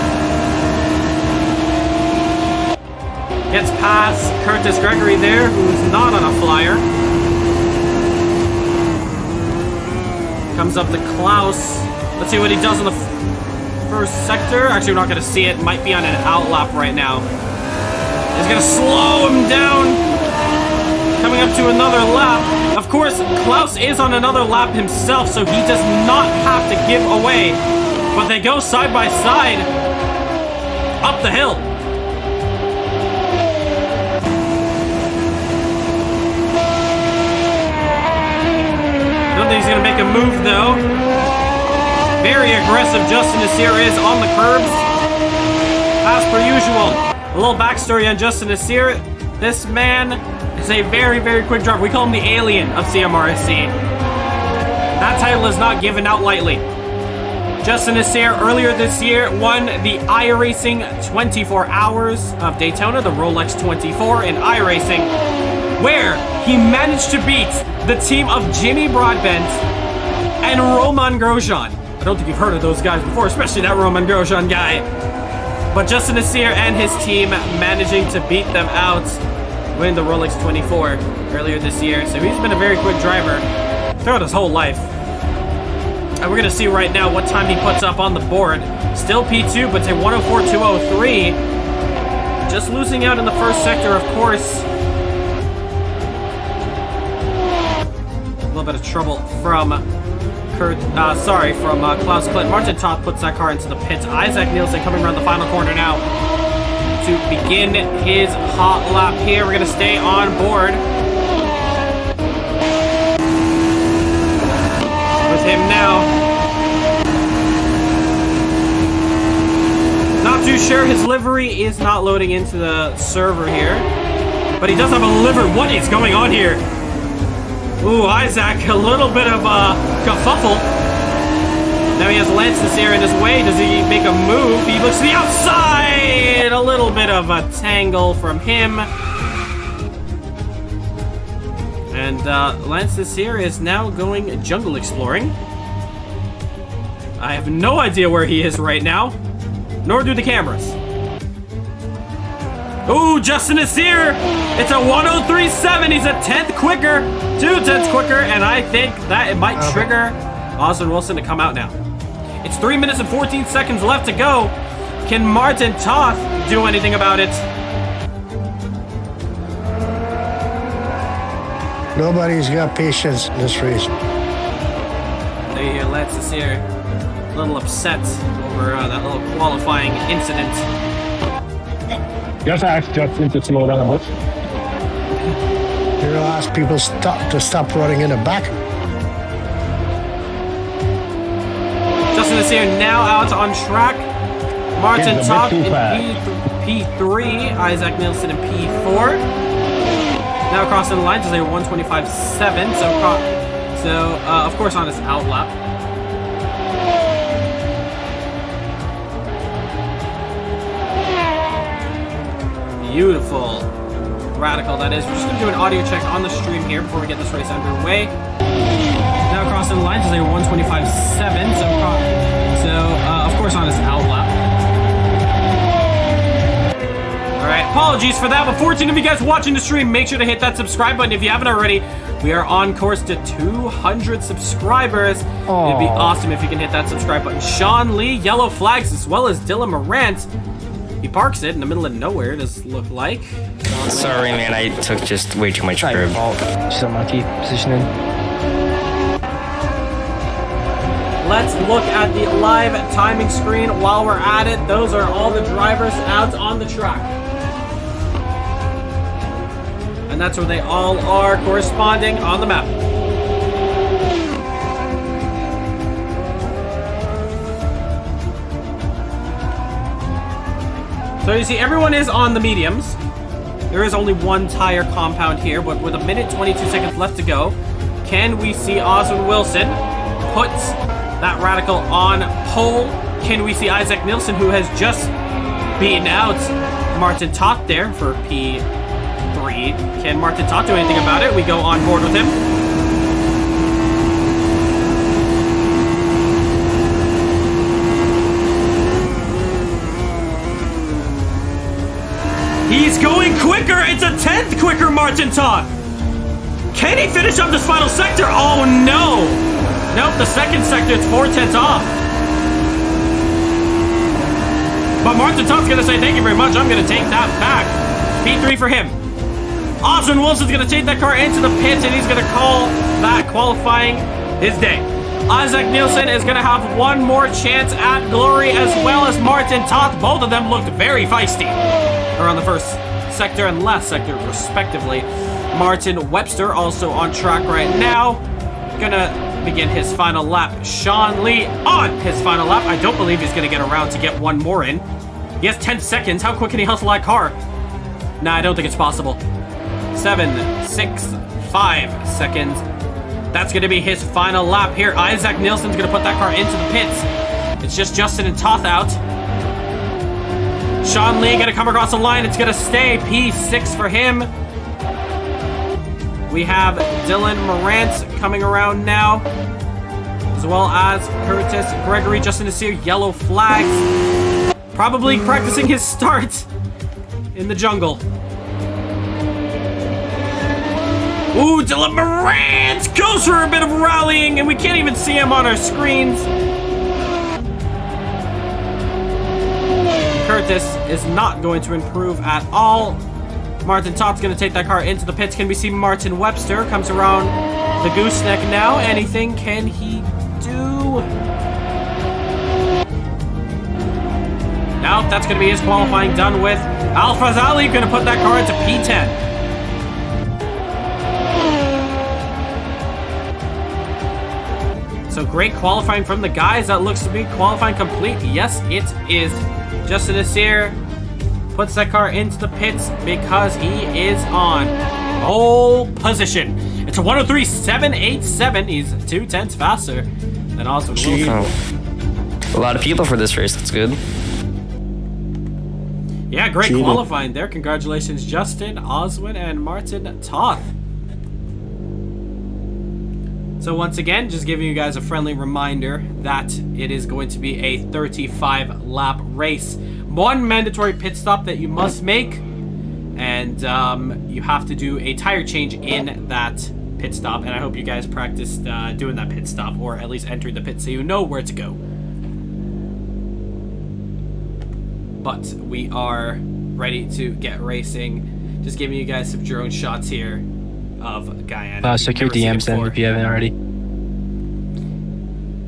Gets past Curtis Gregory there, who's not on a flyer. Comes up to Klaus. Let's see what he does in the first sector. Actually, we're not going to see it. Might be on an outlap right now. He's going to slow him down. Coming up to another lap. Of course, Klaus is on another lap himself, so he does not have to give away. But they go side by side up the hill. I don't think he's going to make a move, though. Very aggressive Justin Nasir is on the curbs. As per usual. A little backstory on Justin Nasir. This man is a very, very quick driver. We call him the alien of CMRSC. That title is not given out lightly. Justin Nasir earlier this year won the iRacing 24 Hours of Daytona, the Rolex 24 in iRacing, where he managed to beat the team of Jimmy Broadbent and Roman Grosjean. I don't think you've heard of those guys before, especially that Roman Grosjean guy. But Justin Nasir and his team managing to beat them out, win the Rolex 24 earlier this year. So he's been a very quick driver throughout his whole life. And we're going to see right now what time he puts up on the board. Still P2, but it's a 104.203. Just losing out in the first sector, of course. A little bit of trouble from Klaus Klint. Martin Toth puts that car into the pits. Isaac Nielsen coming around the final corner now to begin his hot lap here. We're going to stay on board with him now. Not too sure. His livery is not loading into the server here, but he does have a livery. What is going on here? Ooh, Isaac, a little bit of a kerfuffle. Now he has Lance Nasir in his way. Does he make a move? He looks to the outside. A little bit of a tangle from him. And Lance Nasir is now going jungle exploring. I have no idea where he is right now, nor do the cameras. Ooh, Justin Nasir! It's a 103.7. He's a 10th quicker, 2 tenths quicker, and I think that it might trigger Oswin Wilson to come out now. It's 3 minutes and 14 seconds left to go. Can Martin Toth do anything about it? Nobody's got patience in this race. There you hear Lance Nasir a little upset over that little qualifying incident. Just ask Justin to slow down a bit. You're gonna ask people to stop running in the back. Justin Nasir now out on track. Martin Toth in P3. Isaac Nielsen in P4. Now crossing the lines is a 125.7. So of course on his outlap. Beautiful. Radical, that is. We're just going to do an audio check on the stream here before we get this race underway. Now crossing the lines is a 125.7. So of course on his outlap. apologies for that, but for any of you guys watching the stream, make sure to hit that subscribe button if you haven't already. We are on course to 200 subscribers. It'd be awesome if you can hit that subscribe button. Sean Lee, yellow flags, as well as Dylan Morant. He parks it in the middle of nowhere, does it look like. Sorry, man, I took just way too much curb. Just unlucky positioning. Let's look at the live timing screen while we're at it. Those are all the drivers out on the track. And that's where they all are corresponding on the map. So you see, everyone is on the mediums. There is only one tire compound here, but with a minute 22 seconds left to go, can we see Oswin Wilson put that Radical on pole? Can we see Isaac Nilsson, who has just beaten out Martin Toth there for P3? Can Martin Toth do anything about it? We go on board with him. He's going quicker! It's a 10th quicker, Martin Toth! Can he finish up this final sector? Oh no! Nope, the second sector, it's 4/10 off. But Martin Toth's gonna say, thank you very much, I'm gonna take that back. P3 for him. Oswin Wilson's gonna take that car into the pits, and he's gonna call that qualifying his day. Isaac Nielsen is gonna have one more chance at glory, as well as Martin Toth. Both of them looked very feisty around the first sector and last sector, respectively. Martin Webster also on track right now. Gonna begin his final lap. Sean Lee on his final lap. I don't believe he's gonna get around to get one more in. He has 10 seconds. How quick can he hustle that car? Nah, I don't think it's possible. 7, 6, 5 seconds. That's gonna be his final lap here. Isaac Nielsen's gonna put that car into the pits. It's just Justin and Toth out. Sean Lee gonna come across the line. It's gonna stay P6 for him. We have Dylan Morant coming around now, as well as Curtis Gregory. Justin Nasir, yellow flags. Probably practicing his start in the jungle. Ooh, Dylan Morant goes for a bit of rallying, and we can't even see him on our screens. Curtis is not going to improve at all. Martin Toth's going to take that car into the pits. Can we see Martin Webster comes around the gooseneck now? Anything can he do? Nope, that's going to be his qualifying done with. Al-Fazali going to put that car into P10. So great qualifying from the guys. That looks to be qualifying complete. Yes, it is. Justin Nasir puts that car into the pits because he is on pole position. It's a 103.787. He's 2/10 faster than Oswin Wilson. A lot of people for this race. That's good. Yeah, great qualifying there. Congratulations, Justin, Oswin, and Martin Toth. So once again, just giving you guys a friendly reminder that it is going to be a 35-lap race. One mandatory pit stop that you must make, and you have to do a tire change in that pit stop. And I hope you guys practiced doing that pit stop, or at least entering the pit so you know where to go. But we are ready to get racing. Just giving you guys some drone shots here of Guyana. Check your DMs then if you haven't already.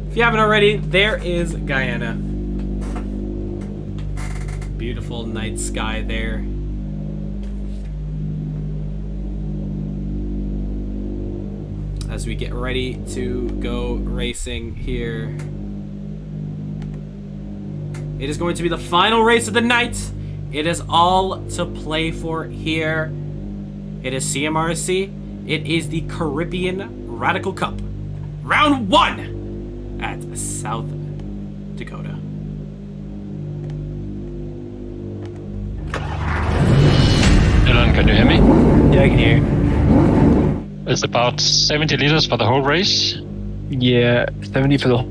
If you haven't already, there is Guyana. Beautiful night sky there. As we get ready to go racing here. It is going to be the final race of the night. It is all to play for here. It is CMRSC. It is the Caribbean Radical Cup. Round 1 at South Dakota. Dylan, can you hear me? Yeah, I can hear you. It's about 70 liters for the whole race. Yeah, 70 for the whole.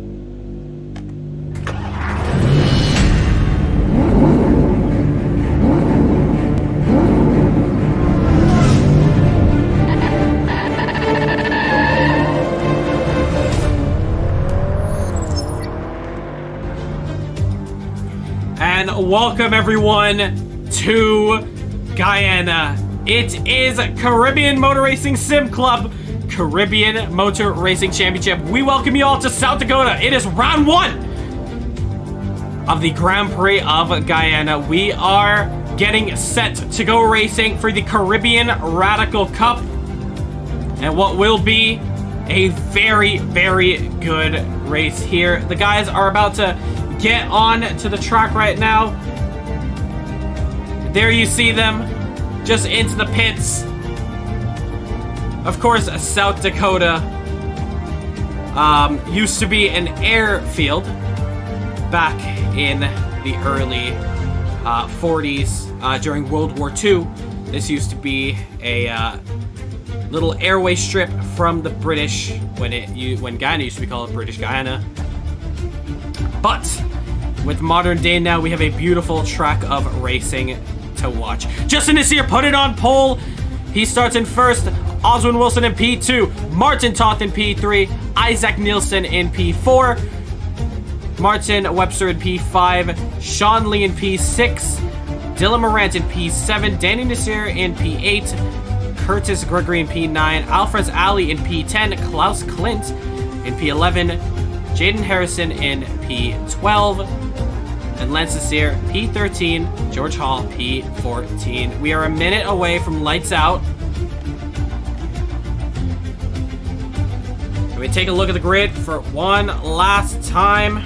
And welcome everyone to Guyana. It is Caribbean Motor Racing Sim Club, Caribbean Motor Racing Championship. We welcome you all to South Dakota. It is round 1 of the Grand Prix of Guyana. We are getting set to go racing for the Caribbean Radical Cup and what will be a very, very good race here. The guys are about to get on to the track right now. There you see them, just into the pits. Of course, South Dakota used to be an airfield back in the early 40s during World War II. This used to be a little airway strip from the British when Guyana used to be called British Guyana. But with modern day now, we have a beautiful track of racing to watch. Justin is here, put it on pole. He starts in first. Oswin Wilson in P2. Martin Toth in P3. Isaac Nielsen in P4. Martin Webster in P5. Sean Lee in P6. Dylan Morant in P7. Danny Nasir in P8. Curtis Gregory in P9. Alfred Ali in P10. Klaus Klint in P11. Jaden Harrison in P12. And Lance Nasir, P13. George Hall, P14. We are a minute away from lights out. Can we take a look at the grid for one last time?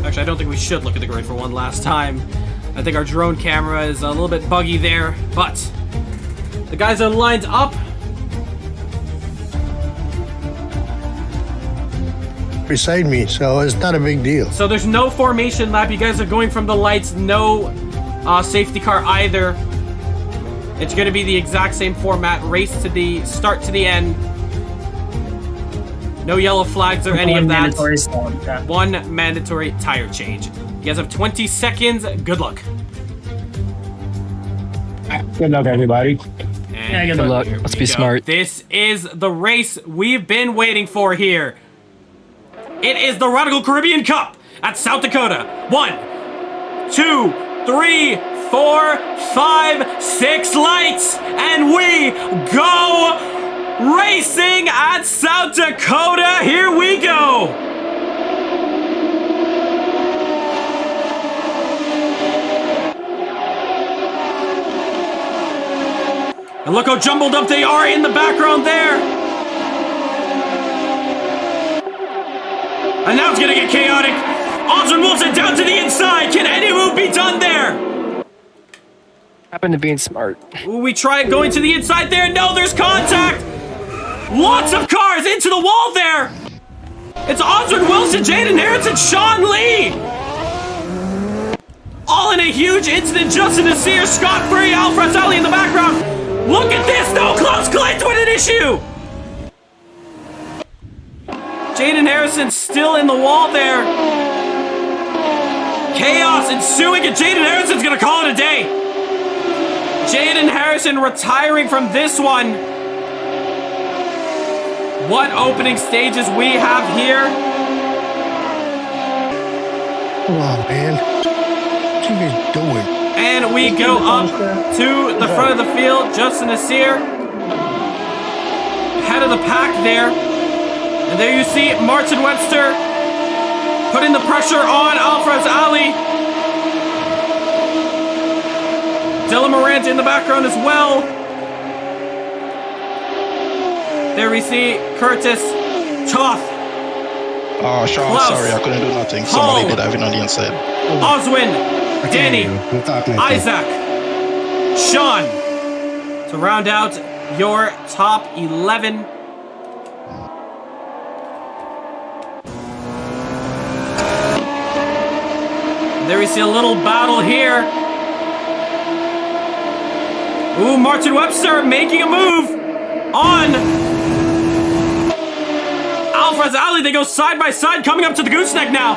Actually, I don't think we should look at the grid for one last time. I think our drone camera is a little bit buggy there, but the guys are lined up. Beside me, so it's not a big deal. So there's no formation lap. You guys are going from the lights. No safety car either. It's going to be the exact same format. Race to the start to the end. No yellow flags or any of that. One mandatory tire change. You guys have 20 seconds. Good luck. Good luck, everybody. And good luck. Let's be smart. This is the race we've been waiting for here. It is the Radical Caribbean Cup at South Dakota. 1, 2, 3, 4, 5, 6 lights, and we go racing at South Dakota. Here we go. And look how jumbled up they are in the background there. And now it's gonna get chaotic. Oswin Wilson down to the inside. Can any move be done there? Happen to being smart. Ooh, we try going to the inside there. No, there's contact. Lots of cars into the wall there. It's Oswin Wilson, Jaden Harrison, Sean Lee. All in a huge incident. Justin Nasir, Scott Free, Alfred Ali in the background. Look at this. No, Klaus Klint with an issue. Jaden Harrison still in the wall there. Chaos ensuing, and Jaden Harrison's gonna call it a day. Jaden Harrison retiring from this one. What opening stages we have here. Come on, man. What you guys doing? And we go up to the front of the field. Justin Nasir, head of the pack there. And there you see Martin Webster putting the pressure on Alfred Ali. Dylan Morant in the background as well. There we see Curtis Toth. Oh, Sean, Klaus, sorry, I couldn't do nothing. Hall, Somebody did have it on the inside. Oswin, Danny, Isaac, Sean. To round out your top 11. There we see a little battle here. Ooh, Martin Webster making a move on Alfred Ali. They go side by side, coming up to the gooseneck now.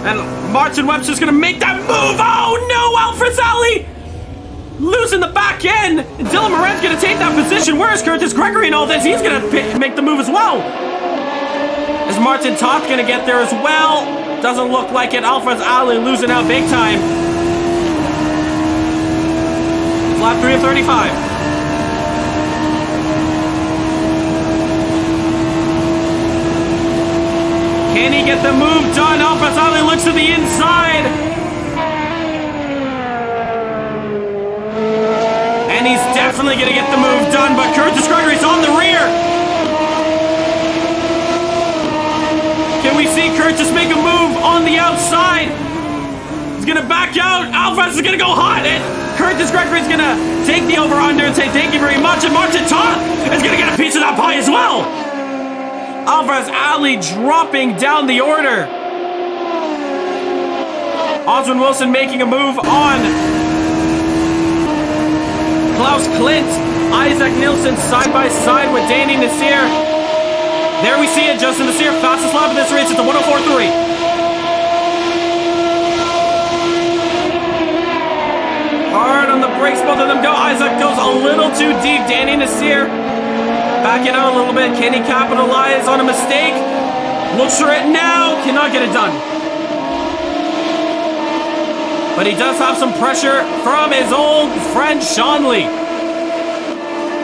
And Martin Webster's gonna make that move. Oh no, Alfred Ali losing the back end. And Dylan Morant's gonna take that position. Where's Curtis Gregory in all this? He's gonna make the move as well. As Martin Toth gonna get there as well? Doesn't look like it. Alphonse Ali losing out big time. It's lap 3 of 35. Can he get the move done? Alphonse Ali looks to the inside. And he's definitely gonna get the move done, but Curtis Gregory's on the rear. Can we see Curtis make a move on the outside? He's gonna back out. Alvarez is gonna go hot, and Curtis Gregory's gonna take the over-under and say thank you very much, and Martin Toth is gonna get a piece of that pie as well. Alvarez Ali dropping down the order. Oswin Wilson making a move on Klaus Klint. Isaac Nielsen side by side with Danny Nasir. There we see it, Justin Nasir, fastest lap of this race. It's a 104.3. Hard on the brakes, both of them go. Isaac goes a little too deep. Danny Nasir backing out a little bit. Can he capitalize on a mistake? Looks for it now. Cannot get it done. But he does have some pressure from his old friend Sean Lee.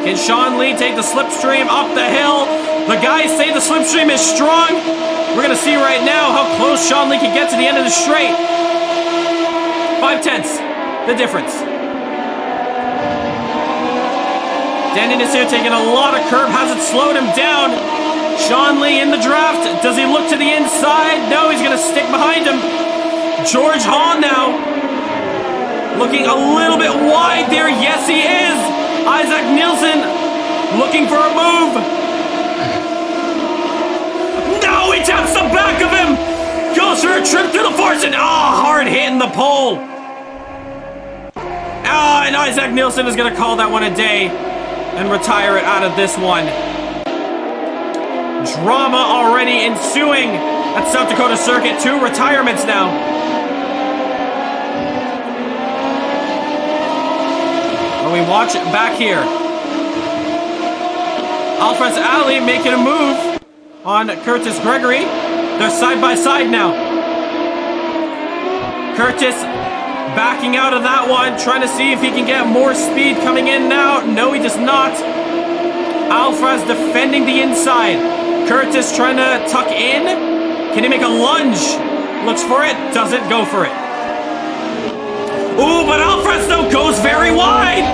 Can Sean Lee take the slipstream up the hill? The guys say the slipstream is strong. We're going to see right now how close Sean Lee can get to the end of the straight. 5/10, the difference. Danny Nasir taking a lot of curb. Hasn't slowed him down. Sean Lee in the draft. Does he look to the inside? No, he's going to stick behind him. George Hahn now. Looking a little bit wide there. Yes, he is. Isaac Nielsen looking for a move. No, he taps the back of him. Goes for a trip through the force and hard hit in the pole. And Isaac Nielsen is going to call that one a day and retire it out of this one. Drama already ensuing at South Dakota Circuit. 2 retirements now. When we watch it back here, Alphonse Ali making a move on Curtis Gregory. They're side by side now. Curtis backing out of that one, trying to see if he can get more speed coming in now. No, he does not. Alvarez defending the inside. Curtis trying to tuck in. Can he make a lunge? Looks for it, doesn't go for it. Ooh, but Alvarez though goes very wide.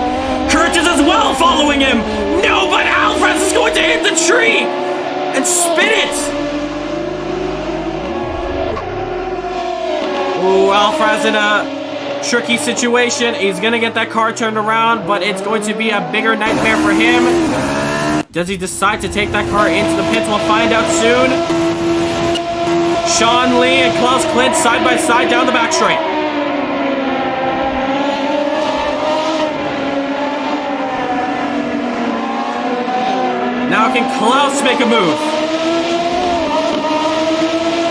Curtis as well following him. No, but Alvarez is going to hit the tree and spin it. Ooh, Alvarez in a tricky situation. He's going to get that car turned around, but it's going to be a bigger nightmare for him. Does he decide to take that car into the pits? We'll find out soon. Sean Lee and Klaus Klint side by side down the back straight. Now can Klaus make a move?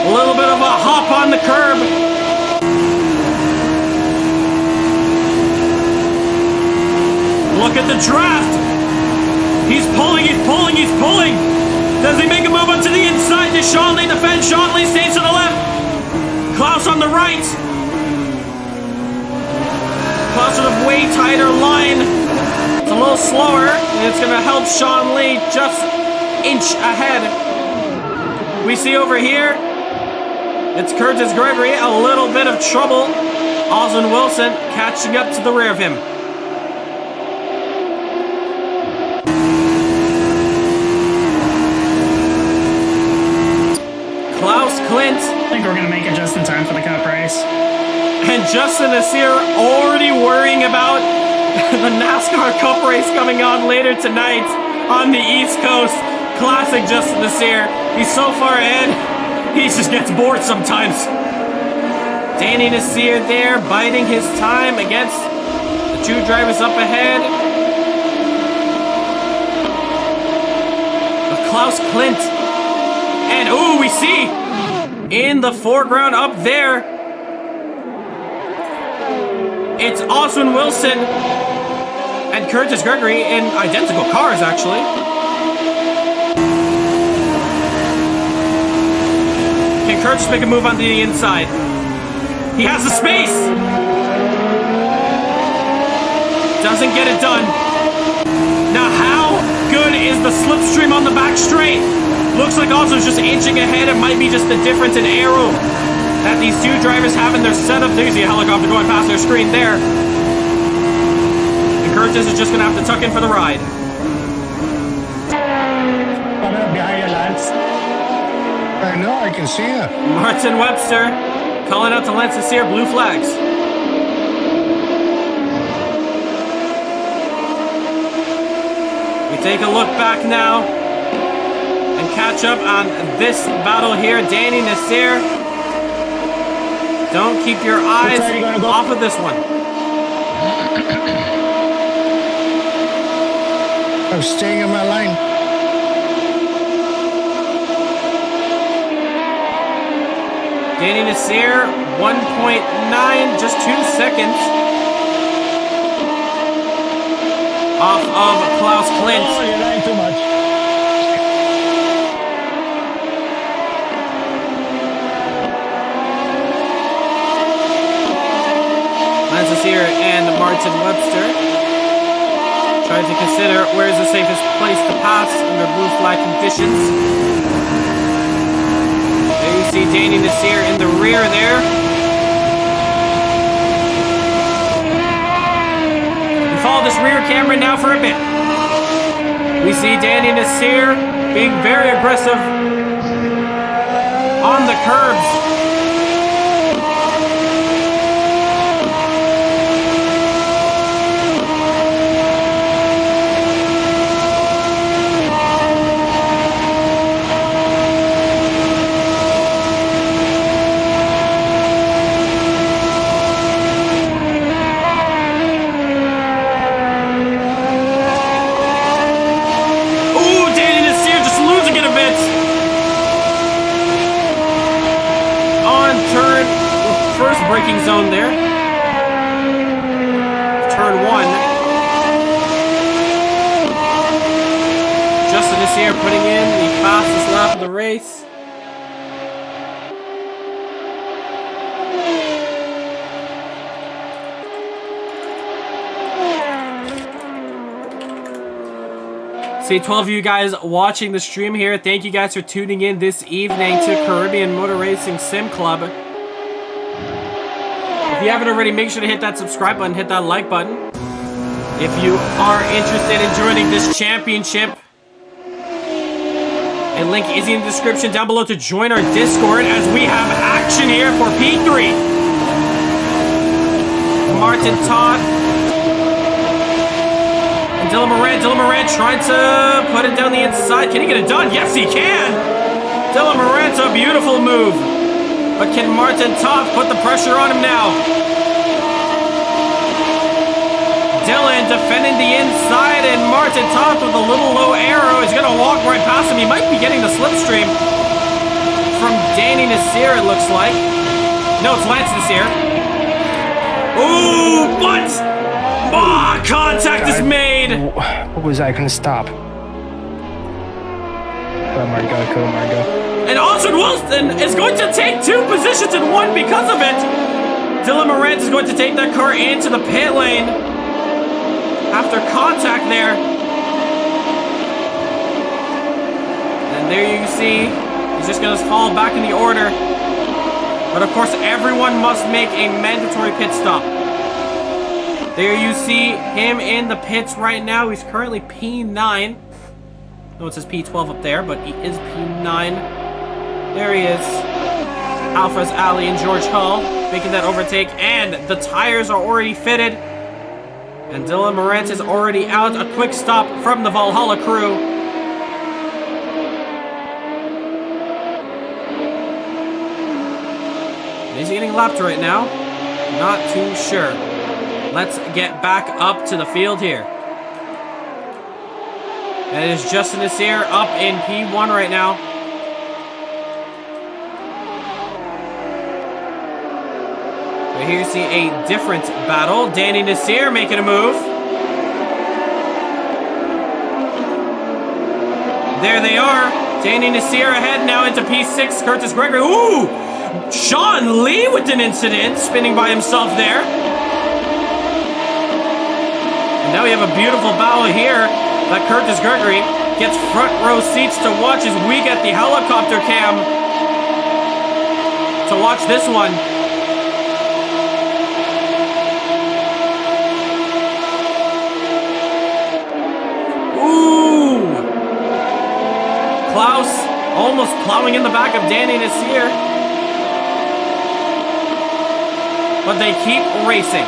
A little bit of a hop on the curb. Look at the draft. He's pulling, he's pulling, he's pulling. Does he make a move up to the inside? Does Sean Lee defend? Sean Lee stays to the left. Klaus on the right. Klaus with a way tighter line. It's a little slower, and it's going to help Sean Lee just inch ahead. We see over here, it's Curtis Gregory, a little bit of trouble. Oswin Wilson catching up to the rear of him. Klaus Klint. I think we're going to make it just in time for the cup race. And Justin Nasir already worrying about the NASCAR Cup race coming on later tonight on the East Coast. Classic Justin Nasir. He's so far ahead, he just gets bored sometimes. Danny Nasir there, biding his time against the 2 drivers up ahead. But Klaus Klint. And ooh, we see in the foreground up there, it's Oswin Wilson and Curtis Gregory in identical cars, actually. Kurt just make a move onto the inside. He has the space. Doesn't get it done. Now how good is the slipstream on the back straight? Looks like also just inching ahead. It might be just the difference in aero that these two drivers have in their setup. There's a helicopter going past their screen there. And Curtis is just going to have to tuck in for the ride. Coming up behind you, Lance. I know, I can see you. Martin Webster calling out to Lance Sear, blue flags. We take a look back now and catch up on this battle here. Danny Nasir. Don't keep your eyes off of this one. I'm staying in my line. Danny Nasir, 1.9, just 2 seconds off of Klaus Klint. Oh, you're lying too much. Lance Sear and Martin Webster trying to consider where is the safest place to pass under blue flag conditions. There you see Danny Nasir in the rear there. We follow this rear camera now for a bit. We see Danny Nasir being very aggressive on the curbs. Braking zone there. Turn 1. Justin is here putting in the fastest lap of the race. See 12 of you guys watching the stream here. Thank you guys for tuning in this evening to Caribbean Motor Racing Sim Club. If you haven't already, make sure to hit that subscribe button, hit that like button. If you are interested in joining this championship, a link is in the description down below to join our Discord as we have action here for P3. Martin Todd and Dylan Moran. Dylan Moran trying to put it down the inside. Can he get it done? Yes, he can. Dylan Moran's a beautiful move. But can Martin Toth put the pressure on him now? Dylan defending the inside, and Martin Toth with a little low arrow is going to walk right past him. He might be getting the slipstream from Danny Nasir, it looks like. No, it's Lance Nasir. Ooh, but contact is made. What was I? I couldn't stop. Go, Margo. Go, Margo. And Oswald Wilson is going to take 2 positions in 1 because of it. Dylan Morant is going to take that car into the pit lane after contact there. And there you see, he's just going to fall back in the order. But of course, everyone must make a mandatory pit stop. There you see him in the pits right now. He's currently P9. No, it says P12 up there, but he is P9. There he is. Alphas Ali and George Hull making that overtake, and the tires are already fitted. And Dylan Morant is already out. A quick stop from the Valhalla crew. Is he getting lapped right now? Not too sure. Let's get back up to the field here. And it is Justin Nasir up in P1 right now. But here you see a different battle. Danny Nasir making a move. There they are. Danny Nasir ahead now into P6. Curtis Gregory. Ooh! Sean Lee with an incident, spinning by himself there. And now we have a beautiful battle here that Curtis Gregory gets front row seats to watch as we get the helicopter cam to watch this one. Klaus almost plowing in the back of Danny Nasir. But they keep racing.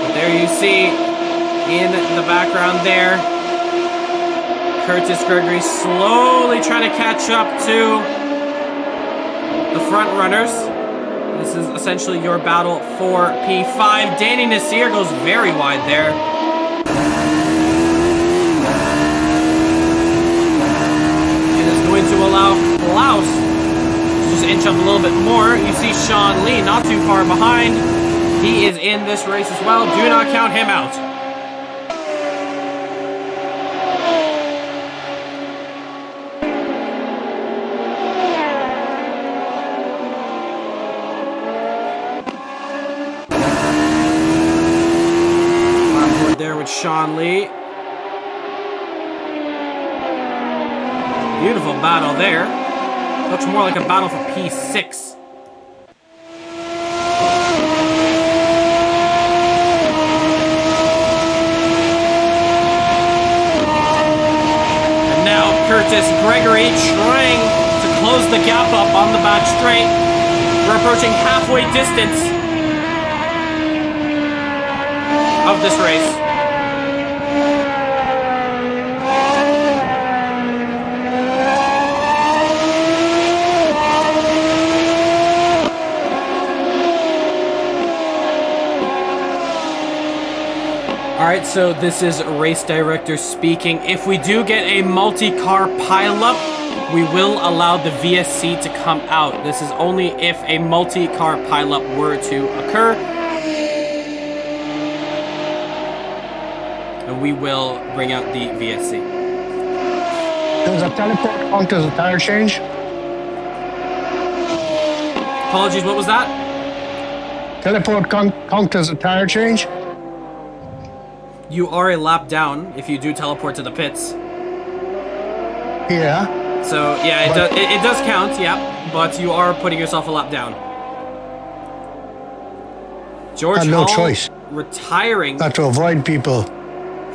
But there you see in the background there, Curtis Gregory slowly trying to catch up to the front runners. This is essentially your battle for P5. Danny Nasir goes very wide there. It is going to allow Klaus to just inch up a little bit more. You see Sean Lee not too far behind. He is in this race as well. Do not count him out. Sean Lee. Beautiful battle there. Looks more like a battle for P6. And now Curtis Gregory trying to close the gap up on the back straight. We're approaching halfway distance of this race. Alright, so this is race director speaking. If we do get a multi-car pileup, we will allow the VSC to come out. This is only if a multi-car pileup were to occur. And we will bring out the VSC. Does a teleport count as a tire change? Apologies, what was that? Teleport count as a tire change? You are a lap down if you do teleport to the pits. Yeah. So yeah, it does count, yeah, but you are putting yourself a lap down. George I had no Hall choice. Retiring. Not to avoid people.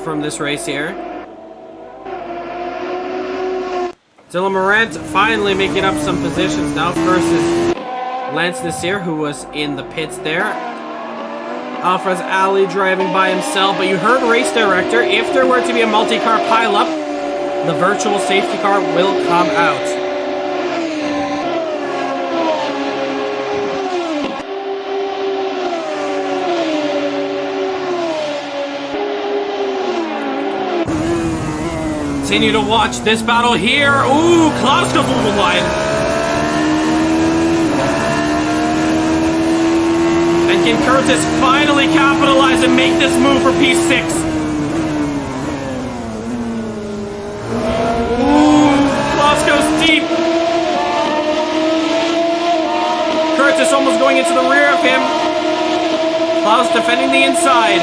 From this race here. Dylan Morant finally making up some positions now versus Lance Nasir, who was in the pits there. Alfred Ali driving by himself, but you heard race director, if there were to be a multi-car pileup, the virtual safety car will come out. Continue to watch this battle here. Ooh, Klaus goes over the line. And can Curtis finally capitalize and make this move for P6? Ooh, Klaus goes deep. Curtis almost going into the rear of him. Klaus defending the inside.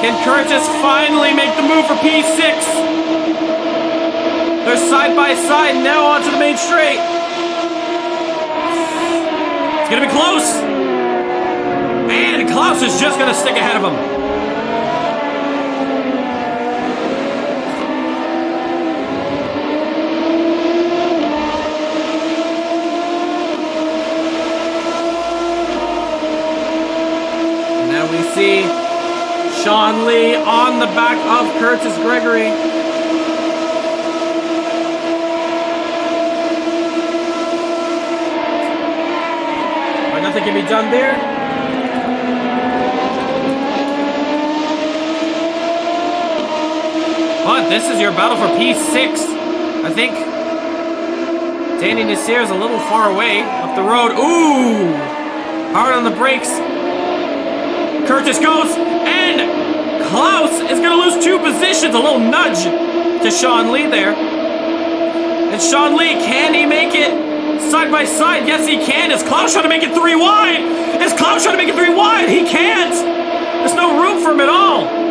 Can Curtis finally make the move for P6? They're side by side now onto the main straight. It's gonna be close. And Klaus is just gonna stick ahead of him. And now we see Sean Lee on the back of Curtis Gregory. Nothing can be done there. But this is your battle for P6. I think Danny Nasir is a little far away up the road. Ooh! Hard on the brakes. Curtis goes, and Klaus is going to lose 2 positions. A little nudge to Sean Lee there. And Sean Lee, can he make it side by side? Yes, he can. Is Klaus trying to make it 3 wide? Is Klaus trying to make it 3 wide? He can't. There's no room for him at all.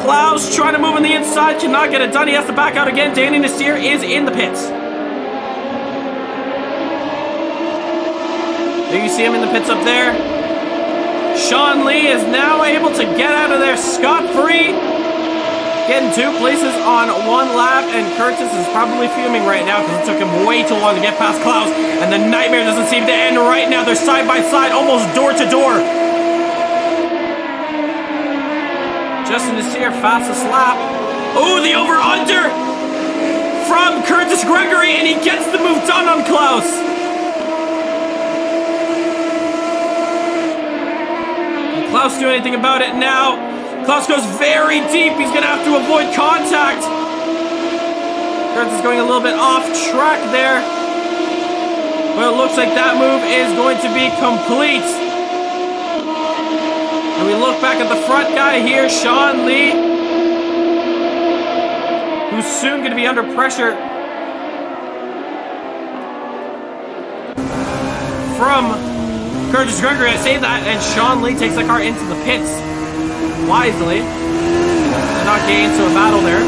Klaus trying to move on the inside, cannot get it done. He has to back out again. Danny Nasir is in the pits. There you see him in the pits up there. Sean Lee is now able to get out of there scot-free. Getting 2 places on 1 lap, and Curtis is probably fuming right now because it took him way too long to get past Klaus, and the nightmare doesn't seem to end right now. They're side by side, almost door to door. Justin Nasir, fastest lap. Oh, the over-under from Curtis Gregory, and he gets the move done on Klaus. Can Klaus do anything about it now? Klaus goes very deep. He's going to have to avoid contact. Curtis is going a little bit off track there. But it looks like that move is going to be complete. And we look back at the front guy here, Sean Lee, who's soon going to be under pressure from Curtis Gregory. I say that, and Sean Lee takes the car into the pits wisely. Did not get into a battle there.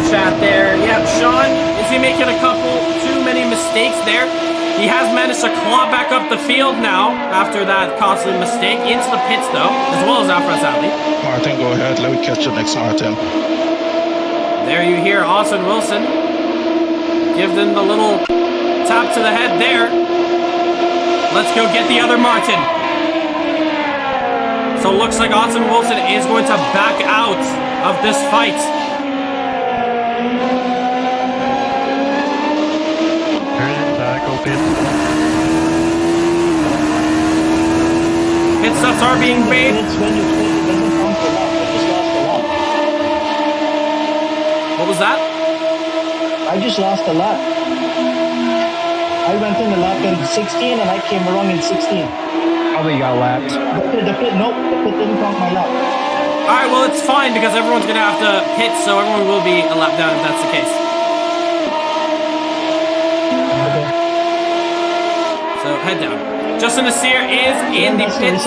Chat there. Yep, Sean, is he making a couple too many mistakes there? He has managed to claw back up the field now after that costly mistake. Into the pits though, as well as Alfred Sadly. Martin, go ahead. Let me catch you next, Martin. There you hear Austin Wilson give them the little tap to the head there. Let's go get the other Martin. So it looks like Austin Wilson is going to back out of this fight. Pit stops are being made. What was that? I just lost a lap. I went in the lap in 16 and I came wrong in 16. Probably got lapped. The pit didn't count my lap. Alright, well it's fine because everyone's going to have to pit, so everyone will be a lap down if that's the case. So head down. Justin Nasir is in the pits.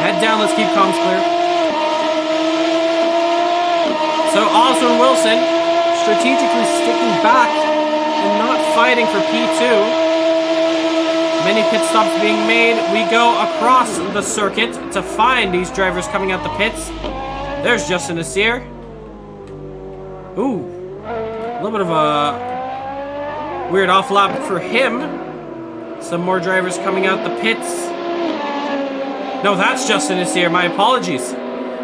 Head down, let's keep comms clear. So Austin Wilson strategically sticking back and not fighting for P2. Many pit stops being made. We go across the circuit to find these drivers coming out the pits. There's Justin Nasir. Ooh, a little bit of a weird off lap for him. Some more drivers coming out the pits. No, that's Justin Nasir. My apologies.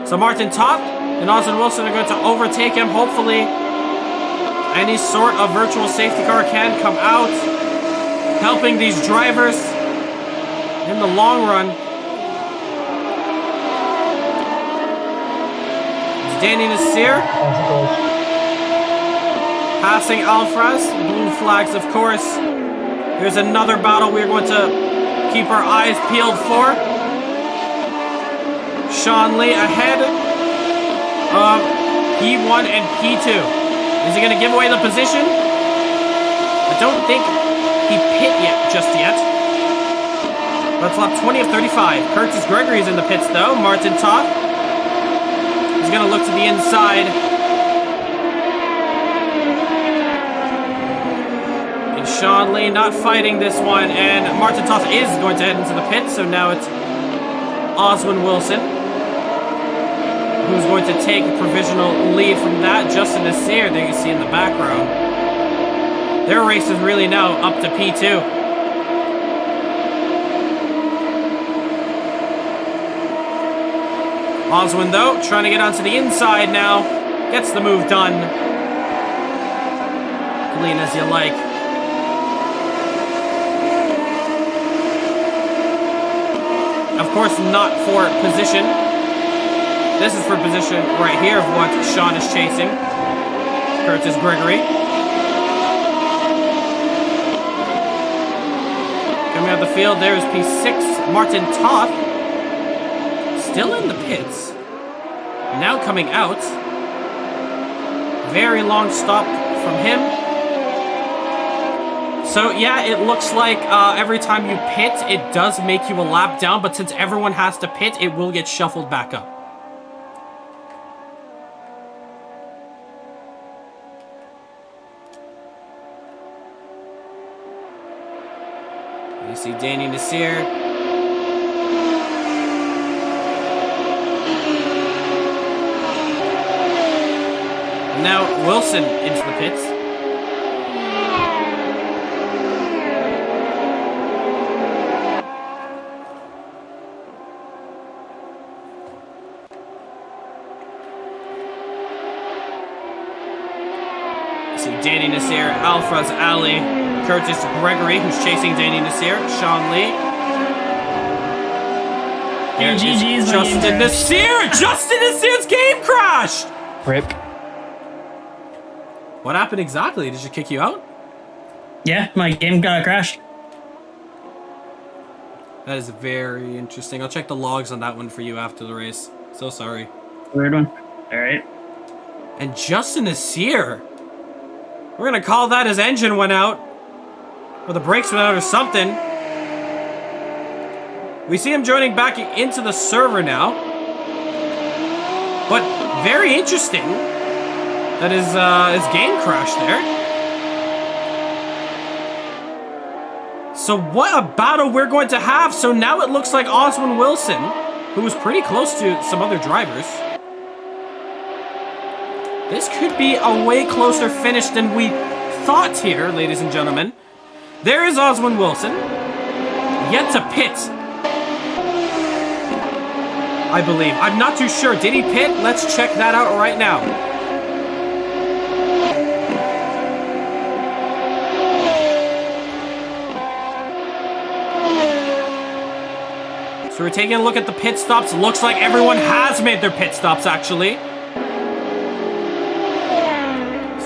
So Martin Toth and Austin Wilson are going to overtake him. Hopefully, any sort of virtual safety car can come out, helping these drivers in the long run. It's Danny Nasir passing Alfraz. Blue flags, of course. Here's another battle we're going to keep our eyes peeled for. Sean Lee ahead of P1 and P2. Is he going to give away the position? I don't think he pit just yet. But it's lap 20 of 35. Curtis Gregory is in the pits though. Martin Toth. He's going to look to the inside. And Sean Lee not fighting this one. And Martin Toth is going to head into the pits. So now it's Oswin Wilson who's going to take a provisional lead from that. Justin Nasir, there you see in the background. Their race is really now up to P2. Oswin, though, trying to get onto the inside now. Gets the move done. Clean as you like. Of course, not for position. This is for position right here of what Sean is chasing. Curtis Gregory. Coming out of the field, there is P6, Martin Toth. Still in the pits. Now coming out. Very long stop from him. So yeah, it looks like every time you pit, it does make you a lap down, but since everyone has to pit, it will get shuffled back up. You see Danny Nasir. Now Wilson into the pits. See Danny Nasir, Alfraz Ali, Curtis Gregory, who's chasing Danny Nasir, Sean Lee. Here is Justin Nasir! Justin Nasir's game crashed! Rip. What happened exactly? Did she kick you out? Yeah, my game got crashed. That is very interesting. I'll check the logs on that one for you after the race. So sorry. Weird one. Alright. And Justin Nasir. We're gonna call that his engine went out. Or the brakes went out or something. We see him joining back into the server now. But very interesting that his game crashed there. So what a battle we're going to have. So now it looks like Oswin Wilson, who was pretty close to some other drivers. This could be a way closer finish than we thought here, ladies and gentlemen. There is Oswin Wilson. Yet to pit. I believe. I'm not too sure. Did he pit? Let's check that out right now. So we're taking a look at the pit stops. Looks like everyone has made their pit stops, actually.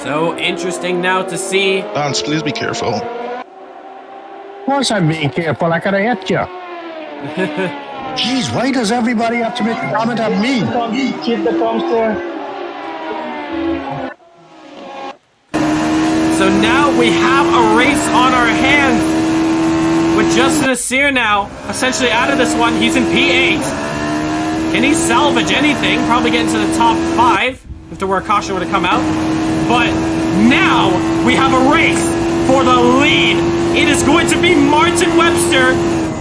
So interesting now to see. Lance, please be careful. Of course I'm being careful. I could have hit you. Jeez, why does everybody have to make a comment on me? Keep the thumbs there. So now we have a race on our hands with Justin Nasir now essentially out of this one. He's in P8. Can he salvage anything? Probably get into the top 5 if the word caution would have come out. But now we have a race for the lead. It is going to be Martin Webster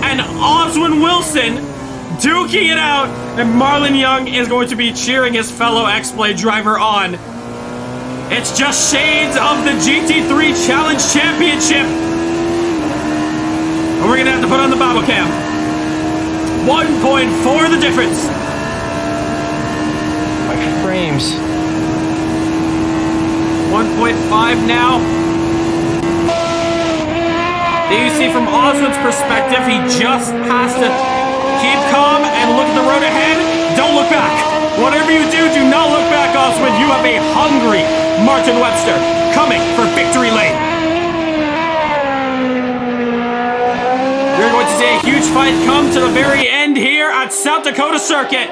and Oswin Wilson duking it out, and Marlon Young is going to be cheering his fellow X-Play driver on. It's just shades of the GT3 Challenge Championship. And we're gonna have to put on the bobble cam. 1.4 the difference. Extra frames. 1.5 now. There you see from Oswin's perspective, he just has to keep calm and look at the road ahead. Don't look back. Whatever you do, do not look back, Oswin. You have a hungry Martin Webster coming for victory lane. We're going to see a huge fight come to the very end here at South Dakota Circuit.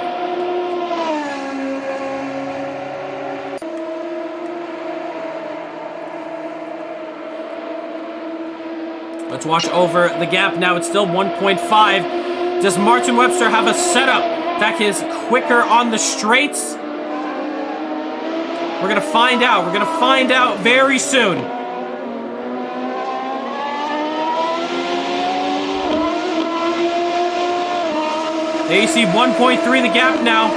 Let's watch over the gap now. It's still 1.5. Does Martin Webster have a setup that is quicker on the straights? We're going to find out. We're going to find out very soon. There you see 1.3 the gap now.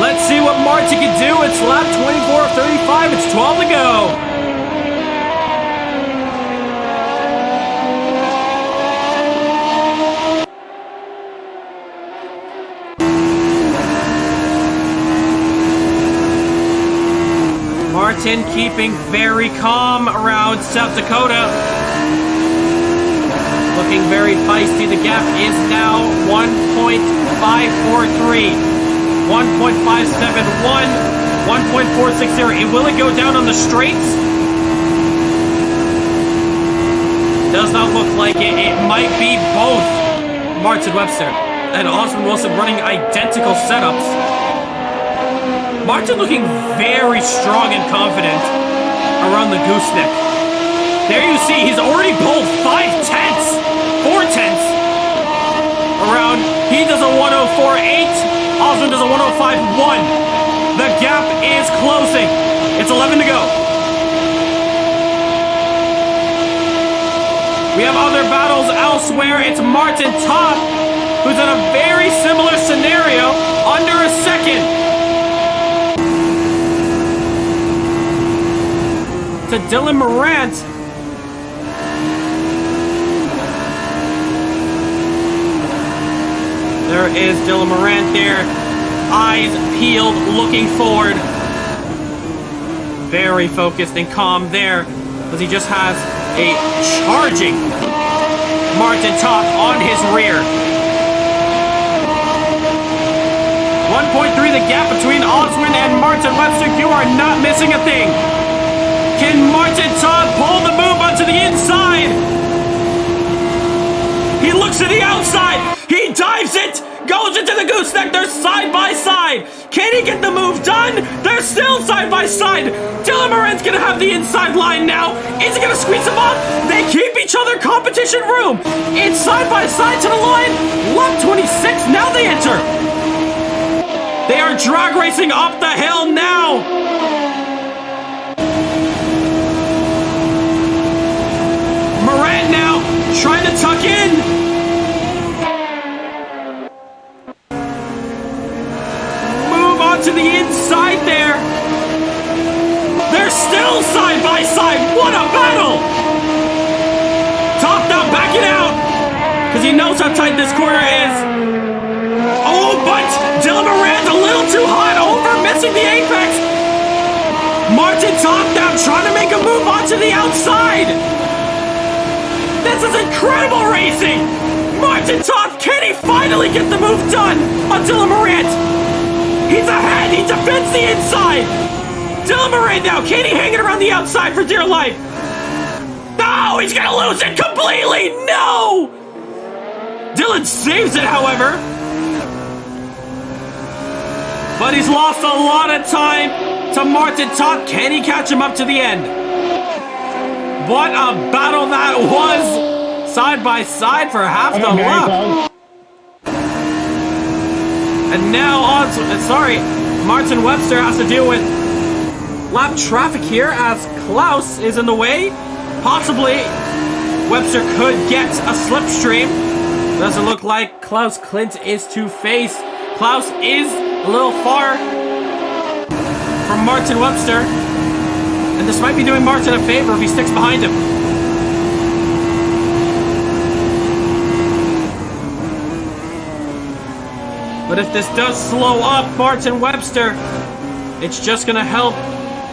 Let's see what Martin can do. It's lap 24 of 35. It's 12 to go. Martin keeping very calm around South Dakota. Looking very feisty. The gap is now 1.543, 1.571, 1.460. Will it go down on the straights? Does not look like it. It might be both Martin Webster and Osmond Wilson running identical setups. Martin looking very strong and confident around the gooseneck. There you see, he's already pulled 4 tenths around. He does a 104.8. Osmond does a 105.1. The gap is closing. It's 11 to go. We have other battles elsewhere. It's Martin Toth, who's in a very similar scenario, under a second to Dylan Morant. There is Dylan Morant there, eyes peeled, looking forward. Very focused and calm there, because he just has a charging Martin Toth on his rear. 1.3 the gap between Osmond and Martin Webster. You are not missing a thing. Can Martin Toth pull the move onto the inside? He looks to the outside. He dives it. Goes into the gooseneck. They're side by side. Can he get the move done? They're still side by side. Dylan Morant's gonna have the inside line now. Is he gonna squeeze him off? They keep each other competition room. It's side by side to the line. Lap 26. Now they enter. They are drag racing up the hill now. Morant now trying to tuck in. Move on to the inside there. They're still side by side. What a battle! Top down, backing out, because he knows how tight this corner is. Oh, but Dylan Morant a little too hot, over missing the apex. Martin top down, trying to make a move onto the outside. This is incredible racing. Martin Toth, can he finally get the move done on Dylan Morant? He's ahead, he defends the inside. Dylan Morant now, can he hang it around the outside for dear life? No, he's gonna lose it completely, no! Dylan saves it, however. But he's lost a lot of time to Martin Toth. Can he catch him up to the end? What a battle that was! Side by side for half the lap. And now Martin Webster has to deal with lap traffic here as Klaus is in the way. Possibly Webster could get a slipstream. Doesn't look like Klaus Clint is to face. Klaus is a little far from Martin Webster. And this might be doing Martin a favor if he sticks behind him. But if this does slow up Martin Webster, it's just going to help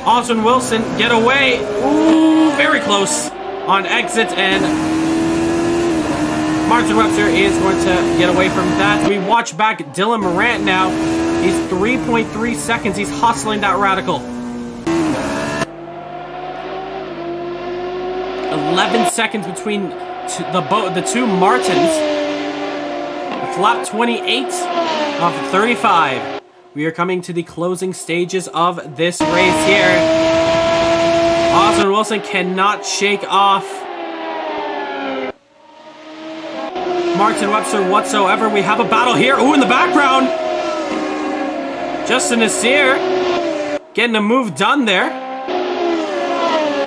Osmond Wilson get away. Ooh, very close on exit, and Martin Webster is going to get away from that. We watch back Dylan Morant now. He's 3.3 seconds. He's hustling that radical. 11 seconds between the two Martins. It's lap 28 of 35. We are coming to the closing stages of this race here. Osmond Wilson cannot shake off Martin Webster whatsoever. We have a battle here. Ooh, in the background, Justin Nasir getting a move done there.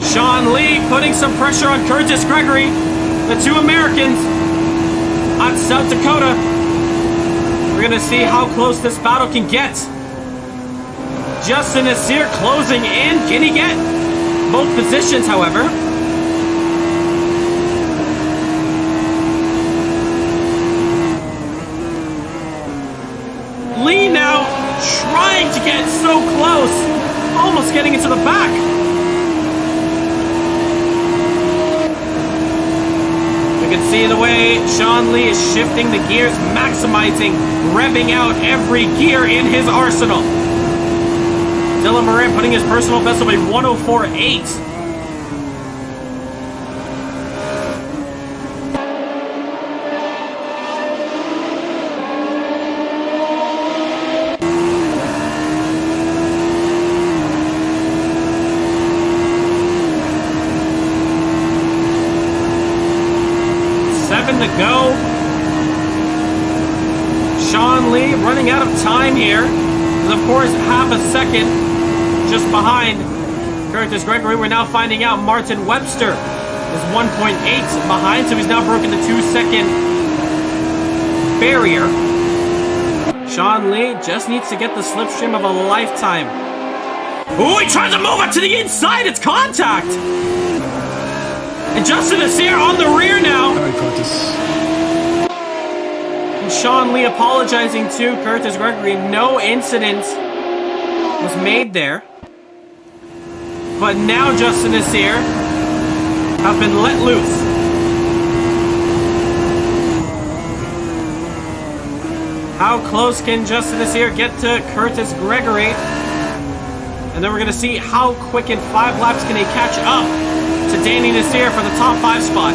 Sean Lee putting some pressure on Curtis Gregory. The two Americans on South Dakota. We're going to see how close this battle can get. Justin Nasir closing in. Can he get both positions, however? Lee now trying to get so close. almost getting into the back. You can see the way Sean Lee is shifting the gears, maximizing, revving out every gear in his arsenal. Dylan Moran putting his personal best of a 104.8. To go. Sean Lee running out of time here. Is of course half a second just behind Curtis Gregory. We're now finding out Martin Webster is 1.8 behind, so he's now broken the 2-second barrier. Sean Lee just needs to get the slipstream of a lifetime. Ooh, he tries to move it to the inside. It's contact. And Justin is here on the rear now. And Sean Lee apologizing to Curtis Gregory. No incident was made there. But now Justin is here. Have been let loose. How close can Justin is here get to Curtis Gregory? And then we're going to see how quick in 5 laps can he catch up to Danny Nasir for the top 5 spot.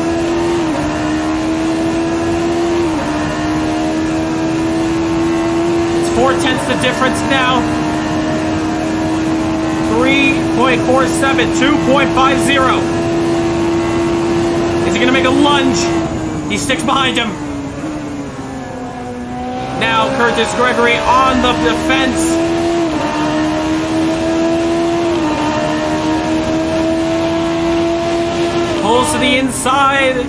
It's 4/10 the difference now. 3.47, 2.50. Is he going to make a lunge? He sticks behind him. Now Curtis Gregory on the defense. Pulls to the inside.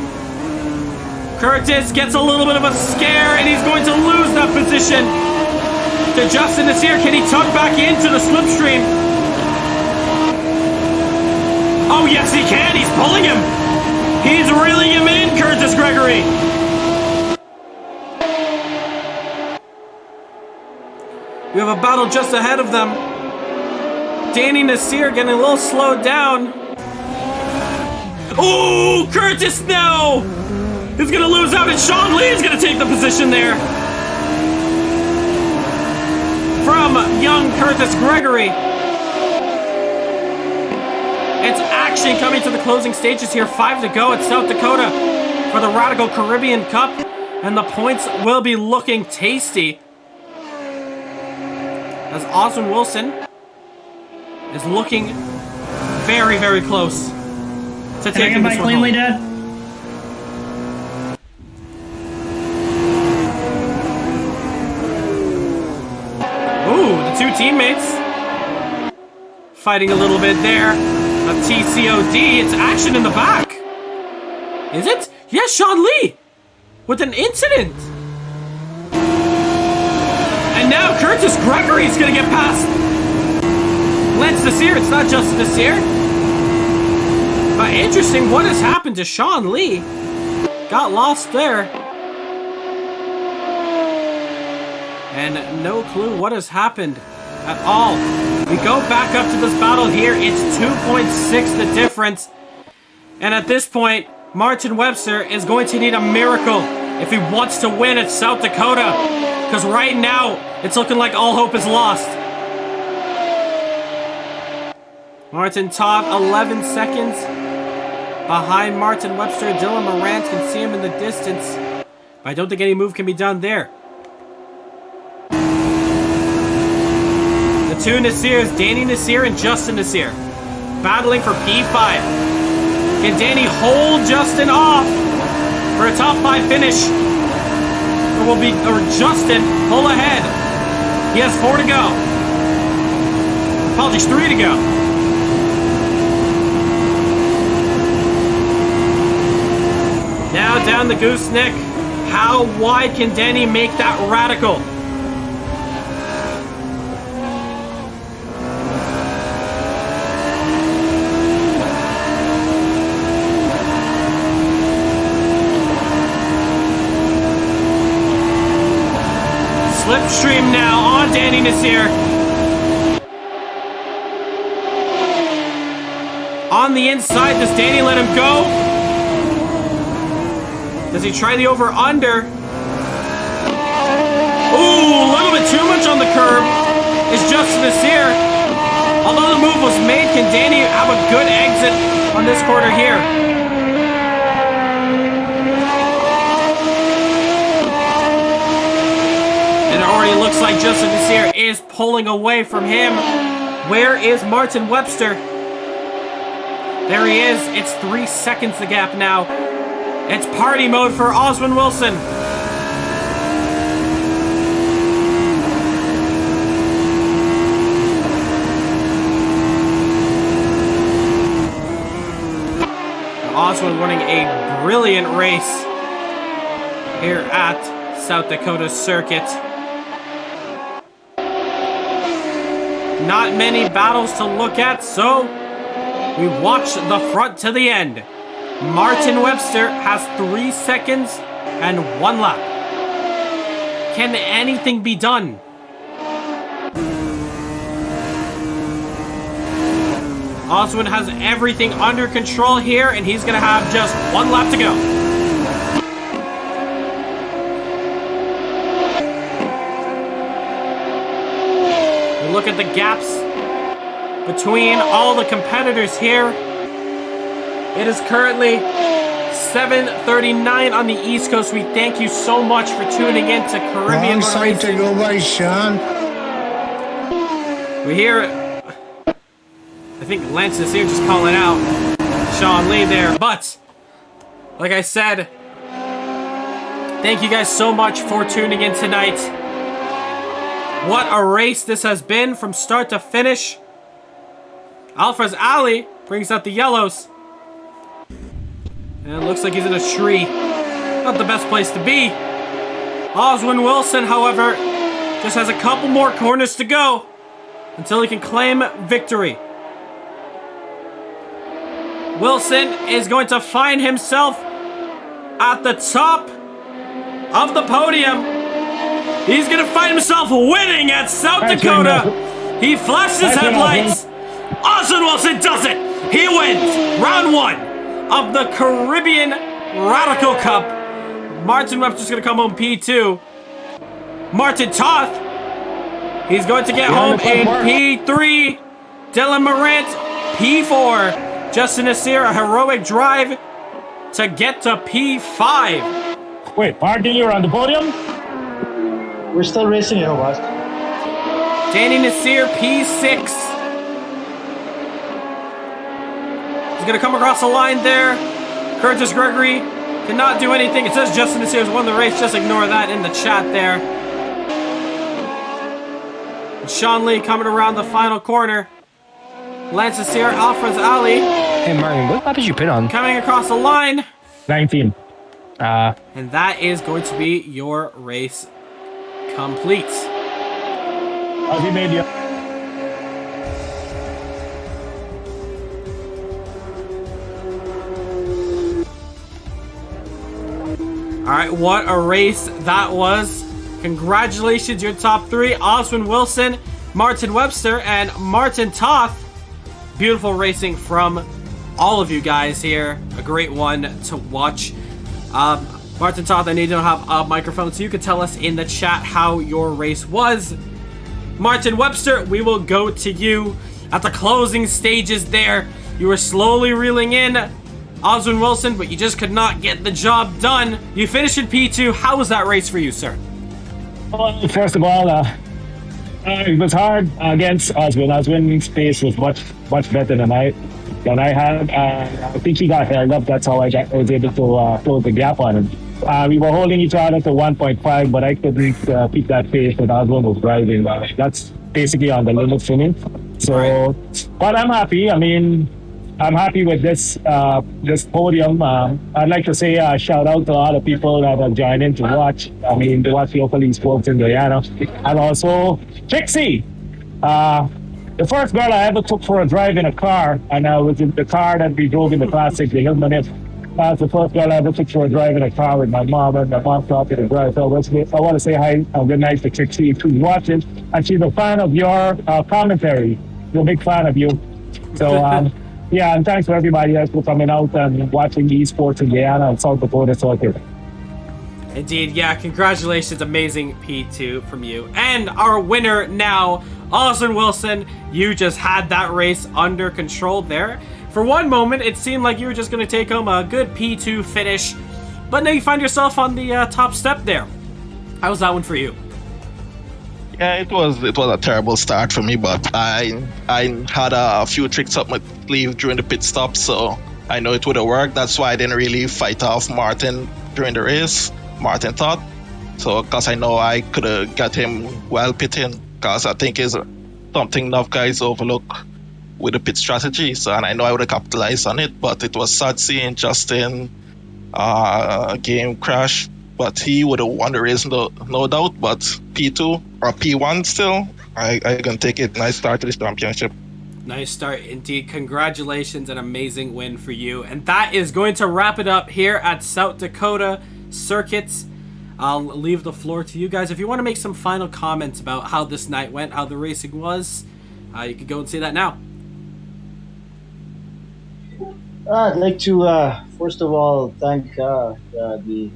Curtis gets a little bit of a scare, and he's going to lose that position to Justin Nasir. Can he tug back into the slipstream? Oh, yes, he can. He's pulling him. He's reeling him in, Curtis Gregory. We have a battle just ahead of them. Danny Nasir getting a little slowed down. Oh, Curtis, no! He's gonna lose out, and Sean Lee is gonna take the position there. From young Curtis Gregory. It's action coming to the closing stages here. 5 to go at South Dakota for the Radical Caribbean Cup. And the points will be looking tasty. As Oswin Wilson is looking very, very close to taking this one cleanly, home. Dad? Ooh, the two teammates fighting a little bit there. Of TCOD, it's action in the back. Is it? Yes, Sean Lee with an incident. And now Curtis Gregory is going to get past Lance Nasir. It's not just Nasir. But interesting, what has happened to Sean Lee? Got lost there. And no clue what has happened at all. We go back up to this battle here. It's 2.6 the difference. And at this point, Martin Webster is going to need a miracle if he wants to win at South Dakota. Because right now, it's looking like all hope is lost. Martin Todd, 11 seconds behind Martin Webster. Dylan Morant can see him in the distance. But I don't think any move can be done there. The two Nasirs, Danny Nasir and Justin Nasir, battling for P5. Can Danny hold Justin off for a top 5 finish? Or Justin pull ahead? He has 4 to go. Apologies, 3 to go. Now down the gooseneck. How wide can Danny make that radical? Slipstream now on Danny Nasir. on the inside. Does Danny let him go? Does he try the over-under? Ooh, a little bit too much on the curb. Is Justice here? Although the move was made, can Danny have a good exit on this corner here? And it already looks like Justin Desir is pulling away from him. Where is Martin Webster? There he is. It's 3 seconds the gap now. It's party mode for Oswin Wilson. Oswin running a brilliant race here at South Dakota Circuit. Not many battles to look at, so we watch the front to the end. Martin Webster has 3 seconds and 1 lap. Can anything be done? Oswin has everything under control here, and he's going to have just 1 lap to go. We look at the gaps between all the competitors here. It is currently 7:39 on the East Coast. We thank you so much for tuning in to Caribbean Wrong side to go by, Sean. We hear, I think Lance is here just calling out Sean Lee there. But, like I said, thank you guys so much for tuning in tonight. What a race this has been from start to finish. Alfred's Alley brings out the yellows. And it looks like he's in a tree. Not the best place to be. Oswin Wilson, however, just has a couple more corners to go until he can claim victory. Wilson is going to find himself at the top of the podium. He's going to find himself winning at South Dakota. He flashes headlights. Oswin Wilson does it. He wins round 1 of the Caribbean Radical Cup. Martin Webster's going to come home P2. Martin Toth, he's going to get home in P3. Dylan Morant, P4. Justin Nasir, a heroic drive to get to P5. Wait, Martin, you're on the podium? We're still racing here, boss. Danny Nasir, P6. He's going to come across the line there. Curtis Gregory cannot do anything. It says Justin Nasir's won the race. Just ignore that in the chat there. And Sean Lee coming around the final corner. Lance Nasir, Alfred's Alley. Hey, Martin, what lap did you pit on? Coming across the line. 19. And that is going to be your race complete. Ozzy made you. All right, what a race that was. Congratulations, your top 3. Oswin Wilson, Martin Webster, and Martin Toth. Beautiful racing from all of you guys here. A great one to watch. Martin Toth, I know you don't have a microphone, so you could tell us in the chat how your race was. Martin Webster, we will go to you at the closing stages there. You were slowly reeling in Oswin Wilson, but you just could not get the job done. You finished in P2. How was that race for you, sir? Well, first of all, it was hard against Oswin. Oswin's pace was much better than I had. I think he got held up. That's how I was able to close the gap on him. We were holding each other to 1.5, but I couldn't keep that pace that Oswin was driving. That's basically on the limit for me. So, but I'm happy. I mean, I'm happy with this podium. I'd like to say shout out to all the people that have joined in to watch. I mean, to watch local esports in Guyana. And also, Trixie, the first girl I ever took for a drive in a car, and I was in the car that we drove in the Classic, the Hillman F. That's the first girl I ever took for a drive in a car with my mom, and my mom taught me to drive. So I want to say hi and good night to Trixie, who's watching. And she's a fan of your commentary. She's a big fan of you. So Yeah, and thanks for everybody else for coming out and watching esports in Guyana and South Dakota circuit. Indeed, yeah, congratulations, amazing P2 from you. And our winner now, Austin Wilson, you just had that race under control there. For one moment, it seemed like you were just going to take home a good P2 finish, but now you find yourself on the top step there. How was that one for you? Yeah, it was a terrible start for me, but I had a few tricks up my sleeve during the pit stop, so I know it would have worked. That's why I didn't really fight off Martin during the race. Martin thought so, because I know I could have got him while pitting, because I think is something enough guys overlook with the pit strategy. So, and I know I would have capitalized on it, but it was sad seeing Justin game crash. But he would have won the race, no doubt. But P2 or P1 still, I can take it. Nice start to this championship. Nice start indeed. Congratulations, an amazing win for you. And that is going to wrap it up here at South Dakota Circuits. I'll leave the floor to you guys. If you want to make some final comments about how this night went, how the racing was, you can go and say that now. I'd like to, first of all, thank the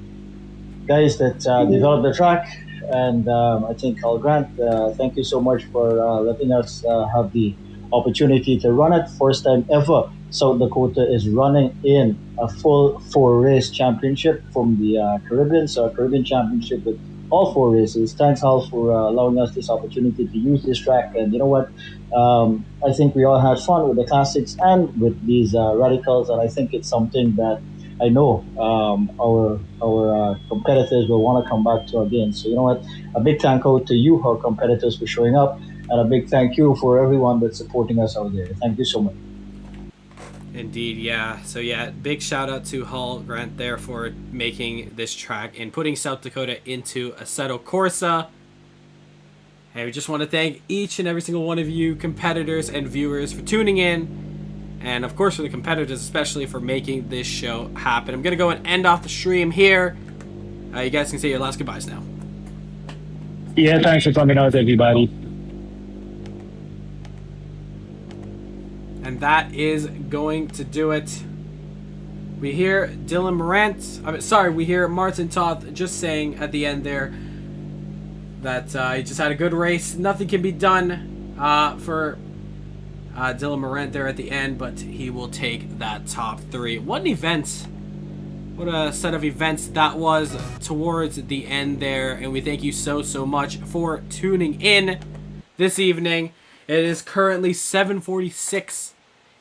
guys that developed the track. And I think Carl Grant, thank you so much for letting us have the opportunity to run it. First time ever South Dakota is running in a full 4-race championship from the Caribbean. So a Caribbean championship with all 4 races. Thanks, Hal, for allowing us this opportunity to use this track. And you know what? I think we all had fun with the classics and with these radicals. And I think it's something that I know our competitors will want to come back to again. So you know what? A big thank you to you, our competitors, for showing up. And a big thank you for everyone that's supporting us out there. Thank you so much. Indeed, yeah. So yeah, big shout out to Hall Grant there for making this track and putting South Dakota into Assetto Corsa. And we just want to thank each and every single one of you competitors and viewers for tuning in. And of course for the competitors especially for making this show happen. I'm going to go and end off the stream here. You guys can say your last goodbyes now. Yeah, thanks for coming out, everybody. And that is going to do it. We hear Dylan Morant, we hear Martin Toth just saying at the end there that he just had a good race. Nothing can be done for Dylan Morant there at the end, but he will take that top 3. What an event. What a set of events that was towards the end there. And we thank you so much for tuning in this evening. It is currently 7:46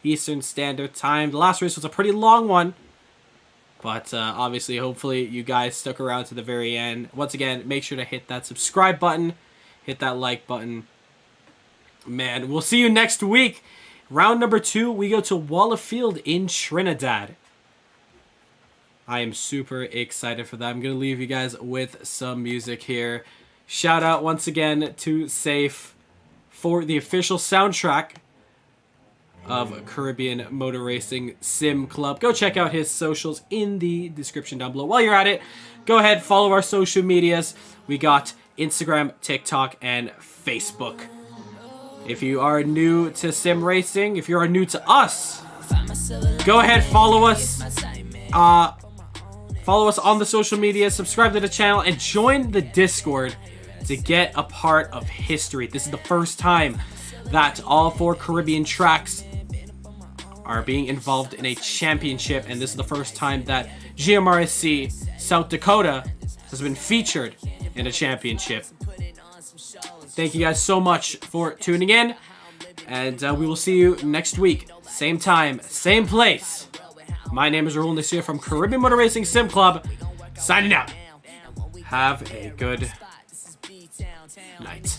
Eastern Standard Time. The last race was a pretty long one, but obviously, hopefully, you guys stuck around to the very end. Once again, make sure to hit that subscribe button, hit that like button. Man, we'll see you next week. Round number 2, we go to Wallerfield in Trinidad. I am super excited for that. I'm going to leave you guys with some music here. Shout out once again to Safe for the official soundtrack of Caribbean Motor Racing Sim Club. Go check out his socials in the description down below. While you're at it, go ahead, follow our social medias. We got Instagram, TikTok, and Facebook. If you are new to sim racing, if you are new to us, go ahead, follow us. Follow us on the social media, subscribe to the channel, and join the Discord to get a part of history. This is the first time that all 4 Caribbean tracks are being involved in a championship, and this is the first time that CMRSC South Dakota has been featured in a championship. Thank you guys so much for tuning in, and we will see you next week. Same time, same place. My name is Raul Nasir from Caribbean Motor Racing Sim Club, signing out. Have a good night.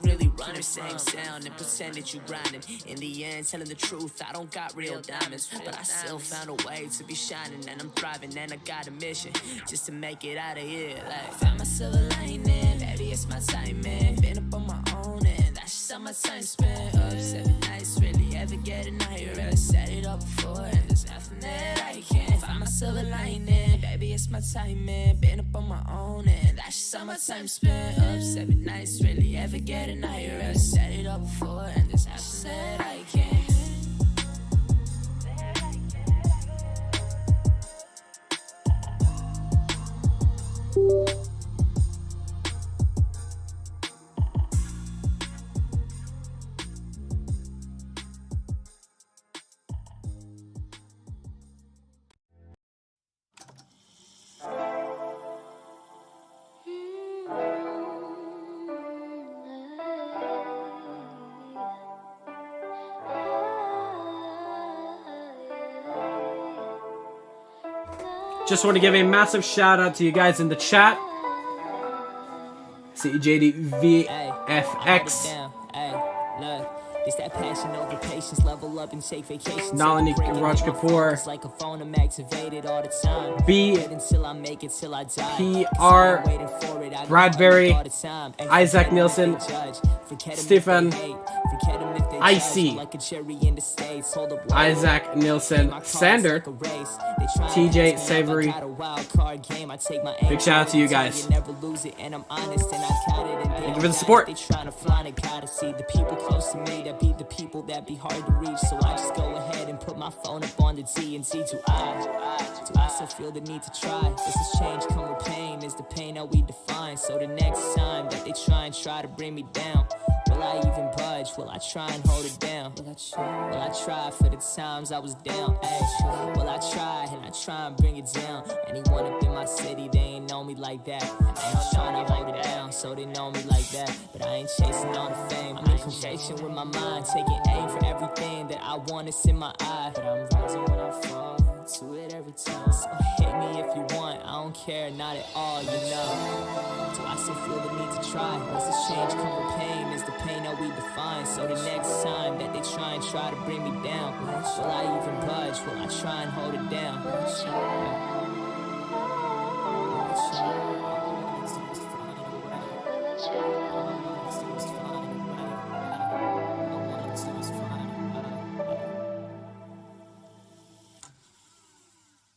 Really run the same sound and pretend that you grinding. In the end, telling the truth, I don't got real diamonds, but I still found a way to be shining, and I'm thriving, and I got a mission just to make it out of here. Like, found my silver lining, baby, it's my time, man. Been up on my own, and that's just how my time spent. Up 7 nights, really ever getting higher. I set it up before, and there's nothing that I can't. Find my silver lining, baby. Maybe it's my time, man. Been up on my own, and that's just how my time spent. Up 7 nights, really ever get a night rest. Set it up before, and this after that I can't. Just want to give a massive shout out to you guys in the chat. CJDVFX. It's that passion over patience, level up and take vacations. Nalini Raj Kapoor. Like a phone I'm activated all the time. B. Until I make it till I die. PR. Bradbury. Isaac Nielsen. Stephen. Icy. Isaac Nielsen. Sander. TJ Savory. Big shout out to you guys. Thank you for the support. Be the people that be hard to reach, so I just go ahead and put my phone up on the TNT. Do I still feel the need to try? Does this change come with pain? Is the pain that we define? So the next time that they try to bring me down, will I even budge? Will I try and hold it down? Will I try for the times I was down? Ay, will I try and bring it down? Anyone up in my city, they ain't know me like that. I ain't trying to hold it down, so they know me like that. But I ain't chasing all the fame. I'm in conversation with my mind, taking aim for everything that I want is in my eye. But I'm rising when I fall to it every time. So hit me if you want, I don't care, not at all, you know. Do I still feel the need to try? Does this change come with pain? Is the pain that we define? So the next time that they try to bring me down, will I even budge? Will I try and hold it down?